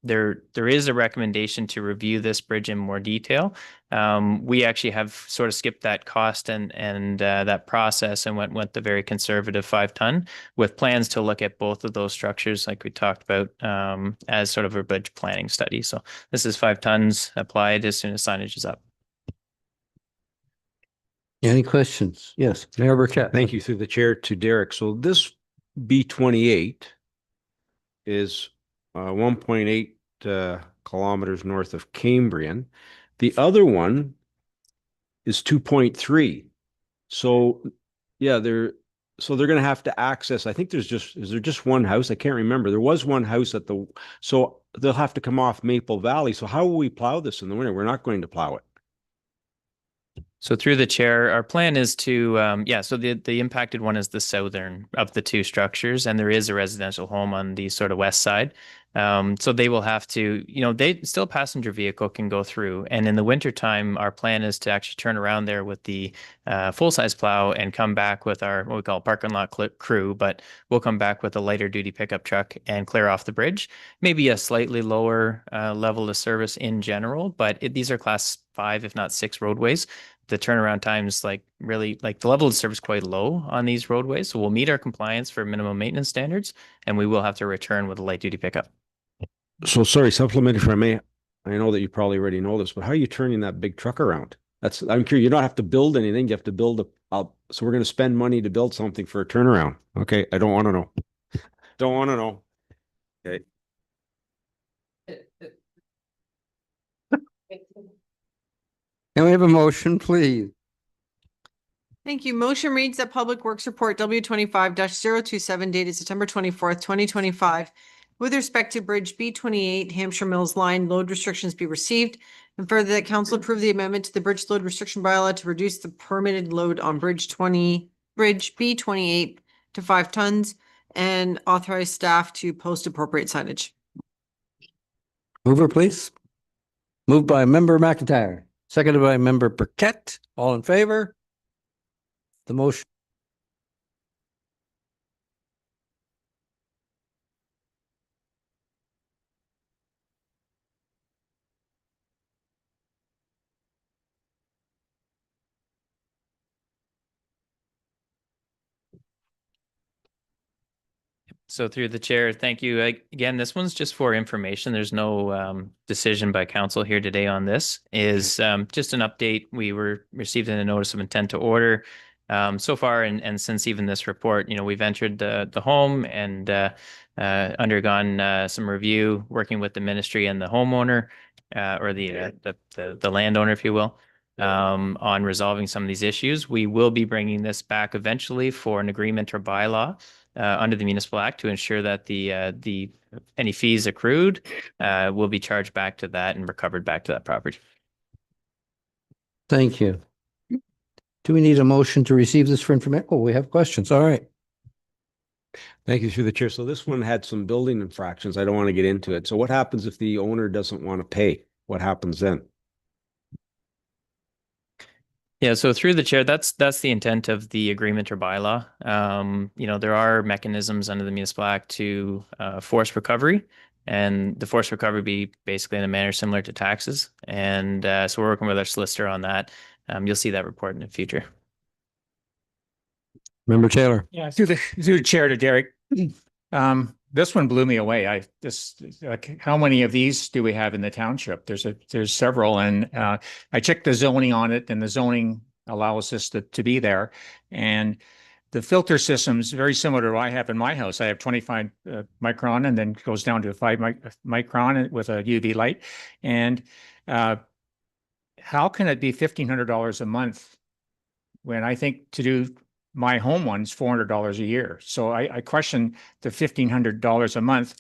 there is a recommendation to review this bridge in more detail. We actually have sort of skipped that cost and that process and went the very conservative 5-ton with plans to look at both of those structures like we talked about as sort of a bridge planning study. So this is 5 tons applied as soon as signage is up. Any questions? Yes, Mayor Burkett. Thank you, through the chair, to Derek. So this B28 is 1.8 kilometers north of Cambrian. The other one is 2.3. So yeah, they're going to have to access, I think is there just one house? I can't remember. There was one house so they'll have to come off Maple Valley. So how will we plow this in the winter? We're not going to plow it. So through the chair, our plan is to, so the impacted one is the southern of the 2 structures, and there is a residential home on the sort of west side. So they will have to, they still passenger vehicle can go through. And in the wintertime, our plan is to actually turn around there with the full-size plow and come back with our, what we call parking lot crew, but we'll come back with a lighter duty pickup truck and clear off the bridge. Maybe a slightly lower level of service in general, but these are class 5, if not 6 roadways. The turnaround times, really the level of service quite low on these roadways. So we'll meet our compliance for minimum maintenance standards, and we will have to return with a light duty pickup. So sorry, supplement if I may. I know that you probably already know this, but how are you turning that big truck around? I'm curious. You don't have to build anything. You have to build so we're going to spend money to build something for a turnaround. Okay. I don't want to know. Don't want to know. Okay. Can we have a motion, please? Thank you. Motion reads that Public Works Report W25-027 dated September 24th, 2025, with respect to Bridge B28 Hampshire Mills Line load restrictions be received, and further that council approve the amendment to the bridge load restriction bylaw to reduce the permitted load on Bridge B28 to 5 tons and authorize staff to post appropriate signage. Mover, please. Moved by member McIntyre, seconded by member Burkett. All in favor? The motion. So through the chair, thank you. Again, this one's just for information. There's no decision by council here today on this. Is just an update. We received a notice of intent to order. So far, and since even this report, we've entered the home and undergone some review, working with the ministry and the homeowner, or the landowner, if you will, on resolving some of these issues. We will be bringing this back eventually for an agreement or bylaw under the Municipal Act to ensure that any fees accrued will be charged back to that and recovered back to that property. Thank you. Do we need a motion to receive this for information? Oh, we have questions. All right. Thank you, through the chair. So this one had some building infractions. I don't want to get into it. So what happens if the owner doesn't want to pay? What happens then? Yeah, so through the chair, that's the intent of the agreement or bylaw. There are mechanisms under the Municipal Act to force recovery. and the forced recovery be basically in a manner similar to taxes. And so we're working with our solicitor on that. You'll see that report in the future. Member Taylor. Yeah, through the chair to Derek. This one blew me away. Like, how many of these do we have in the township? There's several, and I checked the zoning on it, and the zoning allows us to be there. And the filter system's very similar to what I have in my house. I have 25 micron, and then goes down to 5 micron with a UV light. And how can it be $1,500 a month when I think to do my home one's $400 a year? So I question the $1,500 a month.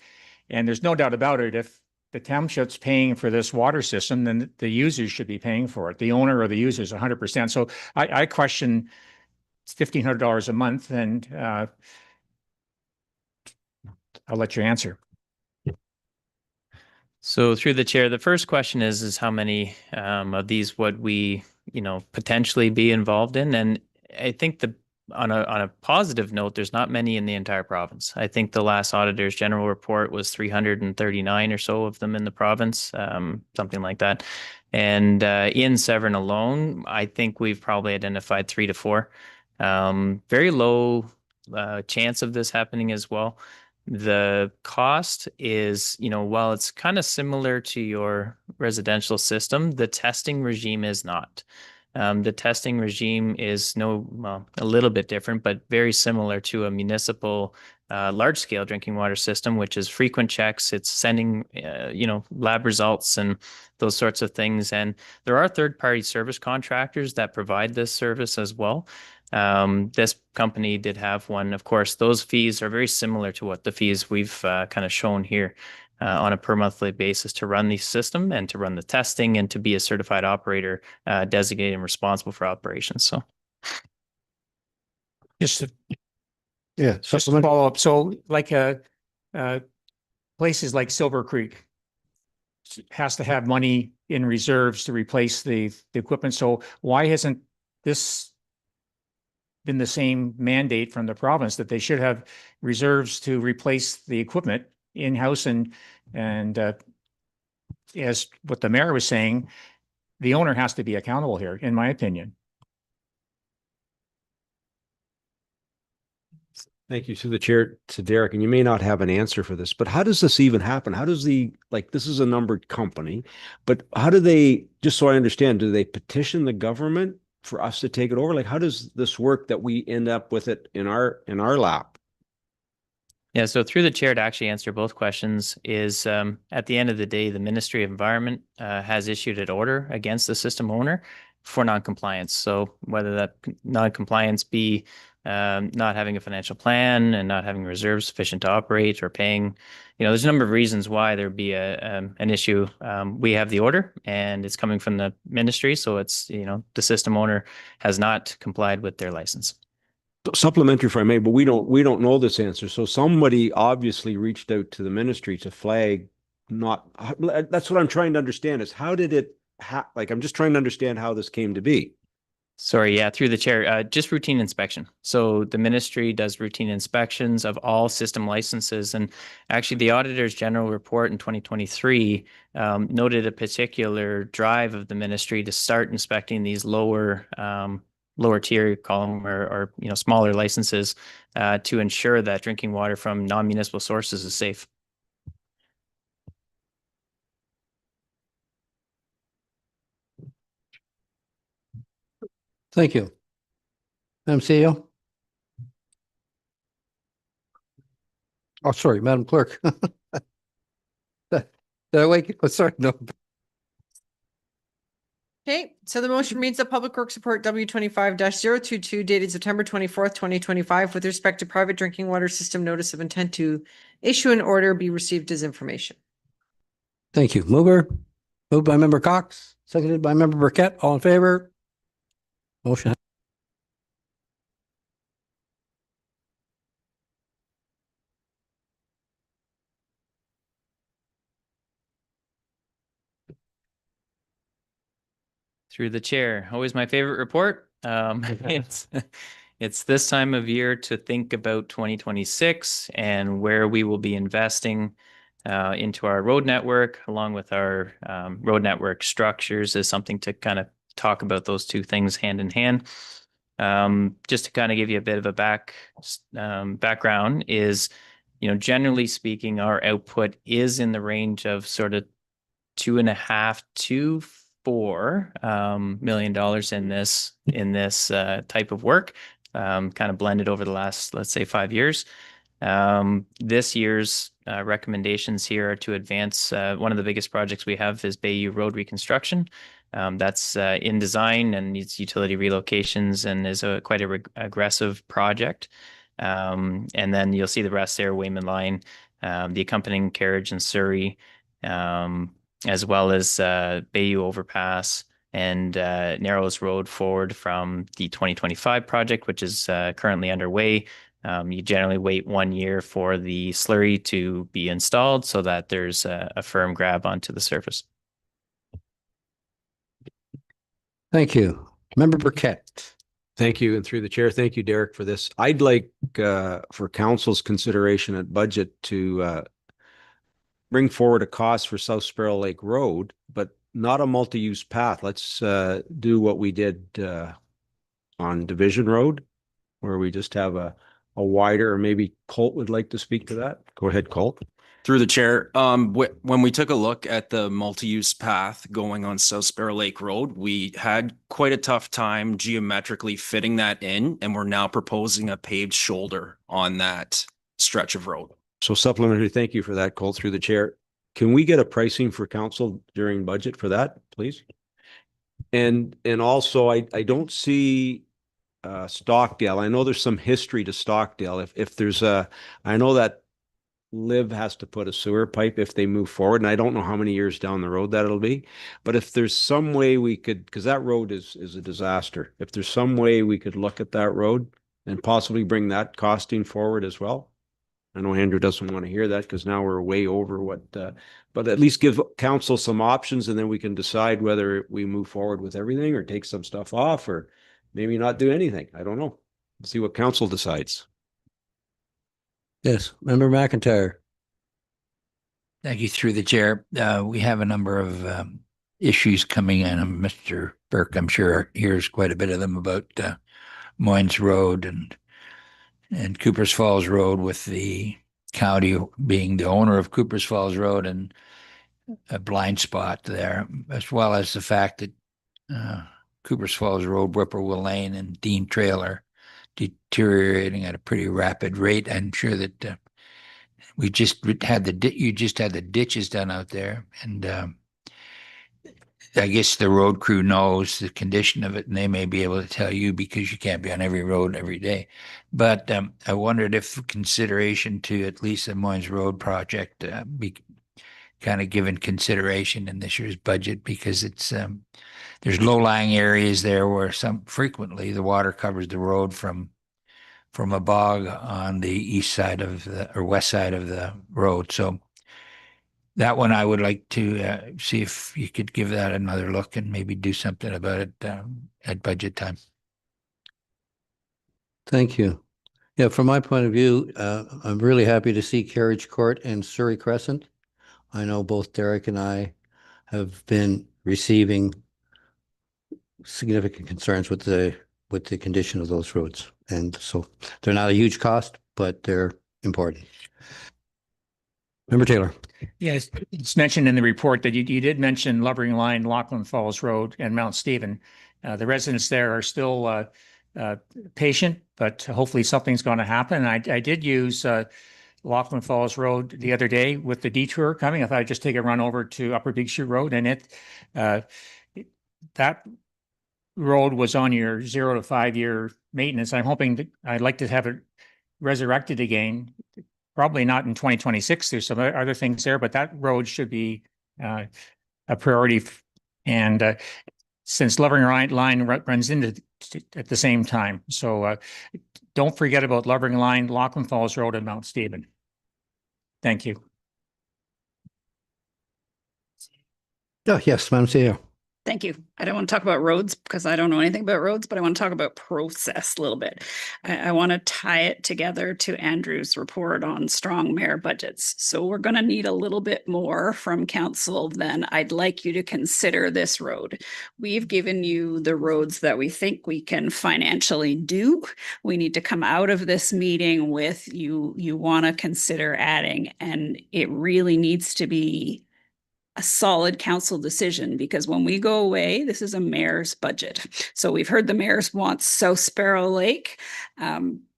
And there's no doubt about it, if the township's paying for this water system, then the users should be paying for it. The owner or the users 100%. So I question $1,500 a month, and I'll let you answer. So through the chair, the first question is how many of these would we, potentially be involved in? And I think on a positive note, there's not many in the entire province. I think the last auditor's general report was 339 or so of them in the province, something like that. And in Severn alone, I think we've probably identified 3 to 4. Very low chance of this happening as well. The cost is, while it's kind of similar to your residential system, the testing regime is not. The testing regime is a little bit different, but very similar to a municipal large-scale drinking water system, which is frequent checks. It's sending, lab results and those sorts of things. And there are third-party service contractors that provide this service as well. This company did have one. Of course, those fees are very similar to what the fees we've kind of shown here on a per monthly basis to run the system and to run the testing and to be a certified operator designated and responsible for operations. So just to follow up. So like places like Silver Creek has to have money in reserves to replace the equipment. So why hasn't this been the same mandate from the province that they should have reserves to replace the equipment in-house? And as what the mayor was saying, the owner has to be accountable here, in my opinion. Thank you. To the chair, to Derek, and you may not have an answer for this, but how does this even happen? How does this is a numbered company, but how do they, just so I understand, do they petition the government for us to take it over? Like, how does this work that we end up with it in our lap? Yeah, so through the chair to actually answer both questions is at the end of the day, the Ministry of Environment has issued an order against the system owner for non-compliance. So whether that non-compliance be not having a financial plan and not having reserves sufficient to operate or paying, there's a number of reasons why there'd be an issue. We have the order and it's coming from the ministry. So it's, the system owner has not complied with their license. Supplementary, if I may, but we don't know this answer. So somebody obviously reached out to the ministry to flag that's what I'm trying to understand is how did it I'm just trying to understand how this came to be. Sorry, yeah, through the chair, just routine inspection. So the ministry does routine inspections of all system licenses. And actually the auditor's general report in 2023 noted a particular drive of the ministry to start inspecting these lower tier column or smaller licenses to ensure that drinking water from non-municipal sources is safe. Thank you. CEO. Oh, sorry, Madam Clerk. Did I wake you? Oh, sorry, no. Okay, so the motion reads that Public Works Report W25-022 dated September 24th, 2025 with respect to private drinking water system notice of intent to issue an order be received as information. Thank you. Moved by Member Cox, seconded by Member Burkett. All in favor? Motion. Through the chair, always my favorite report. It's this time of year to think about 2026 and where we will be investing into our road network, along with our road network structures, is something to kind of talk about those two things hand in hand. Just to kind of give you a bit of a background is, generally speaking, our output is in the range of sort of $2.5 to $4 million in this type of work, kind of blended over the last, let's say, 5 years. This year's recommendations here are to advance one of the biggest projects we have is Bayou Road reconstruction. That's in design and needs utility relocations and is quite a aggressive project. And then you'll see the rest there: Wayman Line, the accompanying carriage in Surrey, as well as Bayou Overpass and Narrows Road forward from the 2025 project, which is currently underway. You generally wait 1 year for the slurry to be installed so that there's a firm grab onto the surface. Thank you. Member Burkett. Thank you. And through the chair, thank you, Derek, for this. I'd like for council's consideration at budget to bring forward a cost for South Sparrow Lake Road, but not a multi-use path. Let's do what we did on Division Road, where we just have a wider, or maybe Colt would like to speak to that. Go ahead, Colt. Through the chair, when we took a look at the multi-use path going on South Sparrow Lake Road, we had quite a tough time geometrically fitting that in, and we're now proposing a paved shoulder on that stretch of road. So supplementary, thank you for that, Colt, through the chair. Can we get a pricing for council during budget for that, please? And also, I don't see Stockdale. I know there's some history to Stockdale. If there's I know that Liv has to put a sewer pipe if they move forward, and I don't know how many years down the road that it'll be, but if there's some way we could, because that road is a disaster, if there's some way we could look at that road and possibly bring that costing forward as well. I know Andrew doesn't want to hear that because now we're way over what, but at least give council some options, and then we can decide whether we move forward with everything or take some stuff off or maybe not do anything. I don't know. Let's see what council decides. Yes, Member McIntyre. Thank you, through the chair. We have a number of issues coming in. Mr. Burke, I'm sure, hears quite a bit of them about Moynes Road and Coopers Falls Road, with the county being the owner of Coopers Falls Road and a blind spot there, as well as the fact that Coopers Falls Road, Whippoorwill Lane, and Dean Trail are deteriorating at a pretty rapid rate. I'm sure that you just had the ditches done out there, and I guess the road crew knows the condition of it, and they may be able to tell you because you can't be on every road every day. But I wondered if consideration to at least the Moynes Road project be kind of given consideration in this year's budget, because it's there's low-lying areas there where frequently the water covers the road from a bog on the east side of or west side of the road. So that one I would like to see if you could give that another look and maybe do something about it at budget time. Thank you. Yeah, from my point of view, I'm really happy to see Carriage Court and Surrey Crescent. I know both Derek and I have been receiving significant concerns with the condition of those roads. And so they're not a huge cost, but they're important. Member Taylor. Yes, it's mentioned in the report that you did mention Lovering Line, Lachlan Falls Road, and Mount Stephen. The residents there are still patient, but hopefully something's going to happen. I did use Lachlan Falls Road the other day with the detour coming. I thought I'd just take a run over to Upper Big Shoe Road, and that road was on your 0 to 5 year maintenance. I'm hoping that I'd like to have it resurrected again. Probably not in 2026. There's some other things there, but that road should be a priority. And since Lovering Line runs into at the same time. So don't forget about Lovering Line, Lachlan Falls Road, and Mount Stephen. Thank you. Oh, yes, Madam CEO. Thank you. I don't want to talk about roads because I don't know anything about roads, but I want to talk about process a little bit. I want to tie it together to Andrew's report on strong mayor budgets. So we're going to need a little bit more from council than I'd like you to consider this road. We've given you the roads that we think we can financially do. We need to come out of this meeting with you want to consider adding, and it really needs to be a solid council decision, because when we go away, this is a mayor's budget. So we've heard the mayor's wants South Sparrow Lake.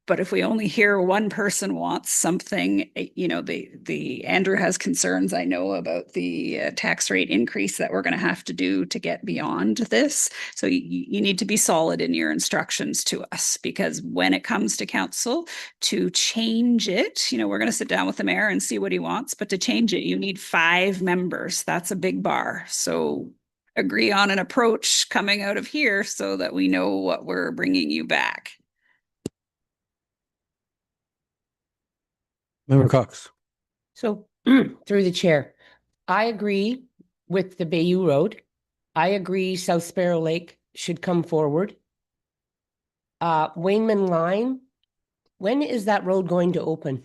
But if we only hear one person wants something, the Andrew has concerns, I know, about the tax rate increase that we're going to have to do to get beyond this. So you need to be solid in your instructions to us, because when it comes to council to change it, we're going to sit down with the mayor and see what he wants, but to change it, you need 5 members. That's a big bar. So agree on an approach coming out of here so that we know what we're bringing you back. Member Cox. So through the chair, I agree with the Bayou Road. I agree South Sparrow Lake should come forward. Wayman Line, when is that road going to open?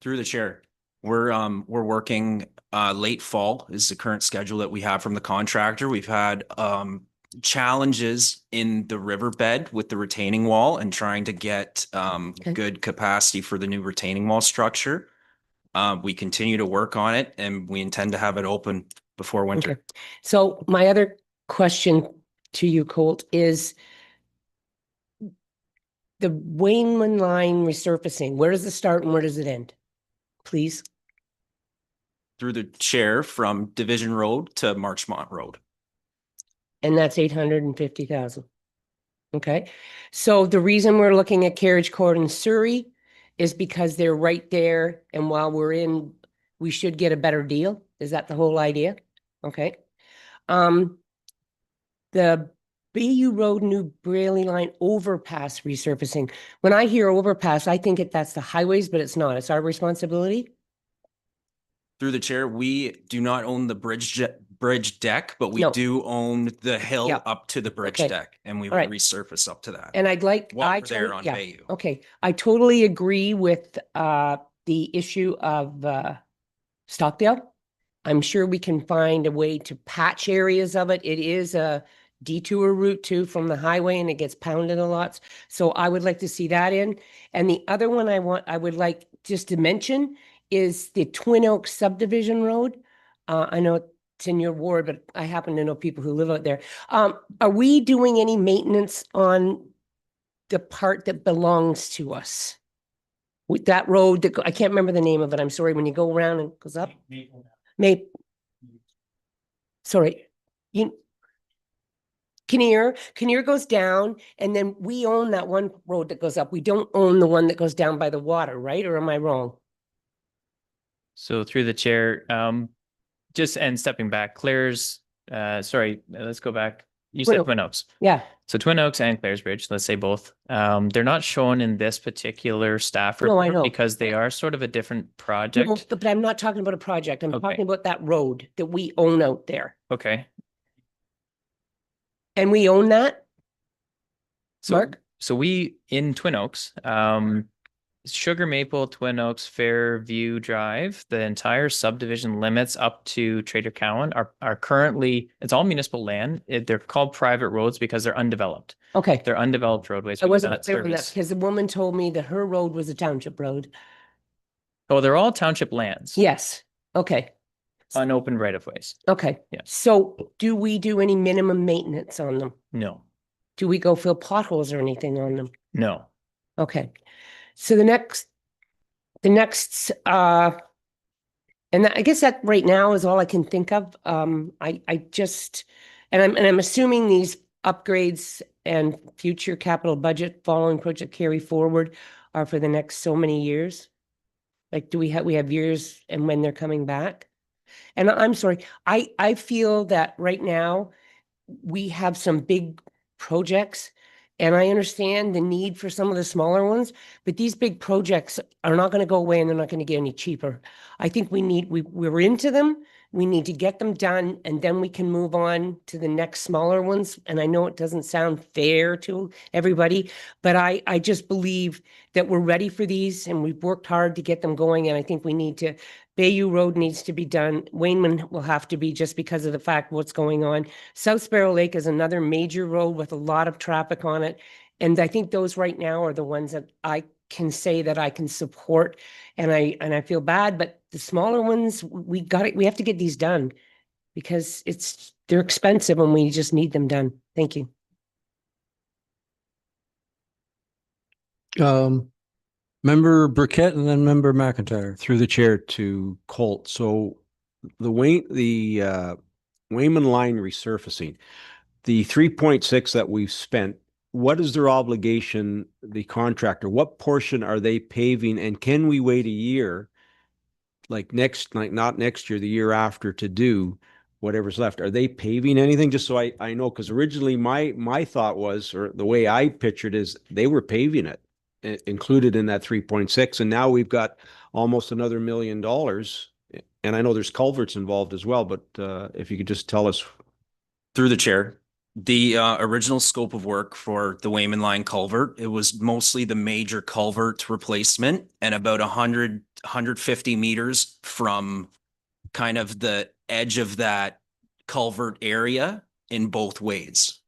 Through the chair, we're working late fall is the current schedule that we have from the contractor. We've had challenges in the riverbed with the retaining wall and trying to get good capacity for the new retaining wall structure. We continue to work on it, and we intend to have it open before winter. Okay. So my other question to you, Colt, is the Wayman Line resurfacing. Where does it start and where does it end? Please. Through the chair, from Division Road to Marchmont Road. And that's 850,000. Okay. So the reason we're looking at Carriage Court in Surrey is because they're right there. And while we're in, we should get a better deal. Is that the whole idea? Okay. The Bayou Road, New Braley Line overpass resurfacing. When I hear overpass, I think that's the highways, but it's not. It's our responsibility. Through the chair, we do not own the bridge deck, but we do own the hill up to the bridge deck, and we will resurface up to that. And I'd like there on Bayou. Okay, I totally agree with the issue of Stockdale. I'm sure we can find a way to patch areas of it. It is a detour route too from the highway, and it gets pounded a lot. So I would like to see that in. And the other one I would like just to mention is the Twin Oaks subdivision road. I know it's in your ward, but I happen to know people who live out there. Are we doing any maintenance on the part that belongs to us? With that road that I can't remember the name of it. I'm sorry. When you go around and goes up. Sorry. Kinnear goes down, and then we own that one road that goes up. We don't own the one that goes down by the water, right? Or am I wrong? So through the chair, stepping back, Claire's, let's go back. You said Twin Oaks. Yeah. So Twin Oaks and Claire's Bridge, let's say both. They're not shown in this particular staff report I know. because they are sort of a different project. No, but I'm not talking about a project. I'm talking about that road that we own out there. Okay. And we own that? Mark? So we, in Twin Oaks, Sugar Maple, Twin Oaks, Fairview Drive, the entire subdivision limits up to Trader Cowan are currently, it's all municipal land. They're called private roads because they're undeveloped. Okay. They're undeveloped roadways. I wasn't clear on that because the woman told me that her road was a township road. Oh, they're all township lands. Yes. Okay. Unopened right of ways. Okay. Yeah. So do we do any minimum maintenance on them? No. Do we go fill potholes or anything on them? No. Okay. So the next, and I guess that right now is all I can think of. I'm assuming these upgrades and future capital budget following Project Carry Forward are for the next so many years. Like, do we have years and when they're coming back? And I'm sorry, I feel that right now we have some big projects. And I understand the need for some of the smaller ones, but these big projects are not going to go away and they're not going to get any cheaper. I think we're into them We need to get them done and then we can move on to the next smaller ones. And I know it doesn't sound fair to everybody, but I just believe that we're ready for these and we've worked hard to get them going. And I think we need to, Bayou Road needs to be done. Wayneman will have to be just because of the fact what's going on. South Sparrow Lake is another major road with a lot of traffic on it. And I think those right now are the ones that I can say that I can support. And I feel bad, but the smaller ones, we have to get these done because they're expensive and we just need them done. Thank you. Member Burkett and then Member McIntyre. Through the chair to Colt. So the Wayman line resurfacing, the 3.6 that we've spent, what is their obligation, the contractor? What portion are they paving? And can we wait a year, like not next year, the year after, to do whatever's left? Are they paving anything? Just so I know, because originally my thought was, or the way I pictured is they were paving it, included in that 3.6. And now we've got almost another $1 million. And I know there's culverts involved as well, but if you could just tell us. Through the chair, the original scope of work for the Wayman Line culvert, it was mostly the major culvert replacement and about 150 meters from kind of the edge of that culvert area in both ways.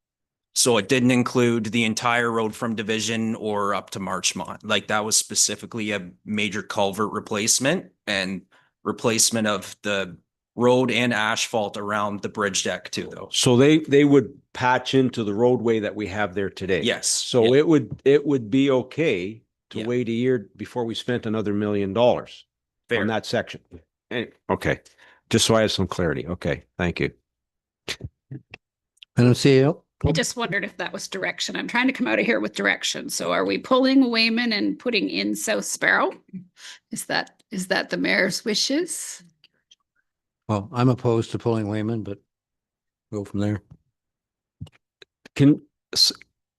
So it didn't include the entire road from Division or up to Marchmont. Like that was specifically a major culvert replacement and replacement of the road and asphalt around the bridge deck too, though. So they would patch into the roadway that we have there today. Yes. So it would be okay to wait a year before we spent another $1 million on that section. Okay. Just so I have some clarity. Okay. Thank you. Madam CEO. I just wondered if that was direction. I'm trying to come out of here with direction. So are we pulling Wayman and putting in South Sparrow? Is that the mayor's wishes? Well, I'm opposed to pulling Wayman, but go from there.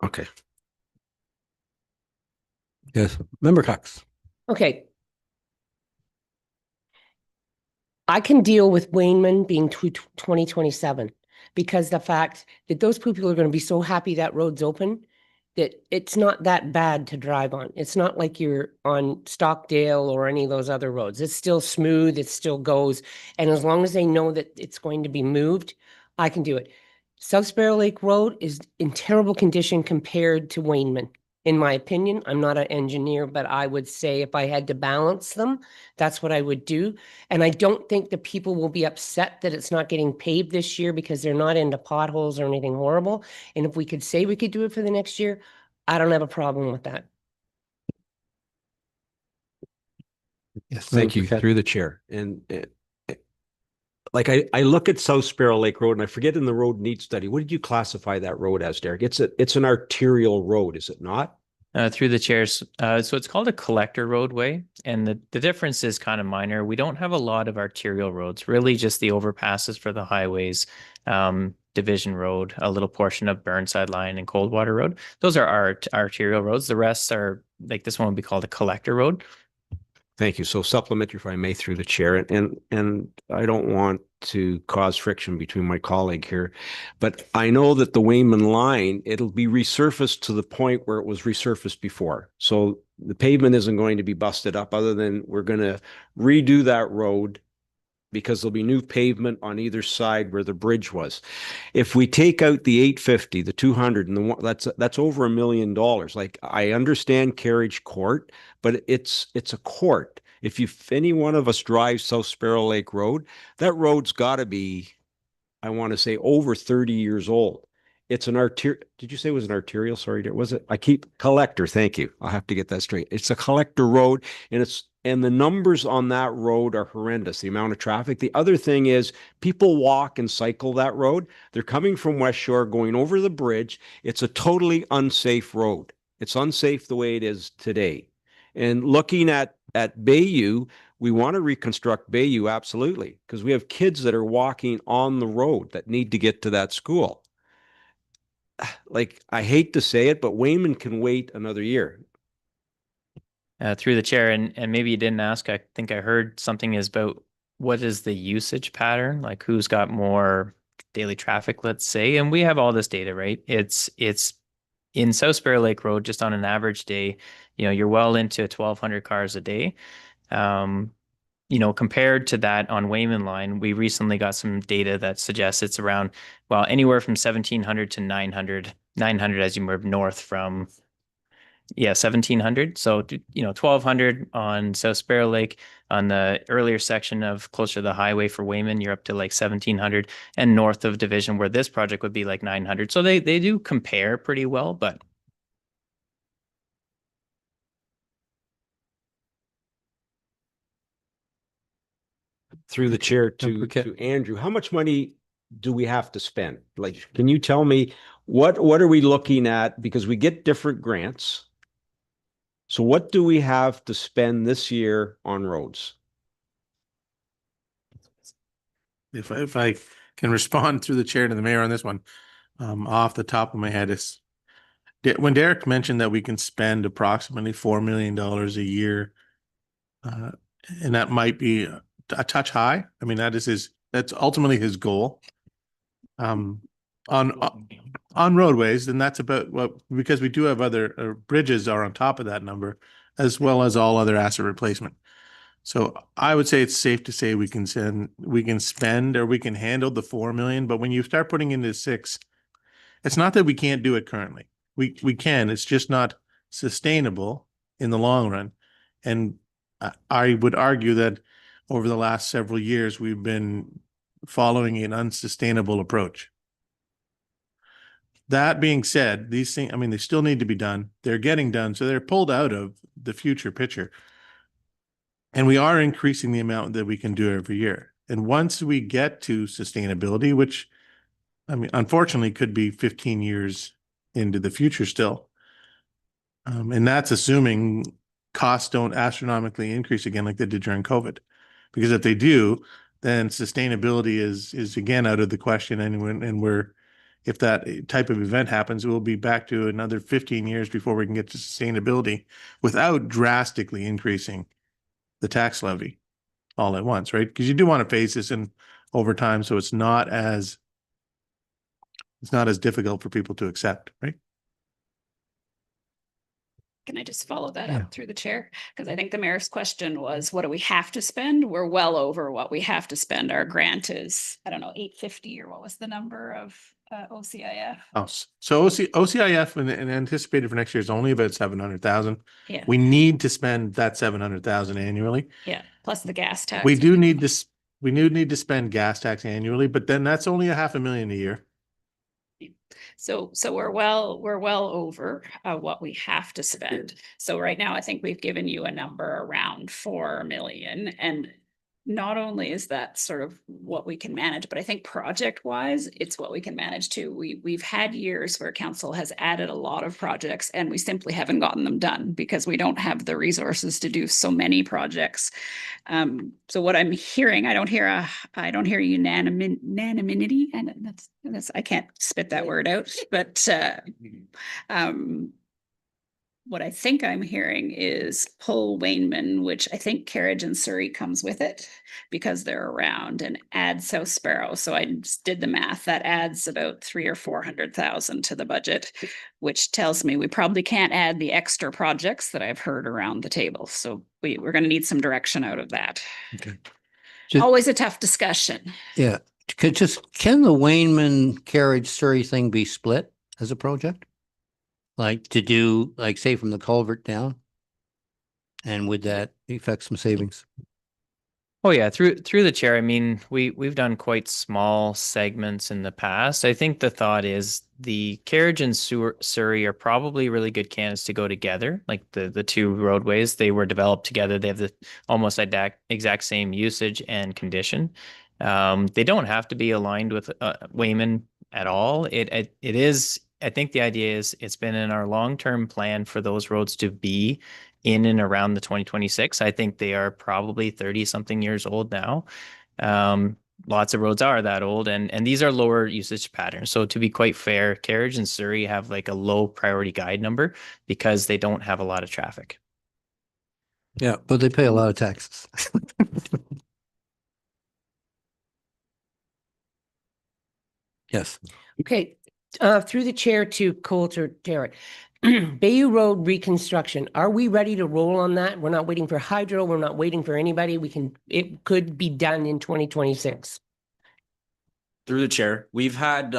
Okay. Yes, Member Cox. Okay. I can deal with Wayman being 2027 because the fact that those people are going to be so happy that road's open that it's not that bad to drive on. It's not like you're on Stockdale or any of those other roads. It's still smooth. It still goes. And as long as they know that it's going to be moved, I can do it. South Sparrow Lake Road is in terrible condition compared to Wayman. In my opinion, I'm not an engineer, but I would say if I had to balance them, that's what I would do. And I don't think the people will be upset that it's not getting paved this year because they're not into potholes or anything horrible. And if we could say we could do it for the next year, I don't have a problem with that. Yes, thank you. Through the chair. And like I look at South Sparrow Lake Road and I forget in the road needs study, what did you classify that road as, Derek? It's an arterial road, is it not? Through the chairs. So it's called a collector roadway. And the difference is kind of minor. We don't have a lot of arterial roads, really just the overpasses for the highways, Division Road, a little portion of Burnside Line and Coldwater Road. Those are our arterial roads. The rest are, like this one would be called a collector road. Thank you. So supplementary, if I may, through the chair, and I don't want to cause friction between my colleague here, but I know that the Wayman line, it'll be resurfaced to the point where it was resurfaced before. So the pavement isn't going to be busted up other than we're going to redo that road because there'll be new pavement on either side where the bridge was. If we take out the 850, the 200, and the one that's over $1 million. Like I understand Carriage Court, but it's a court. If any one of us drives South Sparrow Lake Road, that road's got to be, I want to say, over 30 years old. It's an arterial. Did you say it was an arterial? Sorry, was it? Collector. Thank you. I'll have to get that straight. It's a collector road, and the numbers on that road are horrendous, the amount of traffic. The other thing is people walk and cycle that road. They're coming from West Shore, going over the bridge. It's a totally unsafe road. It's unsafe the way it is today. And looking at Bayou, we want to reconstruct Bayou, absolutely, because we have kids that are walking on the road that need to get to that school. Like, I hate to say it, but Wayman can wait another year. Through the chair, and maybe you didn't ask, I think I heard something is about what is the usage pattern? Like who's got more daily traffic, let's say, and we have all this data, right? It's in South Sparrow Lake Road, just on an average day, you're well into 1,200 cars a day. Compared to that on Wayman Line, we recently got some data that suggests it's around, well, anywhere from 1,700 to 900 as you move north from, 1,700. So, 1,200 on South Sparrow Lake. On the earlier section of closer to the highway for Wayman, you're up to like 1,700, and north of Division, where this project would be like 900. So they do compare pretty well, but through the chair to Andrew, how much money do we have to spend? Like, can you tell me what are we looking at? Because we get different grants. So what do we have to spend this year on roads? If I can respond through the chair to the mayor on this one, off the top of my head is when Derek mentioned that we can spend approximately $4 million a year, and that might be a touch high. I mean, that's ultimately his goal. On roadways, then that's about what, because we do have other bridges are on top of that number, as well as all other asset replacement. So I would say it's safe to say we can spend or we can handle the 4 million, but when you start putting into 6, it's not that we can't do it currently. We can, it's just not sustainable in the long run. And I would argue that over the last several years, we've been following an unsustainable approach. That being said, these things, I mean, they still need to be done. They're getting done, so they're pulled out of the future picture. And we are increasing the amount that we can do every year. And once we get to sustainability, which, I mean, unfortunately could be 15 years into the future still. And that's assuming costs don't astronomically increase again like they did during COVID. Because if they do, then sustainability is again out of the question. And if that type of event happens, we'll be back to another 15 years before we can get to sustainability without drastically increasing the tax levy all at once, right? Because you do want to phase this in over time, so it's not as difficult for people to accept, right? Can I just follow that up through the chair? Because I think the mayor's question was, what do we have to spend? We're well over what we have to spend. Our grant is, I don't know, 850, or what was the number of OCIF? Oh, so OCIF and anticipated for next year is only about 700,000. Yeah. We need to spend that 700,000 annually. Yeah, plus the gas tax. We do need to spend gas tax annually, but then that's only $500,000 a year. So we're well over what we have to spend. So right now, I think we've given you a number around 4 million, and not only is that sort of what we can manage, but I think project wise, it's what we can manage too. We've had years where council has added a lot of projects and we simply haven't gotten them done because we don't have the resources to do so many projects. So what I'm hearing, I don't hear unanimity, and that's I can't spit that word out, but what I think I'm hearing is pull Wayman, which I think Carriage and Surrey comes with it because they're around, and add South Sparrow. So I just did the math. That adds about 300,000 or 400,000 to the budget, which tells me we probably can't add the extra projects that I've heard around the table. So we're going to need some direction out of that. Okay. Always a tough discussion. Yeah. Can the Wayman Carriage Surrey thing be split as a project? Like to do, like say from the culvert down? And would that affect some savings? Oh yeah, through the chair. I mean, we've done quite small segments in the past. I think the thought is the Carriage and Surrey are probably really good candidates to go together. Like the two roadways, they were developed together. They have the almost exact same usage and condition. They don't have to be aligned with Wayman at all. It is. I think the idea is it's been in our long-term plan for those roads to be in and around the 2026. I think they are probably 30 something years old now. Lots of roads are that old, and these are lower usage patterns. So to be quite fair, Carriage and Surrey have like a low priority guide number because they don't have a lot of traffic. Yeah, but they pay a lot of taxes. Yes. Okay, through the chair to Coulter Terrett. Bayou Road reconstruction, are we ready to roll on that? We're not waiting for hydro, we're not waiting for anybody. It could be done in 2026. Through the chair, we have had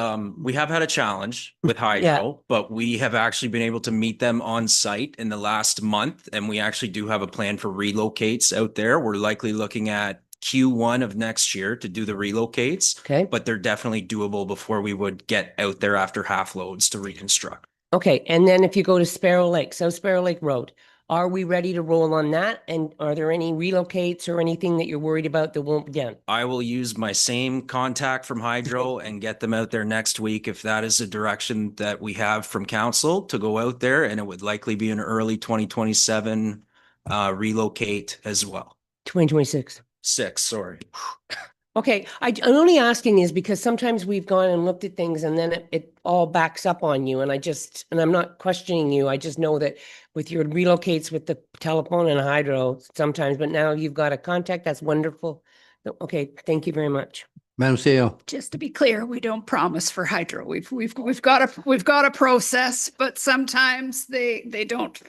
a challenge with hydro, but we have actually been able to meet them on site in the last month. And we actually do have a plan for relocates out there. We're likely looking at Q1 of next year to do the relocates. Okay. But they're definitely doable before we would get out there after half loads to reconstruct. Okay, and then if you go to Sparrow Lake, South Sparrow Lake Road, are we ready to roll on that? And are there any relocates or anything that you're worried about that won't be done? I will use my same contact from hydro and get them out there next week if that is the direction that we have from council to go out there, and it would likely be an early 2027 relocate as well. 2026. Sorry. Okay, I'm only asking is because sometimes we've gone and looked at things and then it all backs up on you. And I'm not questioning you. I just know that with your relocates with the telephone and hydro sometimes, but now you've got a contact. That's wonderful. Okay, thank you very much. Madam CEO. Just to be clear, we don't promise for hydro. We've got a process, but sometimes they don't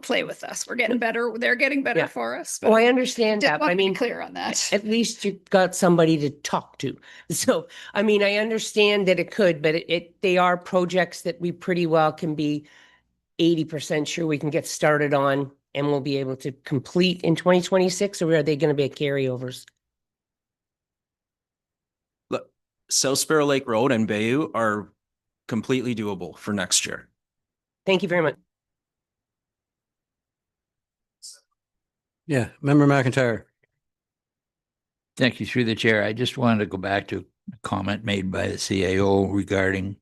play with us. We're getting better. They're getting better for us. Oh, I understand that. I mean, clear on that. At least you've got somebody to talk to. So, I mean, I understand that it could, but they are projects that we pretty well can be 80% sure we can get started on and we'll be able to complete in 2026, or are they going to be carryovers? South Sparrow Lake Road and Bayou are completely doable for next year. Thank you very much. Yeah, Member McIntyre. Thank you. Through the chair, I just wanted to go back to a comment made by the CAO regarding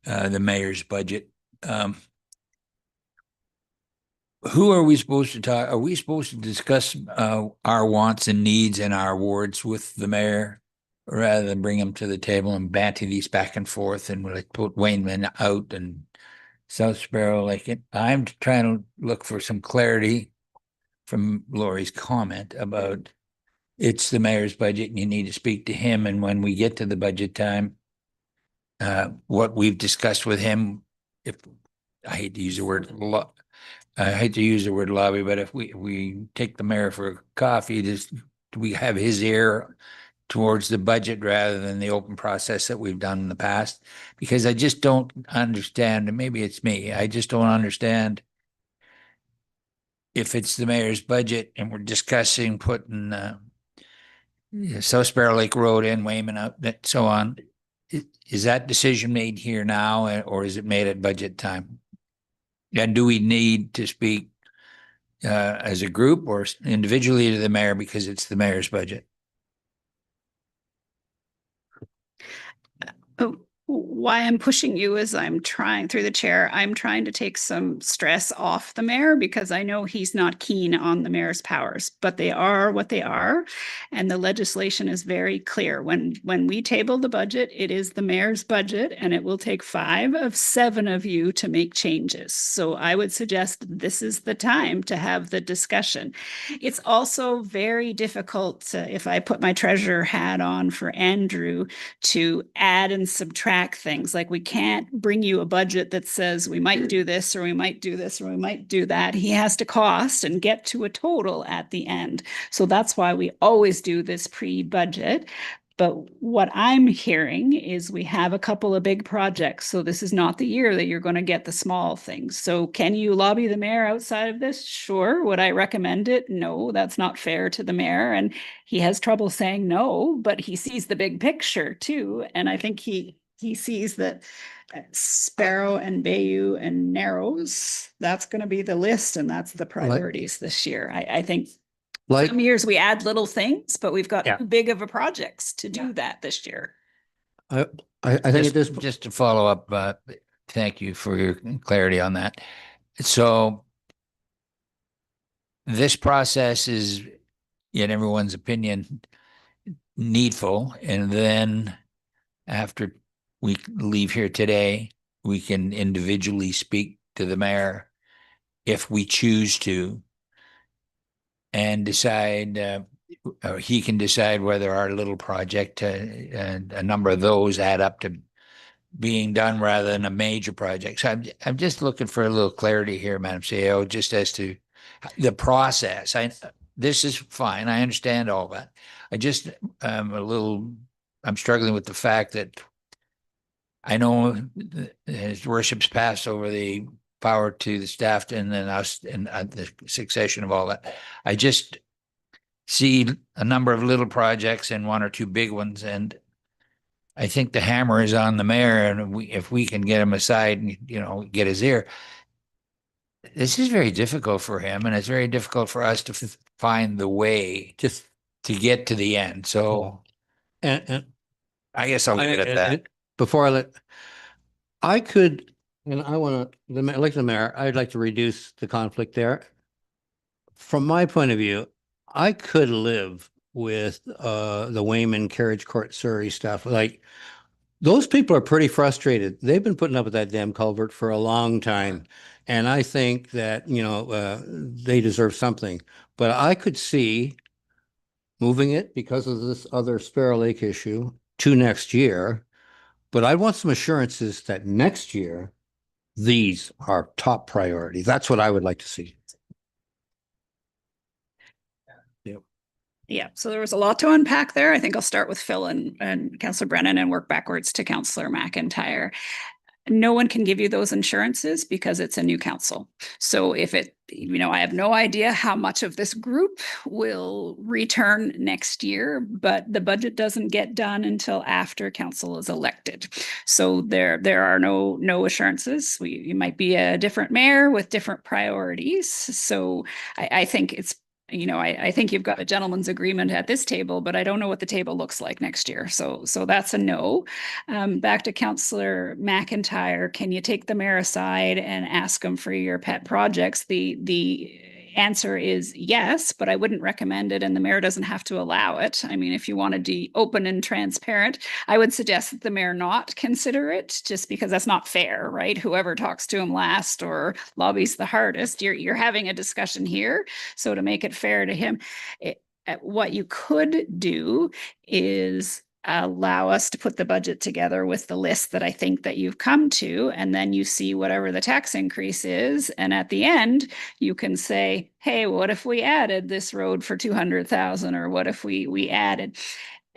the mayor's budget. Who are we supposed to talk? Are we supposed to discuss our wants and needs and our wards with the mayor, rather than bring them to the table and banty these back and forth and like put Wayman out and South Sparrow? I'm trying to look for some clarity from Lori's comment about it's the mayor's budget and you need to speak to him. And when we get to the budget time, what we've discussed with him, if I hate to use the word lobby, but if we take the mayor for coffee, do we have his ear towards the budget rather than the open process that we've done in the past? Because I just don't understand, and maybe it's me, I just don't understand if it's the mayor's budget and we're discussing putting South Sparrow Lake Road in, Wayman out, so on. Is that decision made here now, or is it made at budget time? And do we need to speak as a group or individually to the mayor because it's the mayor's budget? Why I'm pushing you is I'm trying to take some stress off the mayor, because I know he's not keen on the mayor's powers, but they are what they are. And the legislation is very clear. When we table the budget, it is the mayor's budget, and it will take 5 of 7 of you to make changes. So I would suggest this is the time to have the discussion. It's also very difficult if I put my treasurer hat on for Andrew, to add and subtract things. Like, we can't bring you a budget that says we might do this or we might do this or we might do that. He has to cost and get to a total at the end. So that's why we always do this pre-budget. But what I'm hearing is we have a couple of big projects. So this is not the year that you're going to get the small things. So can you lobby the mayor outside of this? Sure. Would I recommend it? No, that's not fair to the mayor. And he has trouble saying no, but he sees the big picture too. And I think he sees that Sparrow and Bayou and Narrows, that's going to be the list, and that's the priorities this year. I think some years we add little things, but we've got too big of a projects to do that this year. I think just to follow up, thank you for your clarity on that. So this process is, in everyone's opinion, needful, and then after we leave here today, we can individually speak to the mayor if we choose to, and decide he can decide whether our little project, and a number of those add up to being done rather than a major project. So I'm just looking for a little clarity here, Madam CEO, just as to the process. This is fine. I understand all that. I'm struggling with the fact that I know His Worship's passed over the power to the staff and then us and the succession of all that. I just see a number of little projects and one or two big ones, and I think the hammer is on the mayor, and if we can get him aside and, get his ear. This is very difficult for him, and it's very difficult for us to find the way Just to get to the end. So and I guess I'll leave it at that. Before I want to, like the mayor, I'd like to reduce the conflict there. From my point of view, I could live with the Wayman Carriage Court Surrey stuff. Like, those people are pretty frustrated. They've been putting up with that damn culvert for a long time. And I think that, they deserve something. But I could see moving it because of this other Sparrow Lake issue to next year. But I want some assurances that next year, these are top priority. That's what I would like to see. Yeah, so there was a lot to unpack there. I think I'll start with Phil and Councillor Brennan and work backwards to Councillor McIntyre. No one can give you those assurances because it's a new council. So if I have no idea how much of this group will return next year, but the budget doesn't get done until after council is elected. So there are no assurances. You might be a different mayor with different priorities. So I think it's I think you've got a gentleman's agreement at this table, but I don't know what the table looks like next year. So that's a no. Back to Councillor McIntyre, can you take the mayor aside and ask him for your pet projects? The answer is yes, but I wouldn't recommend it, and the mayor doesn't have to allow it. I mean, if you want to be open and transparent, I would suggest that the mayor not consider it, just because that's not fair, right? Whoever talks to him last or lobbies the hardest, you're having a discussion here. So to make it fair to him, what you could do is allow us to put the budget together with the list that I think that you've come to, and then you see whatever the tax increase is, and at the end you can say, hey, what if we added this road for 200,000, or what if we added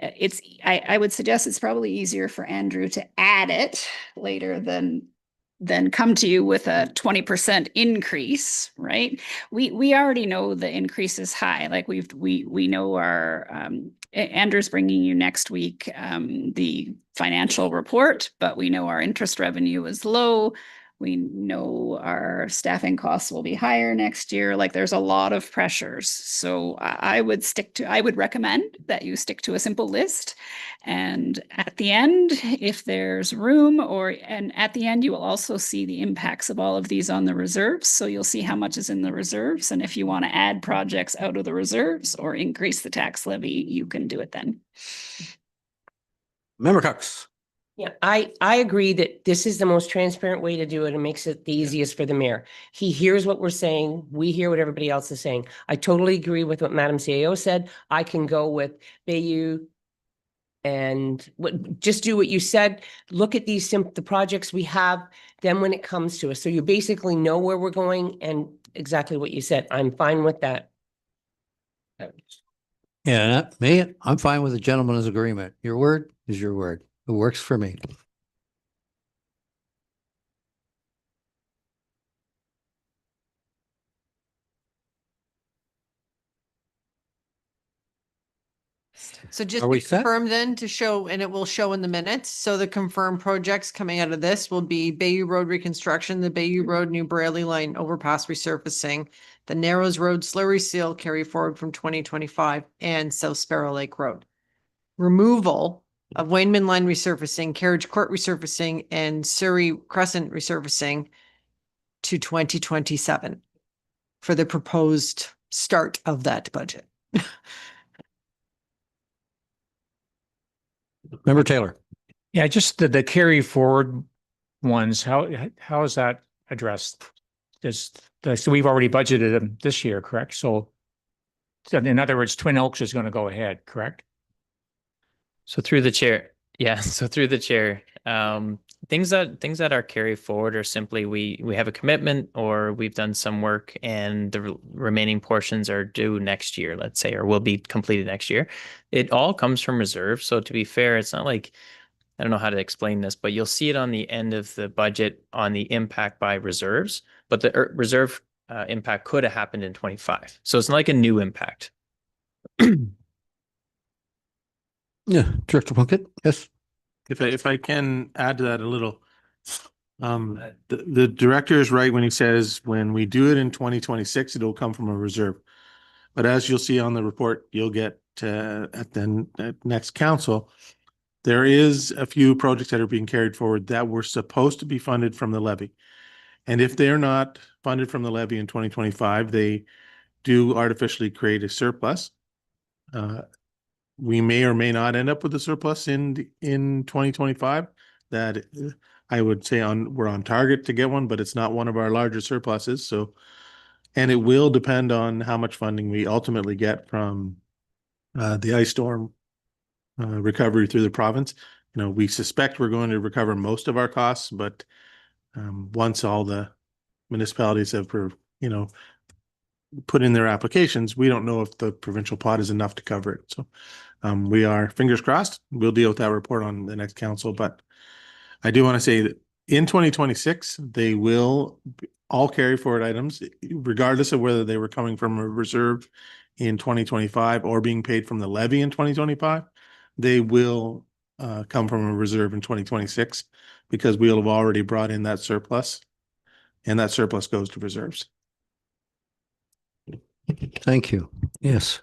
I would suggest it's probably easier for Andrew to add it later than come to you with a 20% increase, right? We already know the increase is high. Like we know our Andrew's bringing you next week the financial report, but we know our interest revenue is low. We know our staffing costs will be higher next year. Like, there's a lot of pressures. So I would recommend that you stick to a simple list. And at the end, if there's room, and at the end, you will also see the impacts of all of these on the reserves. So you'll see how much is in the reserves. And if you want to add projects out of the reserves or increase the tax levy, you can do it then. Member Cox. Yeah, I agree that this is the most transparent way to do it. It makes it the easiest for the mayor. He hears what we're saying. We hear what everybody else is saying. I totally agree with what Madam CEO said. I can go with Bayou and just do what you said. Look at the projects we have. Then when it comes to us, so you basically know where we're going and exactly what you said. I'm fine with that. Yeah, I'm fine with the gentleman's agreement. Your word is your word. It works for me. So just Are we to set? confirm then to show, and it will show in the minutes. So the confirmed projects coming out of this will be Bayou Road reconstruction, the Bayou Road New Brayley Line overpass resurfacing, the Narrows Road slurry seal carry forward from 2025, and South Sparrow Lake Road. Removal of Wayman Line resurfacing, Carriage Court resurfacing, and Surrey Crescent resurfacing to 2027 for the proposed start of that budget. Member Taylor. Yeah, just the carry forward ones, how is that addressed? So we've already budgeted them this year, correct? So So in other words, Twin Oaks is going to go ahead, correct? So through the chair, yeah. So through the chair, things that are carried forward are simply we have a commitment or we've done some work and the remaining portions are due next year, let's say, or will be completed next year. It all comes from reserve. So to be fair, it's not like, I don't know how to explain this, but you'll see it on the end of the budget on the impact by reserves, but the reserve impact could have happened in 25. So it's not like a new impact. Yeah, Director Plunkett, yes. If I can add to that a little, the director is right when he says when we do it in 2026, it'll come from a reserve. But as you'll see on the report, you'll get at the next council, there is a few projects that are being carried forward that were supposed to be funded from the levy. And if they're not funded from the levy in 2025, they do artificially create a surplus. We may or may not end up with a surplus in 2025. That I would say we're on target to get one, but it's not one of our larger surpluses. So, and it will depend on how much funding we ultimately get from the ice storm recovery through the province. You know, we suspect we're going to recover most of our costs, but once all the municipalities have, you know, put in their applications, we don't know if the provincial pot is enough to cover it. So we are, fingers crossed, we'll deal with that report on the next council. But I do want to say that in 2026, they will all carry forward items, regardless of whether they were coming from a reserve in 2025 or being paid from the levy in 2025. They will come from a reserve in 2026 because we'll have already brought in that surplus, and that surplus goes to reserves. Thank you. Yes.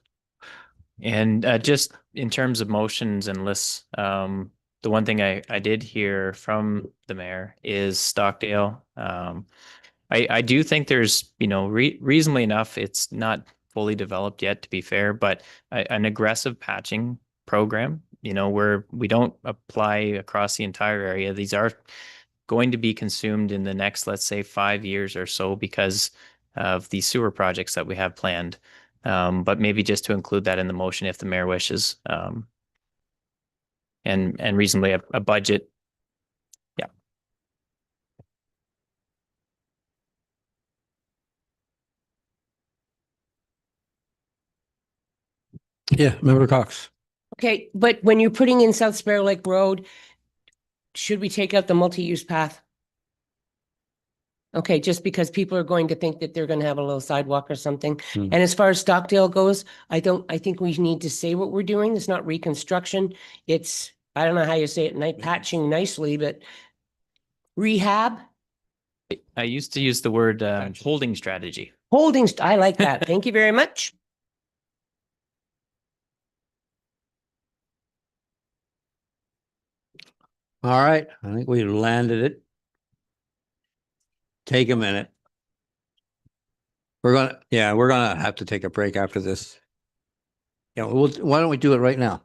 And just in terms of motions and lists, the one thing I did hear from the mayor is Stockdale. I do think there's, you know, reasonably enough, it's not fully developed yet, to be fair, but an aggressive patching program, you know, where we don't apply across the entire area. These are going to be consumed in the next, let's say, 5 years or so because of the sewer projects that we have planned. But maybe just to include that in the motion if the mayor wishes, and reasonably a budget. Yeah. Yeah, Member Cox. Okay, but when you're putting in South Sparrow Lake Road, should we take out the multi-use path? Okay, just because people are going to think that they're going to have a little sidewalk or something. And as far as Stockdale goes, I think we need to say what we're doing. It's not reconstruction. It's, I don't know how you say it, patching nicely, but rehab. I used to use the word holding strategy. I like that. Thank you very much. All right, I think we landed it. Take a minute. We're gonna have to take a break after this. Yeah, why don't we do it right now?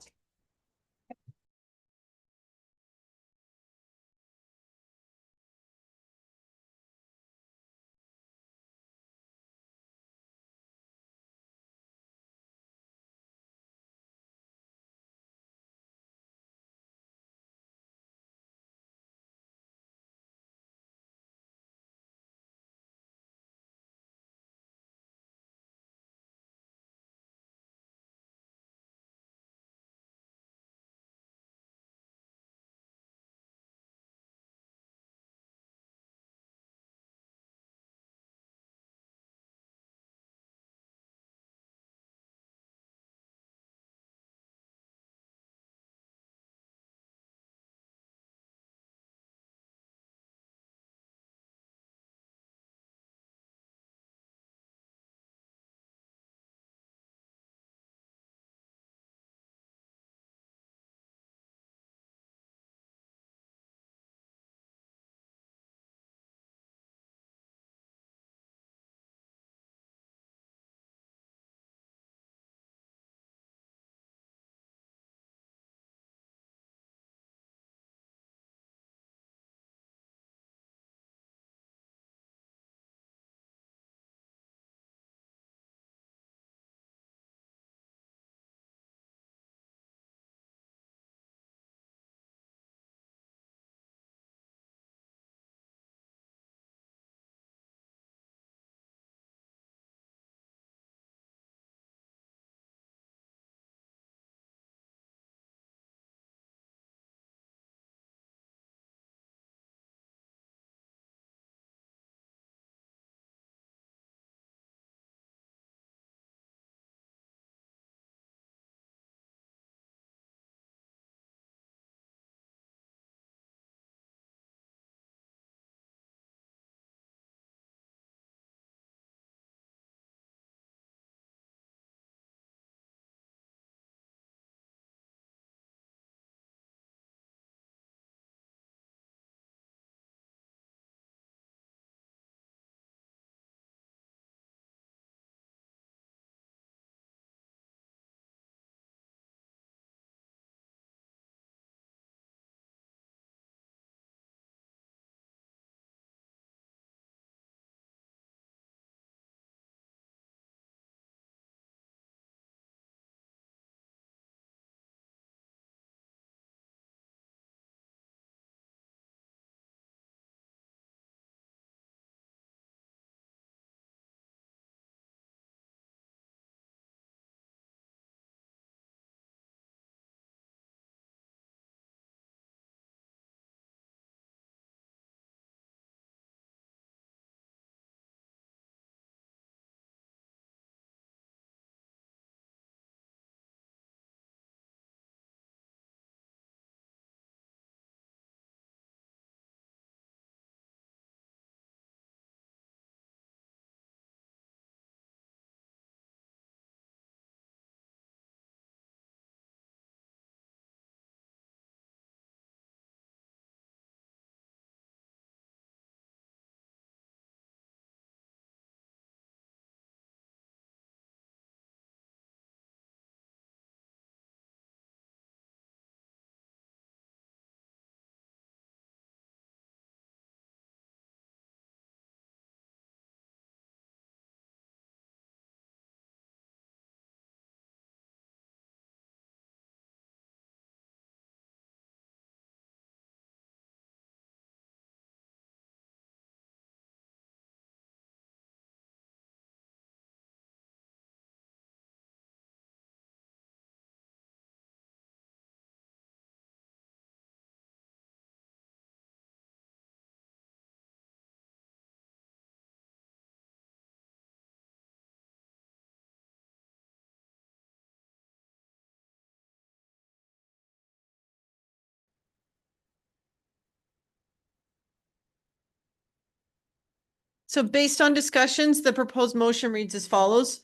So based on discussions, the proposed motion reads as follows.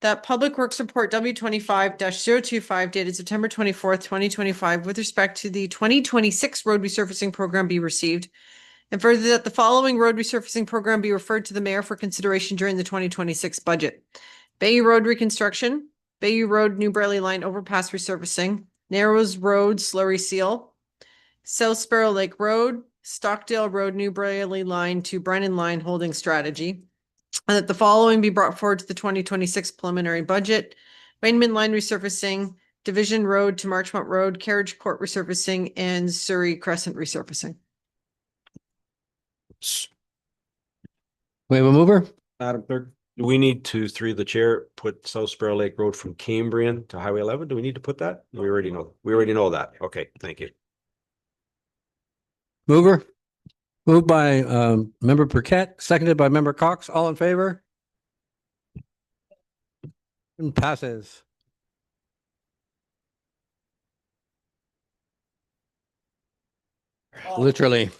That Public Works Report W25-025 dated September 24th, 2025 with respect to the 2026 road resurfacing program be received. And further that the following road resurfacing program be referred to the mayor for consideration during the 2026 budget. Bayou Road reconstruction, Bayou Road New Brayley Line overpass resurfacing, Narrows Road slurry seal, South Sparrow Lake Road, Stockdale Road New Brayley Line to Brennan Line holding strategy. And that the following be brought forward to the 2026 preliminary budget. Wayneman Line resurfacing, Division Road to Marchmont Road, Carriage Court resurfacing, and Surrey Crescent resurfacing. We have a mover? Madam Clerk, do we need to, through the chair, put South Sparrow Lake Road from Cambrian to Highway 11? Do we need to put that? We already know that. Okay, thank you. Mover? Moved by Member Burkett, seconded by Member Cox. All in favor? And passes. Literally.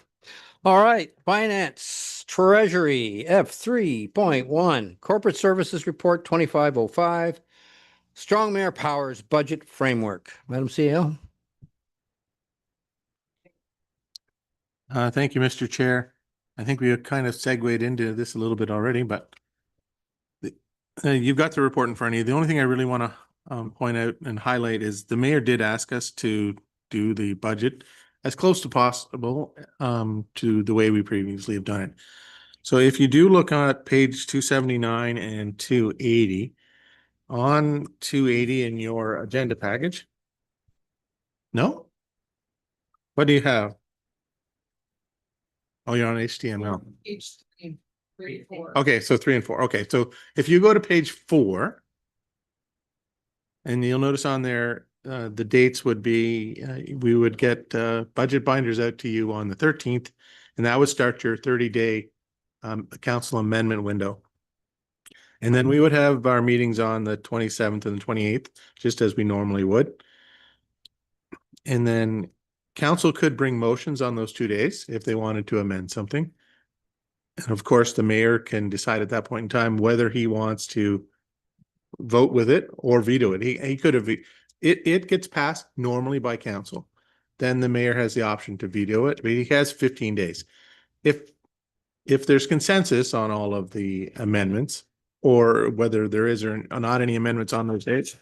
All right, Finance, Treasury, F3.1, Corporate Services Report 2505, Strong Mayor Powers Budget Framework. Madam CEO. Thank you, Mr. Chair. I think we have kind of segued into this a little bit already, but you've got the report in front of you. The only thing I really want to point out and highlight is the mayor did ask us to do the budget as close to possible to the way we previously have done it. So if you do look at page 279 and 280, on 280 in your agenda package. No? What do you have? Oh, you're on HTML. Okay, so 3 and 4. Okay, so if you go to page 4, and you'll notice on there, the dates would be, we would get budget binders out to you on the 13th, and that would start your 30-day council amendment window. And then we would have our meetings on the 27th and the 28th, just as we normally would. And then council could bring motions on those 2 days if they wanted to amend something. And of course, the mayor can decide at that point in time whether he wants to vote with it or veto it. He could have, it gets passed normally by council. Then the mayor has the option to veto it, but he has 15 days. If there's consensus on all of the amendments, or whether there is or not any amendments on those dates,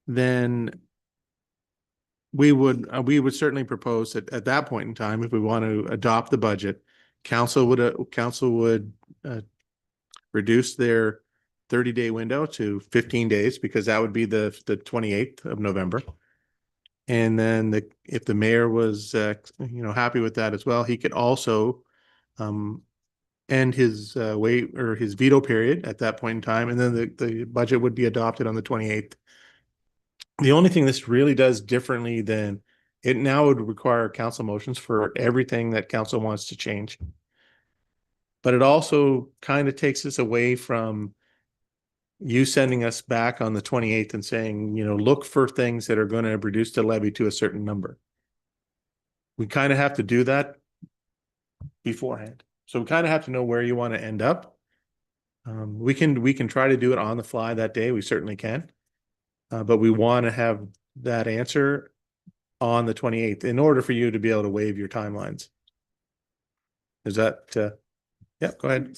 then we would certainly propose that at that point in time, if we want to adopt the budget, council would reduce their 30-day window to 15 days, because that would be the 28th of November. And then if the mayor was happy with that as well, he could also end his his veto period at that point in time, and then the budget would be adopted on the 28th. The only thing this really does differently than it now would require council motions for everything that council wants to change. But it also kind of takes us away from you sending us back on the 28th and saying, look for things that are going to reduce the levy to a certain number. We kind of have to do that beforehand. So we kind of have to know where you want to end up. We can try to do it on the fly that day. We certainly can. But we want to have that answer on the 28th in order for you to be able to waive your timelines. Is that, yeah, go ahead.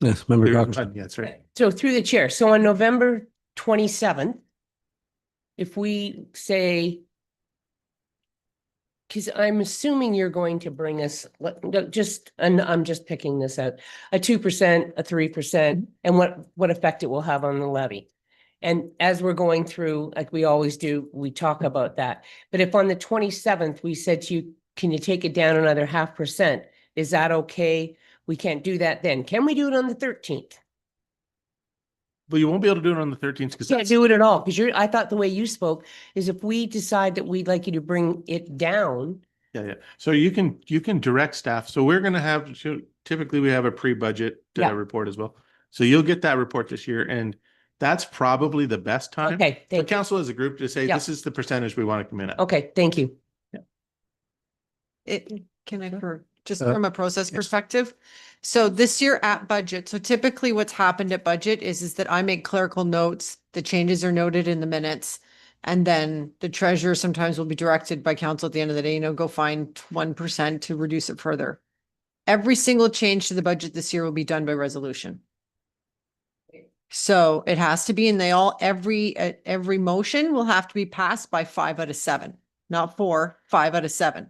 Yes, Member Cox. Yeah, that's right. So through the chair, so on November 27th, if we say, because I'm assuming you're going to bring us and I'm just picking this out, a 2%, a 3%, and what effect it will have on the levy. And as we're going through, like we always do, we talk about that. But if on the 27th, we said to you, can you take it down another 0.5%? Is that okay? We can't do that then. Can we do it on the 13th? Well, you won't be able to do it on the 13th because Can't do it at all, because I thought the way you spoke is if we decide that we'd like you to bring it down. Yeah. So you can direct staff. So we're going to have, typically we have a pre-budget report as well. So you'll get that report this year, and that's probably the best time for council as a group to say, this is the percentage we want to come in at. Okay, thank you. Can I just from a process perspective. So this year at budget, so typically what's happened at budget is that I make clerical notes, the changes are noted in the minutes. And then the treasurer sometimes will be directed by council at the end of the day, go find 1% to reduce it further. Every single change to the budget this year will be done by resolution. So it has to be, and every motion will have to be passed by 5 out of 7, not 4, 5 out of 7.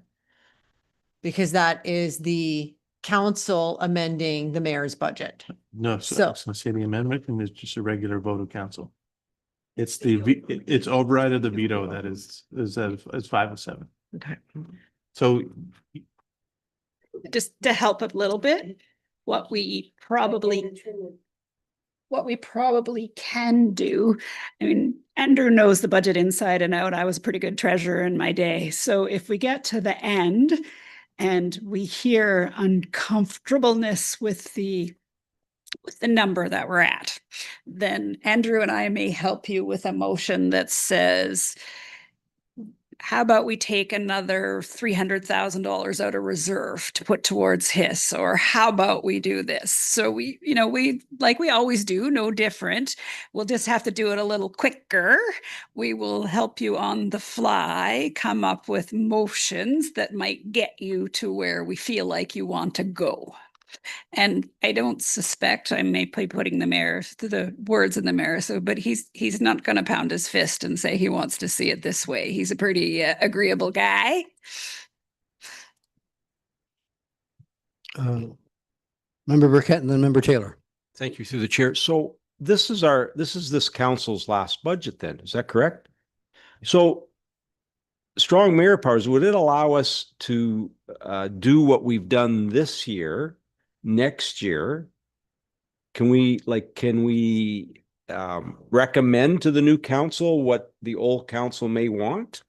Because that is the council amending the mayor's budget. No, so say the amendment and it's just a regular vote of council. It's it's override of the veto that is 5 of 7. Okay. So Just to help a little bit, what we probably can do. I mean, Andrew knows the budget inside and out. I was a pretty good treasurer in my day. So if we get to the end and we hear uncomfortableness with the number that we're at, then Andrew and I may help you with a motion that says, how about we take another $300,000 out of reserve to put towards HIS, or how about we do this? So we like we always do, no different. We'll just have to do it a little quicker. We will help you on the fly, come up with motions that might get you to where we feel like you want to go. And I don't suspect I may be putting the words in the mayor, but he's not going to pound his fist and say he wants to see it this way. He's a pretty agreeable guy. Member Burkett and then Member Taylor. Thank you through the chair. So this is this council's last budget then, is that correct? So strong mayor powers, would it allow us to do what we've done this year? Next year, can we recommend to the new council what the old council may want?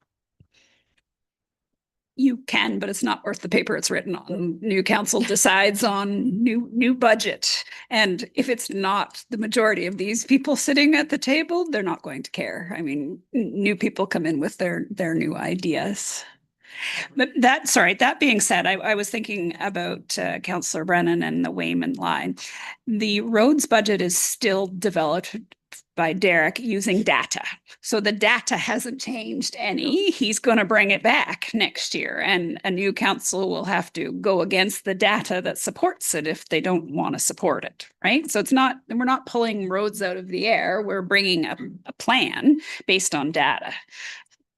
You can, but it's not worth the paper it's written on. New council decides on new budget. And if it's not the majority of these people sitting at the table, they're not going to care. I mean, new people come in with their new ideas. But that being said, I was thinking about Councillor Brennan and the Wayman line. The roads budget is still developed by Derek using data. So the data hasn't changed any. He's going to bring it back next year, and a new council will have to go against the data that supports it if they don't want to support it, right? So we're not pulling roads out of the air. We're bringing a plan based on data.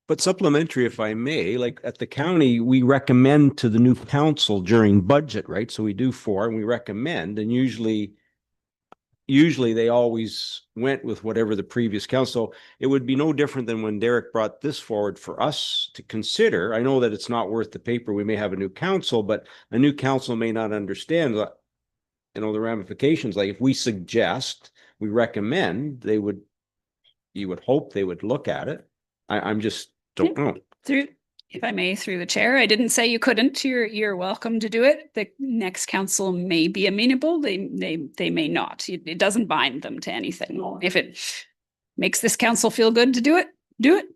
But supplementary, if I may, like at the county, we recommend to the new council during budget, right? So we do 4 and we recommend, and usually they always went with whatever the previous council. It would be no different than when Derek brought this forward for us to consider. I know that it's not worth the paper. We may have a new council, but a new council may not understand, the ramifications. Like if we suggest, we recommend, you would hope they would look at it. I'm just don't know. If I may, through the chair, I didn't say you couldn't. You're welcome to do it. The next council may be amenable. They may not. It doesn't bind them to anything. If it makes this council feel good to do it, do it.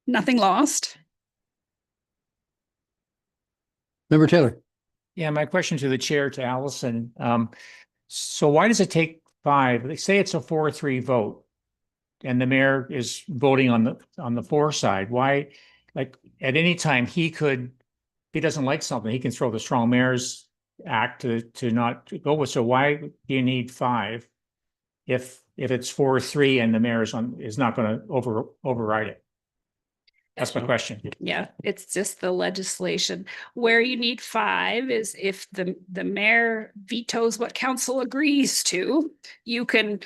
Nothing lost. Member Taylor. Yeah, my question to the chair, to Allison. So why does it take 5? They say it's a 4-3 vote, and the mayor is voting on the 4 side. Why? Like at any time if he doesn't like something, he can throw the Strong Mayors Act to not go with. So why do you need 5 if it's 4-3 and the mayor is not going to override it? That's my question. Yeah, it's just the legislation. Where you need 5 is if the mayor vetoes what council agrees to, you can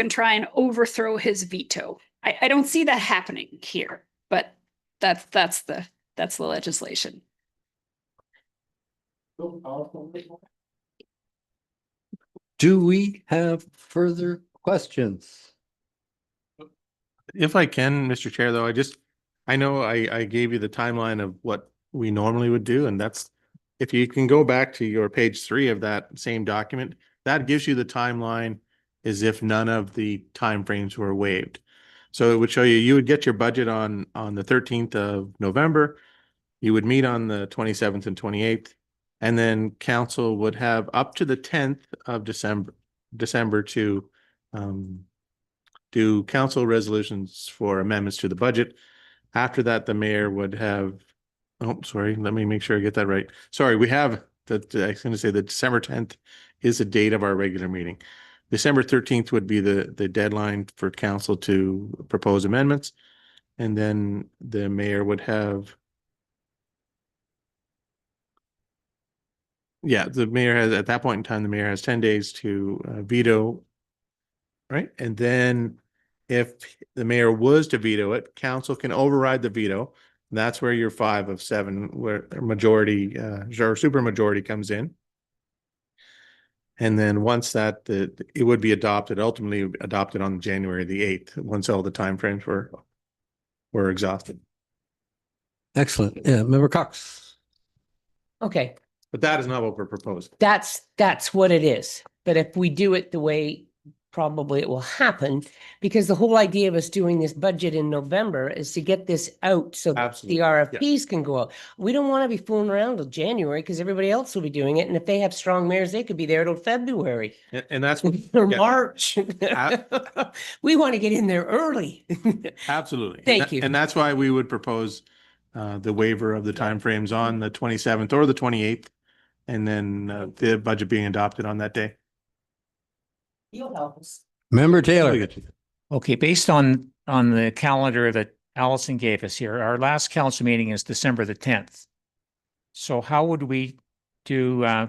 try and overthrow his veto. I don't see that happening here, but that's the legislation. Do we have further questions? if I can, Mr. Chair, though, I know I gave you the timeline of what we normally would do, and that's, if you can go back to your page 3 of that same document, that gives you the timeline as if none of the timeframes were waived. So it would show you would get your budget on the 13th of November. You would meet on the 27th and 28th, And then council would have up to the 10th of December to do council resolutions for amendments to the budget. After that, the mayor would have, oh, sorry, let me make sure I get that right. Sorry, we have that, I was going to say the December 10th is the date of our regular meeting. December 13th would be the deadline for council to propose amendments. And then the mayor would have, yeah, the mayor has, at that point in time, the mayor has 10 days to veto, right? And then if the mayor was to veto it, council can override the veto. That's where your 5 of 7, where majority, or super majority comes in. And then once that, it would be adopted, ultimately adopted on January the 8th, once all the timeframes were exhausted. Excellent. Yeah, Member Cox. Okay, But that is not what we're proposing. that's what it is. But if we do it the way probably it will happen, because the whole idea of us doing this budget in November is to get this out so that the RFPs can go out. We don't want to be fooling around till January because everybody else will be doing it. And if they have strong mayors, they could be there till February And that's or March. We want to get in there early. Absolutely. Thank you. And that's why we would propose the waiver of the timeframes on the 27th or the 28th, and then the budget being adopted on that day. You'll help us. Member Taylor. Okay, based on the calendar that Allison gave us here, our last council meeting is December the 10th. So how would we do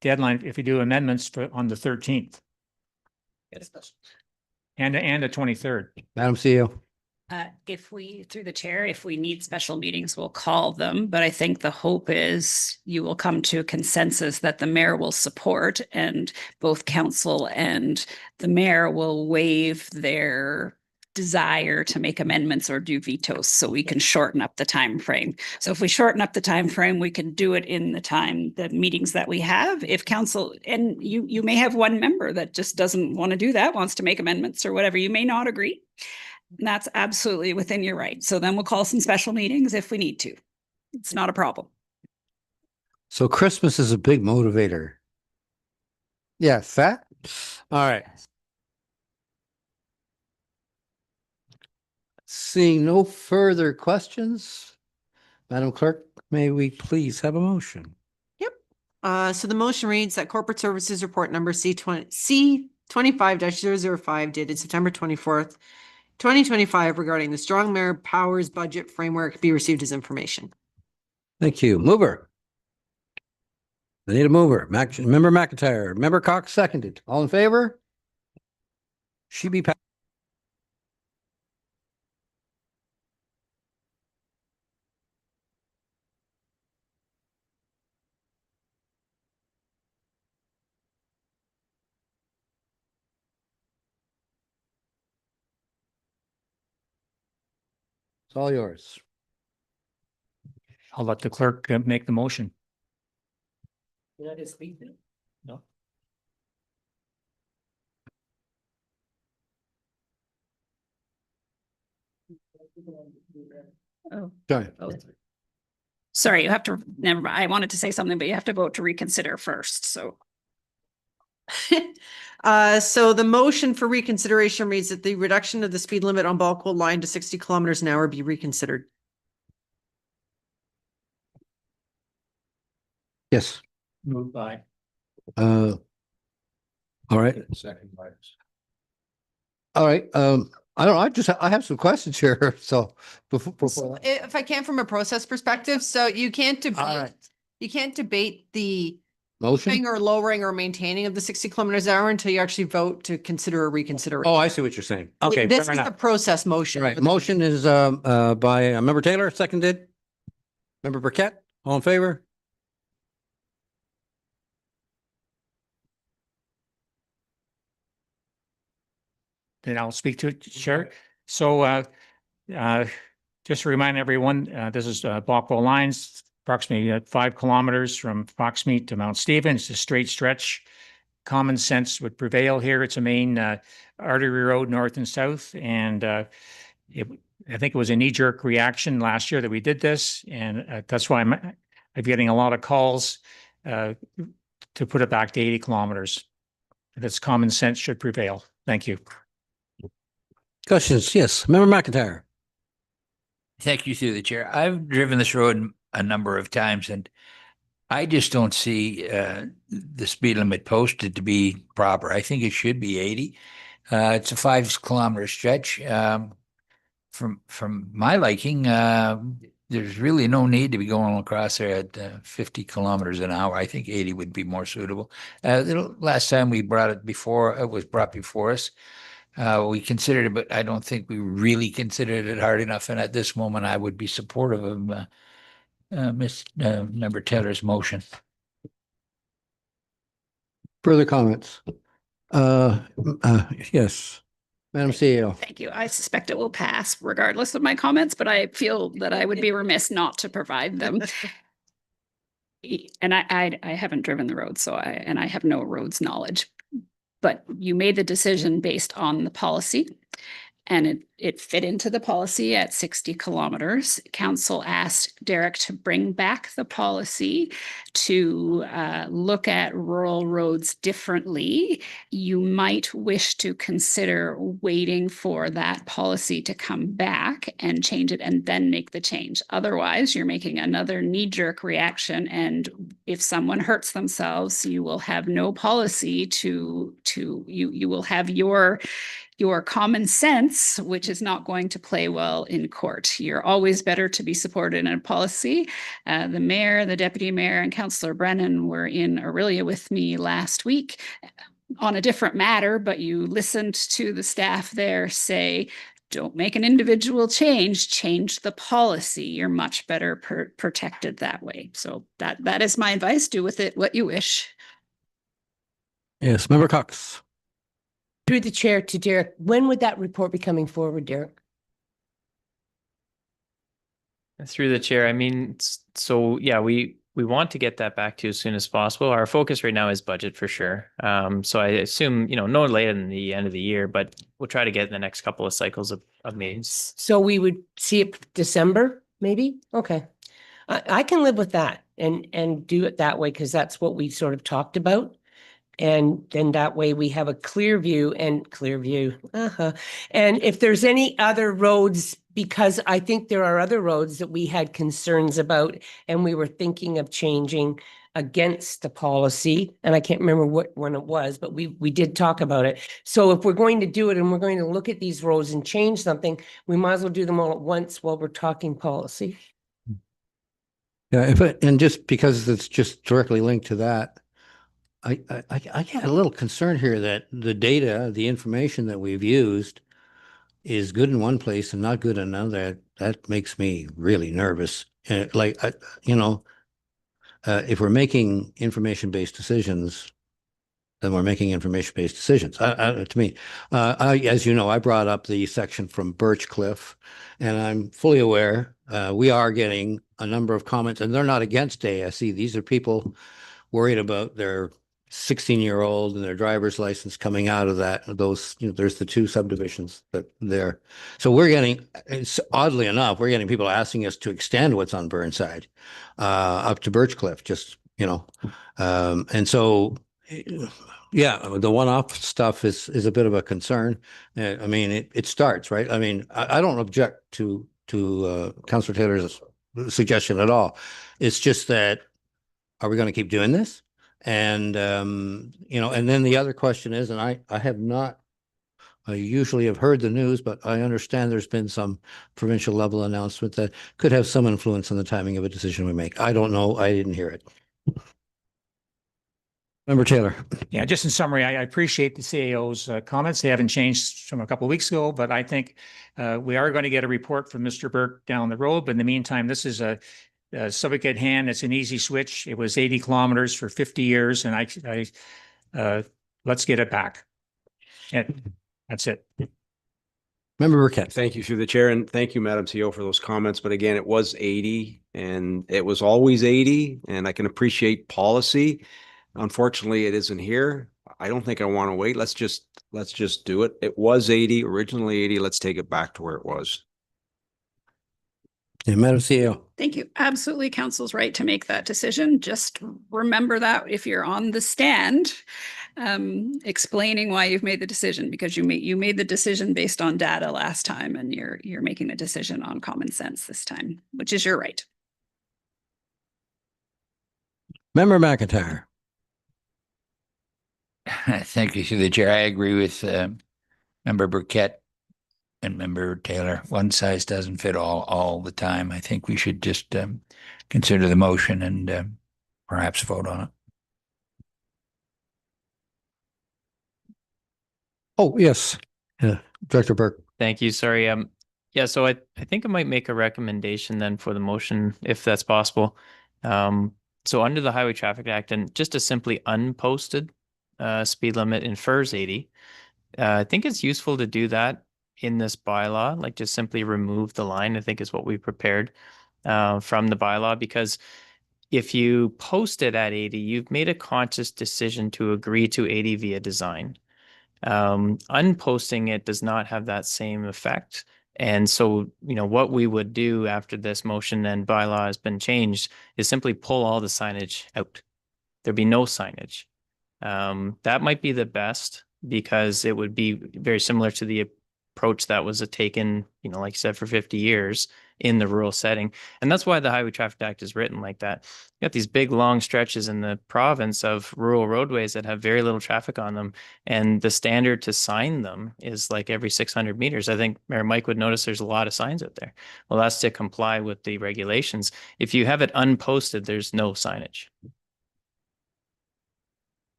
deadline if we do amendments on the 13th? And the 23rd? Madam CEO. If we, through the chair, if we need special meetings, we'll call them. But I think the hope is you will come to a consensus that the mayor will support, and both council and the mayor will waive their desire to make amendments or do vetoes, so we can shorten up the time frame. So if we shorten up the time frame, we can do it in the meetings that we have. If council, and you may have one member that just doesn't want to do that, wants to make amendments or whatever, you may not agree. That's absolutely within your right. So then we'll call some special meetings if we need to. It's not a problem. So Christmas is a big motivator. Yes, that. All right. Seeing no further questions, Madam Clerk, may we please have a motion? Yep. So the motion reads that Corporate Services Report number C25-005 dated September 24th, 2025 regarding the Strong Mayor Powers Budget Framework be received as information. Thank you. Mover. I need a mover. Member McIntyre. Member Cox seconded. All in favor? She be passed. It's all yours. I'll let the clerk make the motion. You're not gonna speak then? No. Oh. Sorry. Oh. Sorry, you have to, never mind. I wanted to say something, but you have to vote to reconsider first, so. So the motion for reconsideration reads that the reduction of the speed limit on Balkwood line to 60 kilometers an hour be reconsidered. Yes. Moved by. All right. Second by. All right. I don't know. I have some questions here. So before If I can, from a process perspective, so you can't debate, the motion. upping or lowering or maintaining of the 60 kilometers an hour until you actually vote to consider a reconsideration. Oh, I see what you're saying. Okay. This fair is the enough. process motion. Right. Motion is by Member Taylor, seconded. Member Burkett, all in favor? Then I'll speak to it, Chair. So just to remind everyone, this is Balkwo Lines, approximately 5 kilometers from Foxmead to Mount Stephen. It's a straight stretch. Common sense would prevail here. It's a main artery road north and south. And I think it was a knee-jerk reaction last year that we did this. And that's why I'm getting a lot of calls to put it back to 80 kilometers. That's common sense should prevail. Thank you. Questions? Yes, Member McIntyre. Thank you through the chair. I've driven this road a number of times, and I just don't see the speed limit posted to be proper. I think it should be 80. It's a 5-kilometer stretch. From my liking, there's really no need to be going across there at 50 kilometers an hour. I think 80 would be more suitable. Last time we brought it before, it was brought before us. We considered it, but I don't think we really considered it hard enough. And at this moment, I would be supportive of Member Taylor's motion. Further comments? Yes, Madam CEO. Thank you. I suspect it will pass regardless of my comments, but I feel that I would be remiss not to provide them. And I haven't driven the road, so I have no roads knowledge. But you made the decision based on the policy, and it fit into the policy at 60 kilometers. Council asked Derek to bring back the policy to look at rural roads differently. You might wish to consider waiting for that policy to come back and change it and then make the change. Otherwise, you're making another knee-jerk reaction, and if someone hurts themselves, you will have no policy you will have your common sense, which is not going to play well in court. You're always better to be supported in a policy. The mayor, the deputy mayor, and Councillor Brennan were in Aurelia with me last week on a different matter, but you listened to the staff there say, don't make an individual change the policy. You're much better protected that way. So that is my advice. Do with it what you wish. Yes, Member Cox. Through the chair to Derek, when would that report be coming forward, Derek? Through the chair, I mean, so yeah, we want to get that back to you as soon as possible. Our focus right now is budget for sure. So I assume, no later than the end of the year, but we'll try to get in the next couple of cycles of meetings. So we would see it December, maybe? Okay. I can live with that and do it that way, because that's what we sort of talked about. And then that way we have a clear view. And if there's any other roads, because I think there are other roads that we had concerns about and we were thinking of changing against the policy. And I can't remember what one it was, but we did talk about it. So if we're going to do it and we're going to look at these roads and change something, we might as well do them all at once while we're talking policy. Yeah, and just because it's just directly linked to that, I get a little concerned here that the data, the information that we've used is good in one place and not good in another. That makes me really nervous. If we're making information-based decisions, then we're making information-based decisions. To me, as you know, I brought up the section from Birchcliff, and I'm fully aware we are getting a number of comments, and they're not against ASE. These are people worried about their 16-year-old and their driver's license coming out of those, there's the two subdivisions that there. So oddly enough, we're getting people asking us to extend what's on Burnside up to Birchcliff, and so, yeah, the one-off stuff is a bit of a concern. I mean, it starts, right? I mean, I don't object to Councillor Taylor's suggestion at all. It's just that, are we going to keep doing this? And, and then the other question is, and I have not, I usually have heard the news, but I understand there's been some provincial level announcement that could have some influence on the timing of a decision we make. I don't know. I didn't hear it. Member Taylor. Yeah, just in summary, I appreciate the CAO's comments. They haven't changed from a couple of weeks ago, but I think we are going to get a report from Mr. Burke down the road. But in the meantime, this is a subject at hand. It's an easy switch. It was 80 kilometers for 50 years, and let's get it back. And that's it. Member Burkett. Thank you through the chair, and thank you, Madam CEO, for those comments. But again, it was 80, and it was always 80, and I can appreciate policy. Unfortunately, it isn't here. I don't think I want to wait. Let's just do it. It was 80, originally 80. Let's take it back to where it was. Yeah, Madam CEO. Thank you. Absolutely, council's right to make that decision. Just remember that if you're on the stand, explaining why you've made the decision, because you made the decision based on data last time, and you're making the decision on common sense this time, which is your right. Member McIntyre. Thank you, through the chair. I agree with Member Burkett and Member Taylor. One size doesn't fit all the time. I think we should just consider the motion and perhaps vote on it. Oh, yes. Director Burke. Thank you. Sorry. Yeah, so I think I might make a recommendation then for the motion, if that's possible. So under the Highway Traffic Act, and just a simply unposted speed limit infers 80. I think it's useful to do that in this bylaw, like just simply remove the line, I think is what we prepared from the bylaw, because if you post it at 80, you've made a conscious decision to agree to 80 via design. Unposting it does not have that same effect. And so, what we would do after this motion and bylaw has been changed is simply pull all the signage out. There'd be no signage. That might be the best, because it would be very similar to the approach that was taken, like you said, for 50 years in the rural setting. And that's why the Highway Traffic Act is written like that. You got these big, long stretches in the province of rural roadways that have very little traffic on them. And the standard to sign them is like every 600 meters. I think Mayor Mike would notice there's a lot of signs out there. Well, that's to comply with the regulations. If you have it unposted, there's no signage.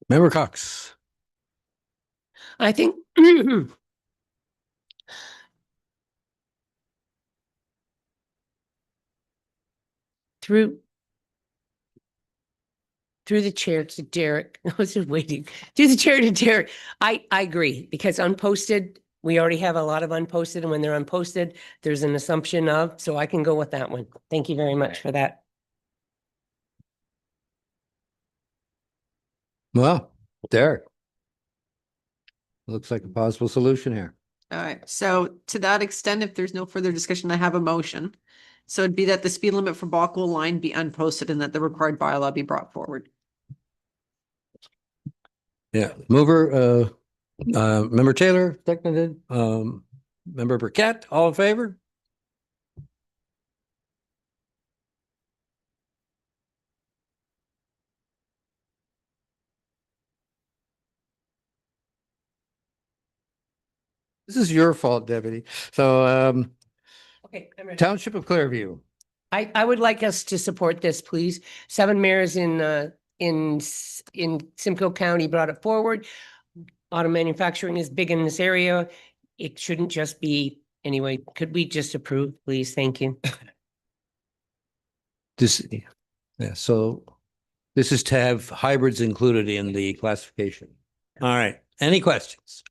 Member Cox. I think through the chair to Derek, I was just waiting. Through the chair to Derek, I agree, because unposted, we already have a lot of unposted, and when they're unposted, there's an assumption of, so I can go with that one. Thank you very much for that. Well, Derek. Looks like a possible solution here. All right. So to that extent, if there's no further discussion, I have a motion. So it'd be that the speed limit for Bockwell line be unposted and that the required bylaw be brought forward. Yeah. Mover, Member Taylor, seconded. Member Burkett, all in favor? This is your fault, Deputy. So, Okay, I'm ready. Township of Clearview. I would like us to support this, please. 7 mayors in Simcoe County brought it forward. Auto manufacturing is big in this area. It shouldn't just be, anyway, could we just approve, please? Thank you. So this is to have hybrids included in the classification. All right. Any questions?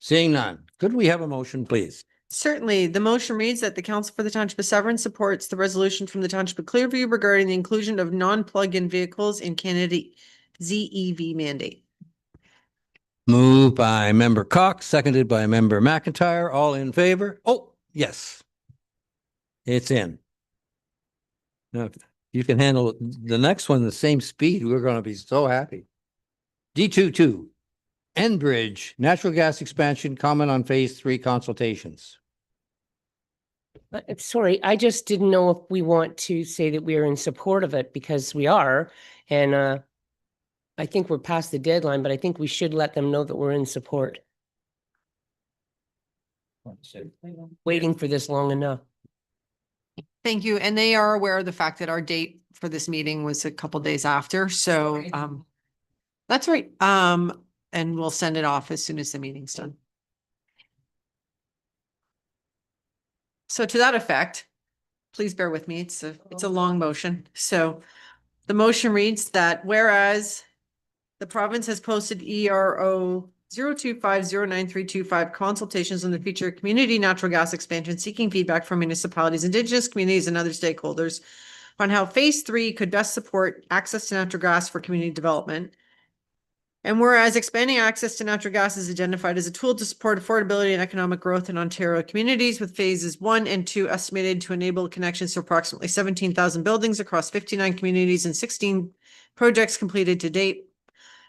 Seeing none. Could we have a motion, please? Certainly, the motion reads that the Council for the Township of Severn supports the resolution from the Township of Clearview regarding the inclusion of non-plug-in vehicles in Canada ZEV mandate. Moved by Member Cox, seconded by Member McIntyre. All in favor? Oh, yes. It's in. Now, if you can handle the next one the same speed, we're going to be so happy. D22, Enbridge, natural gas expansion, comment on phase 3 consultations. Sorry, I just didn't know if we want to say that we are in support of it, because we are. And I think we're past the deadline, but I think we should let them know that we're in support. Waiting for this long enough. Thank you. And they are aware of the fact that our date for this meeting was a couple days after. So that's right. And we'll send it off as soon as the meeting's done. So to that effect, please bear with me. It's a long motion. So the motion reads that whereas the province has posted ERO 025093225 consultations on the future of community natural gas expansion, seeking feedback from municipalities, Indigenous communities, and other stakeholders on how phase 3 could best support access to natural gas for community development. And whereas expanding access to natural gas is identified as a tool to support affordability and economic growth in Ontario communities, with phases 1 and 2 estimated to enable connections to approximately 17,000 buildings across 59 communities and 16 projects completed to date.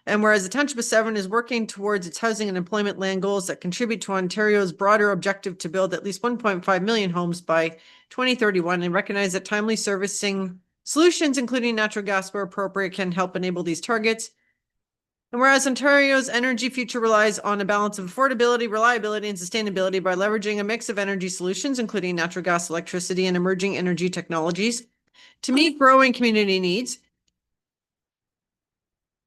And whereas the Township of Severn is working towards its housing and employment land goals that contribute to Ontario's broader objective to build at least 1.5 million homes by 2031, and recognize that timely servicing solutions, including natural gas where appropriate, can help enable these targets. And whereas Ontario's energy future relies on a balance of affordability, reliability, and sustainability by leveraging a mix of energy solutions, including natural gas, electricity, and emerging energy technologies, to meet growing community needs.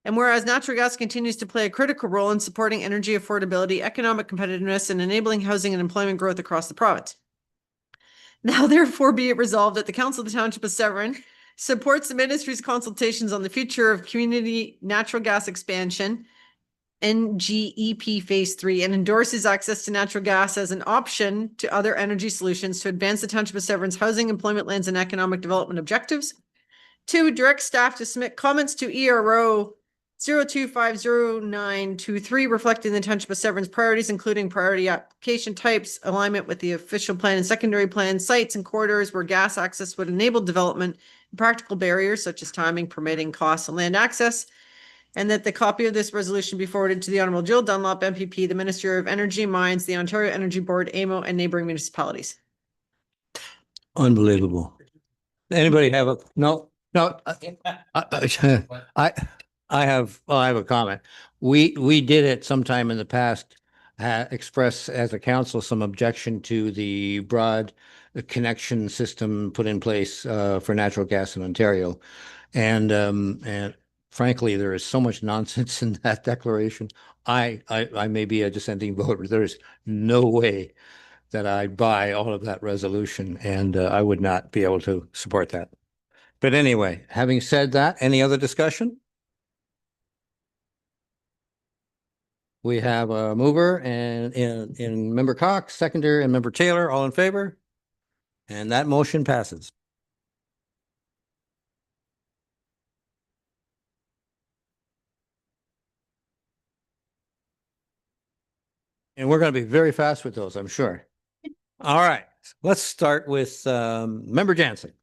And whereas natural gas continues to play a critical role in supporting energy affordability, economic competitiveness, and enabling housing and employment growth across the province. Now, therefore, be it resolved that the Council of the Township of Severn supports the Ministry's consultations on the future of community natural gas expansion, NGEP Phase 3, and endorses access to natural gas as an option to other energy solutions to advance the Township of Severn's housing, employment, lands, and economic development objectives. 2, direct staff to submit comments to ERO 025093 reflecting the Township of Severn's priorities, including priority application types, alignment with the official plan and secondary plan, sites and corridors where gas access would enable development, and practical barriers such as timing, permitting, costs, and land access. And that the copy of this resolution be forwarded to the Honorable Jill Dunlop, MPP, the Minister of Energy and Mines, the Ontario Energy Board, AMO, and neighboring municipalities. Unbelievable. Anybody have a, no, I have a comment. We did it sometime in the past, express as a council some objection to the broad connection system put in place for natural gas in Ontario. And frankly, there is so much nonsense in that declaration. I may be a dissenting voter. There is no way that I'd buy all of that resolution, and I would not be able to support that. But anyway, having said that, any other discussion? We have a mover and in Member Cox, seconder, and Member Taylor, all in favor? And that motion passes. And we're going to be very fast with those, I'm sure. All right, let's start with Member Jansen.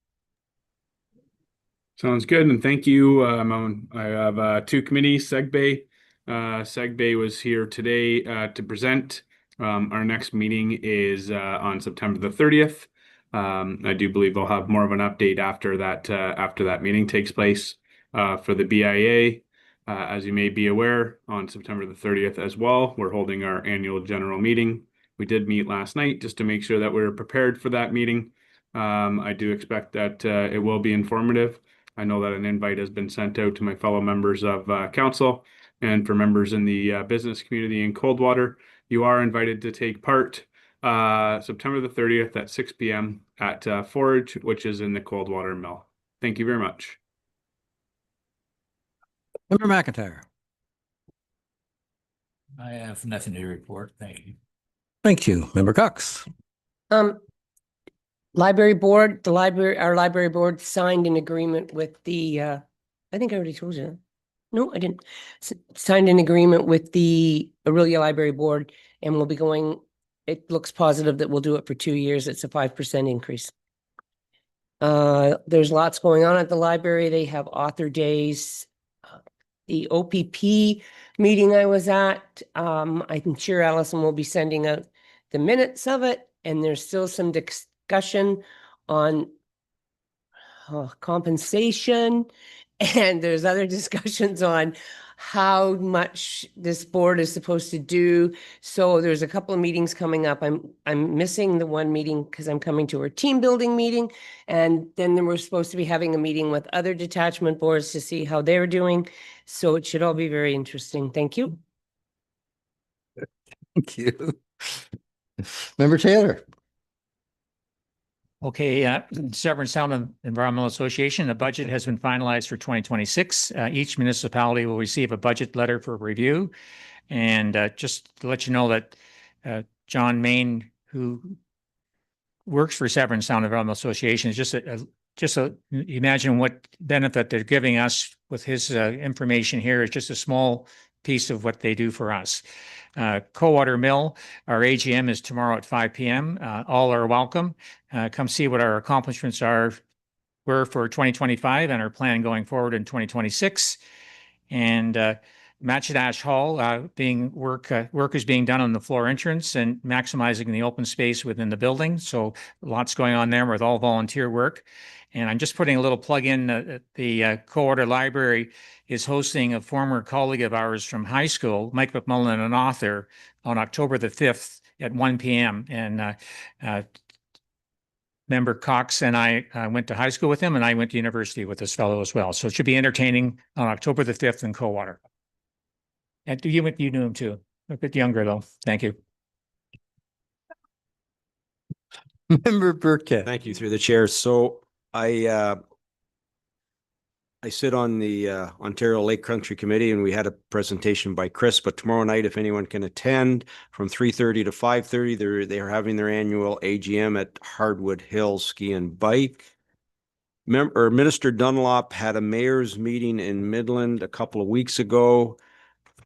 Sounds good, and thank you. I have 2 committees, SegBay. SegBay was here today to present. Our next meeting is on September the 30th. I do believe we'll have more of an update after that meeting takes place for the BIA. As you may be aware, on September the 30th as well, we're holding our annual general meeting. We did meet last night just to make sure that we were prepared for that meeting. I do expect that it will be informative. I know that an invite has been sent out to my fellow members of council, and for members in the business community in Coldwater, you are invited to take part September the 30th at 6 p.m. at Forge, which is in the Coldwater Mill. Thank you very much. Member McIntyre. I have nothing to report. Thank you. Thank you. Member Cox. Library board, our library board signed an agreement with the, I think I already told you that. No, I didn't. Signed an agreement with the Aurelia Library Board, and we'll be going, it looks positive that we'll do it for 2 years. It's a 5% increase. There's lots going on at the library. They have author days. The OPP meeting I was at, I'm sure Allison will be sending out the minutes of it, and there's still some discussion on compensation, and there's other discussions on how much this board is supposed to do. So there's a couple of meetings coming up. I'm missing the one meeting because I'm coming to our team building meeting, and then we're supposed to be having a meeting with other detachment boards to see how they're doing. So it should all be very interesting. Thank you. Thank you. Member Taylor. Okay, Severn Sound Environmental Association, the budget has been finalized for 2026. Each municipality will receive a budget letter for review. And just to let you know that John Main, who works for Severn Sound Environmental Association, is just imagine what benefit they're giving us with his information here. It's just a small piece of what they do for us. Coldwater Mill, our AGM is tomorrow at 5 p.m. All are welcome. Come see what our accomplishments were for 2025 and our plan going forward in 2026. And Matchadash Hall, work is being done on the floor entrance and maximizing the open space within the building. So lots going on there with all volunteer work. And I'm just putting a little plug in. The Coldwater Library is hosting a former colleague of ours from high school, Mike McMullen, an author, on October the 5th at 1 p.m. And Member Cox and I went to high school with him, and I went to university with this fellow as well. So it should be entertaining on October the 5th in Coldwater. And you knew him too. A bit younger though. Thank you. Member Burkett. Thank you, through the chair. So I sit on the Ontario Lake Country Committee, and we had a presentation by Chris, but tomorrow night, if anyone can attend from 3:30 to 5:30, they're having their annual AGM at Hardwood Hill Ski and Bike. Minister Dunlop had a mayor's meeting in Midland a couple of weeks ago.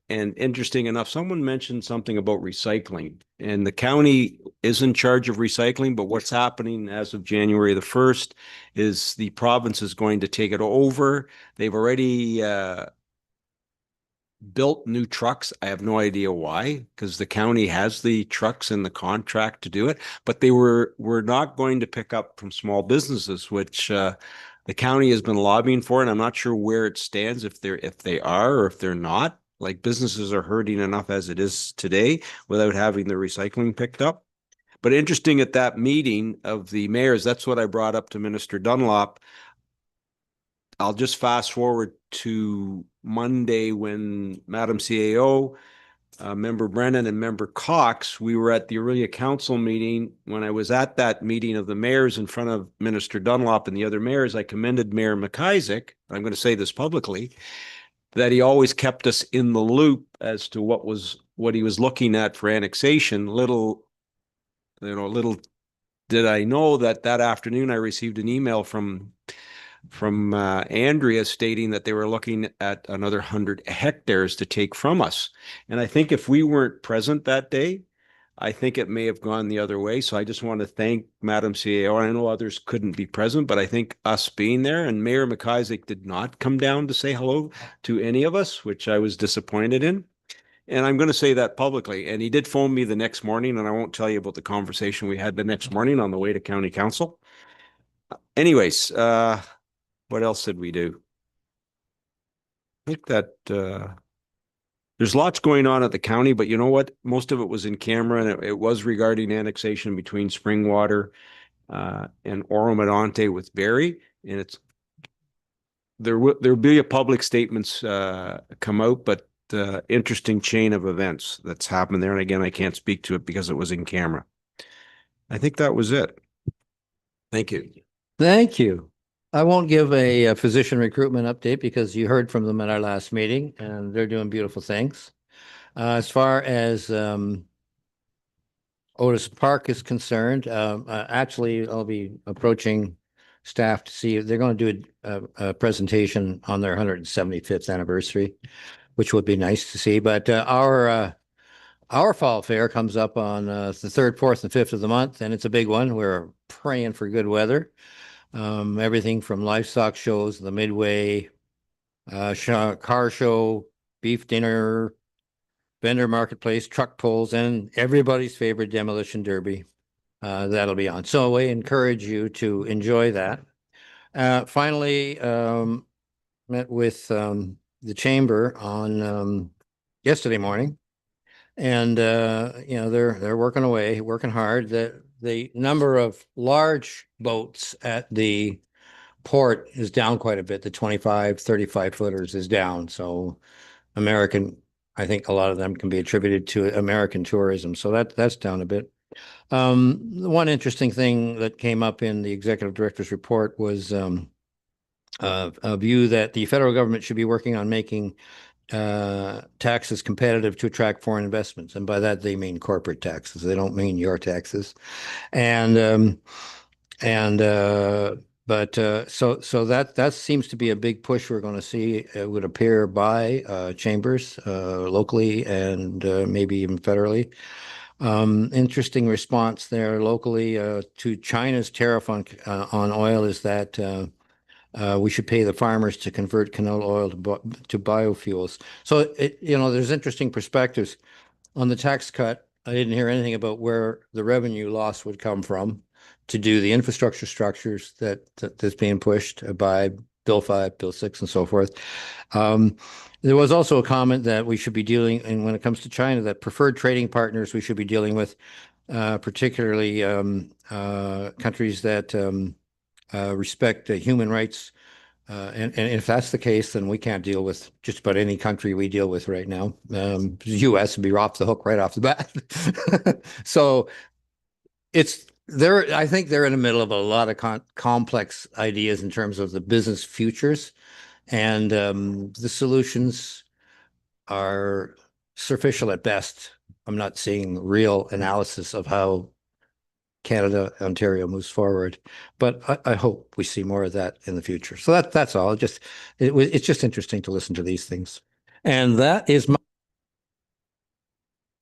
And interesting enough, someone mentioned something about recycling, and the county is in charge of recycling, but what's happening as of January the 1st is the province is going to take it over. They've already built new trucks. I have no idea why, because the county has the trucks in the contract to do it, but they were not going to pick up from small businesses, which the county has been lobbying for, and I'm not sure where it stands, if they are or if they're not. Like, businesses are hurting enough as it is today without having the recycling picked up. But interesting, at that meeting of the mayors, that's what I brought up to Minister Dunlop. I'll just fast forward to Monday when Madam CAO, Member Brennan and Member Cox, we were at the Aurelia Council meeting. When I was at that meeting of the mayors in front of Minister Dunlop and the other mayors, I commended Mayor McIsaac, I'm going to say this publicly, that he always kept us in the loop as to what he was looking at for annexation. Little did I know that afternoon I received an email from Andrea stating that they were looking at another 100 hectares to take from us. And I think if we weren't present that day, I think it may have gone the other way. So I just want to thank Madam CAO. I know others couldn't be present, but I think us being there, and Mayor McIsaac did not come down to say hello to any of us, which I was disappointed in. And I'm going to say that publicly. And he did phone me the next morning, and I won't tell you about the conversation we had the next morning on the way to County Council. Anyways, what else did we do? I think that there's lots going on at the county, but you know what? Most of it was in camera, and it was regarding annexation between Springwater and Oro-Medonte with Barrie. And there'll be a public statements come out, but interesting chain of events that's happened there. And again, I can't speak to it because it was in camera. I think that was it. Thank you. Thank you. I won't give a physician recruitment update because you heard from them at our last meeting, and they're doing beautiful things. As far as Otis Park is concerned, actually, I'll be approaching staff to see if they're going to do a presentation on their 175th anniversary, which would be nice to see. But our fall fair comes up on the 3rd, 4th, and 5th of the month, and it's a big one. We're praying for good weather. Everything from livestock shows, the Midway, car show, beef dinner, vendor marketplace, truck pulls, and everybody's favorite demolition derby. That'll be on. So I encourage you to enjoy that. Finally, met with the chamber on yesterday morning, and they're working away, working hard. The number of large boats at the port is down quite a bit. The 25, 35 footers is down. So I think a lot of them can be attributed to American tourism. So that's down a bit. One interesting thing that came up in the executive director's report was a view that the federal government should be working on making taxes competitive to attract foreign investments. And by that, they mean corporate taxes. They don't mean your taxes. And But so that seems to be a big push we're going to see. It would appear by chambers locally and maybe even federally. Interesting response there locally to China's tariff on oil is that we should pay the farmers to convert canola oil to biofuels. So there's interesting perspectives on the tax cut. I didn't hear anything about where the revenue loss would come from to do the infrastructure structures that's being pushed by Bill 5, Bill 6, and so forth. There was also a comment that we should be dealing, and when it comes to China, that preferred trading partners we should be dealing with, particularly countries that respect human rights. And if that's the case, then we can't deal with just about any country we deal with right now. The U.S. would be off the hook right off the bat. So I think they're in the middle of a lot of complex ideas in terms of the business futures, and the solutions are superficial at best. I'm not seeing real analysis of how Canada, Ontario moves forward, but I hope we see more of that in the future. So that's all. It's just interesting to listen to these things, and that is my.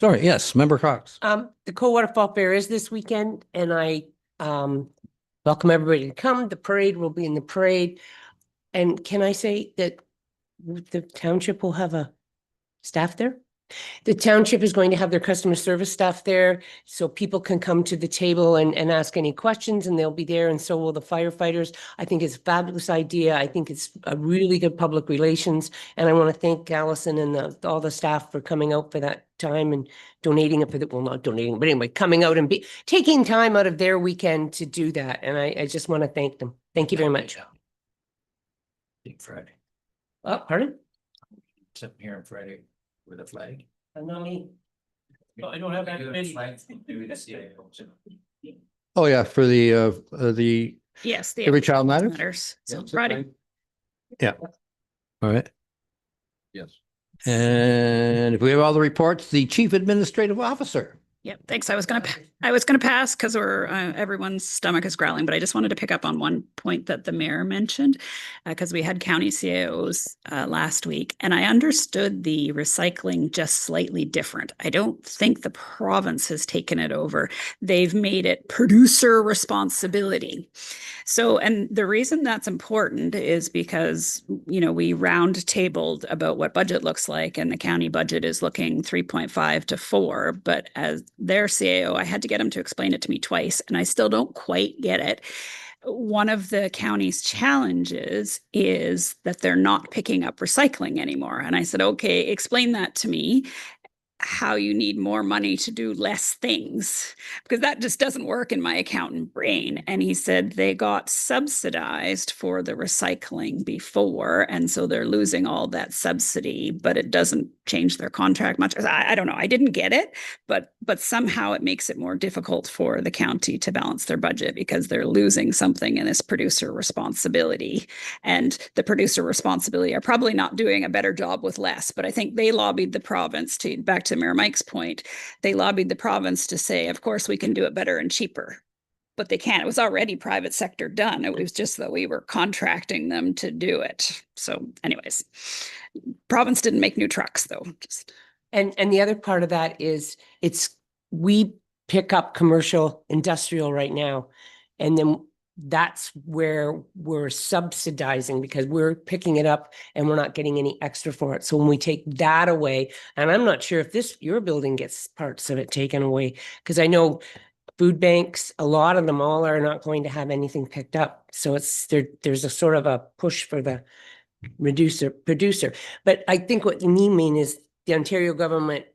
Sorry, yes, Member Cox. The Cold Waterfall Fair is this weekend, and I welcome everybody to come. The parade will be in the parade. And can I say that the township will have a staff there? The township is going to have their customer service staff there, so people can come to the table and ask any questions, and they'll be there, and so will the firefighters. I think it's a fabulous idea. I think it's a really good public relations, and I want to thank Allison and all the staff for coming out for that time and donating it for the, well, not donating, but anyway, coming out and taking time out of their weekend to do that, and I just want to thank them. Thank you very much. Friday. Oh, pardon? Sitting here on Friday with a flag. Not me. No, I don't have that many. Oh yeah, for the Yes, Every Child Matters. So Friday. Yeah. All right. Yes. And if we have all the reports, the Chief Administrative Officer. Yep, thanks. I was gonna pass because we're everyone's stomach is growling, but I just wanted to pick up on one point that the mayor mentioned because we had county CAOs last week, and I understood the recycling just slightly different. I don't think the province has taken it over. They've made it producer responsibility. So, and the reason that's important is because, we round tabled about what budget looks like, and the county budget is looking 3.5 to 4, but as their CAO, I had to get him to explain it to me twice, and I still don't quite get it. One of the county's challenges is that they're not picking up recycling anymore. And I said, okay, explain that to me. How you need more money to do less things, because that just doesn't work in my accountant brain. And he said they got subsidized for the recycling before, and so they're losing all that subsidy, but it doesn't change their contract much. I don't know. I didn't get it, but somehow it makes it more difficult for the county to balance their budget because they're losing something in this producer responsibility. And the producer responsibility are probably not doing a better job with less, but I think they lobbied the province to, back to Mayor Mike's point, they lobbied the province to say, of course, we can do it better and cheaper, but they can't. It was already private sector done. It was just that we were contracting them to do it. So anyways, province didn't make new trucks though. And the other part of that is we pick up commercial industrial right now, and then that's where we're subsidizing because we're picking it up and we're not getting any extra for it. So when we take that away, and I'm not sure if your building gets parts of it taken away, because I know food banks, a lot of them all are not going to have anything picked up. So there's a sort of a push for the producer. But I think what you mean is the Ontario government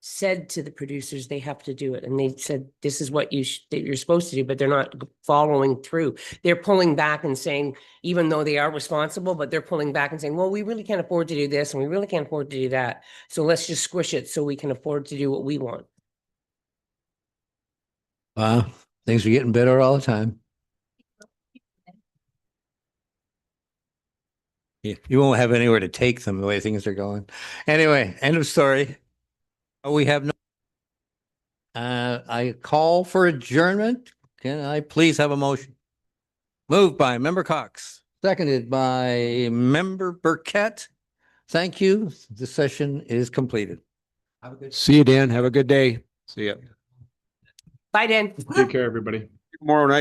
said to the producers they have to do it, and they said this is what you're supposed to do, but they're not following through. They're pulling back and saying, even though they are responsible, but they're pulling back and saying, well, we really can't afford to do this and we really can't afford to do that, so let's just squish it so we can afford to do what we want. Wow, things are getting better all the time. You won't have anywhere to take them the way things are going. Anyway, end of story. We have no. I call for adjournment. Can I please have a motion? Moved by Member Cox, seconded by Member Burkett. Thank you. The session is completed. See you, Dan. Have a good day. See ya. Bye, Dan. Take care, everybody. Tomorrow night.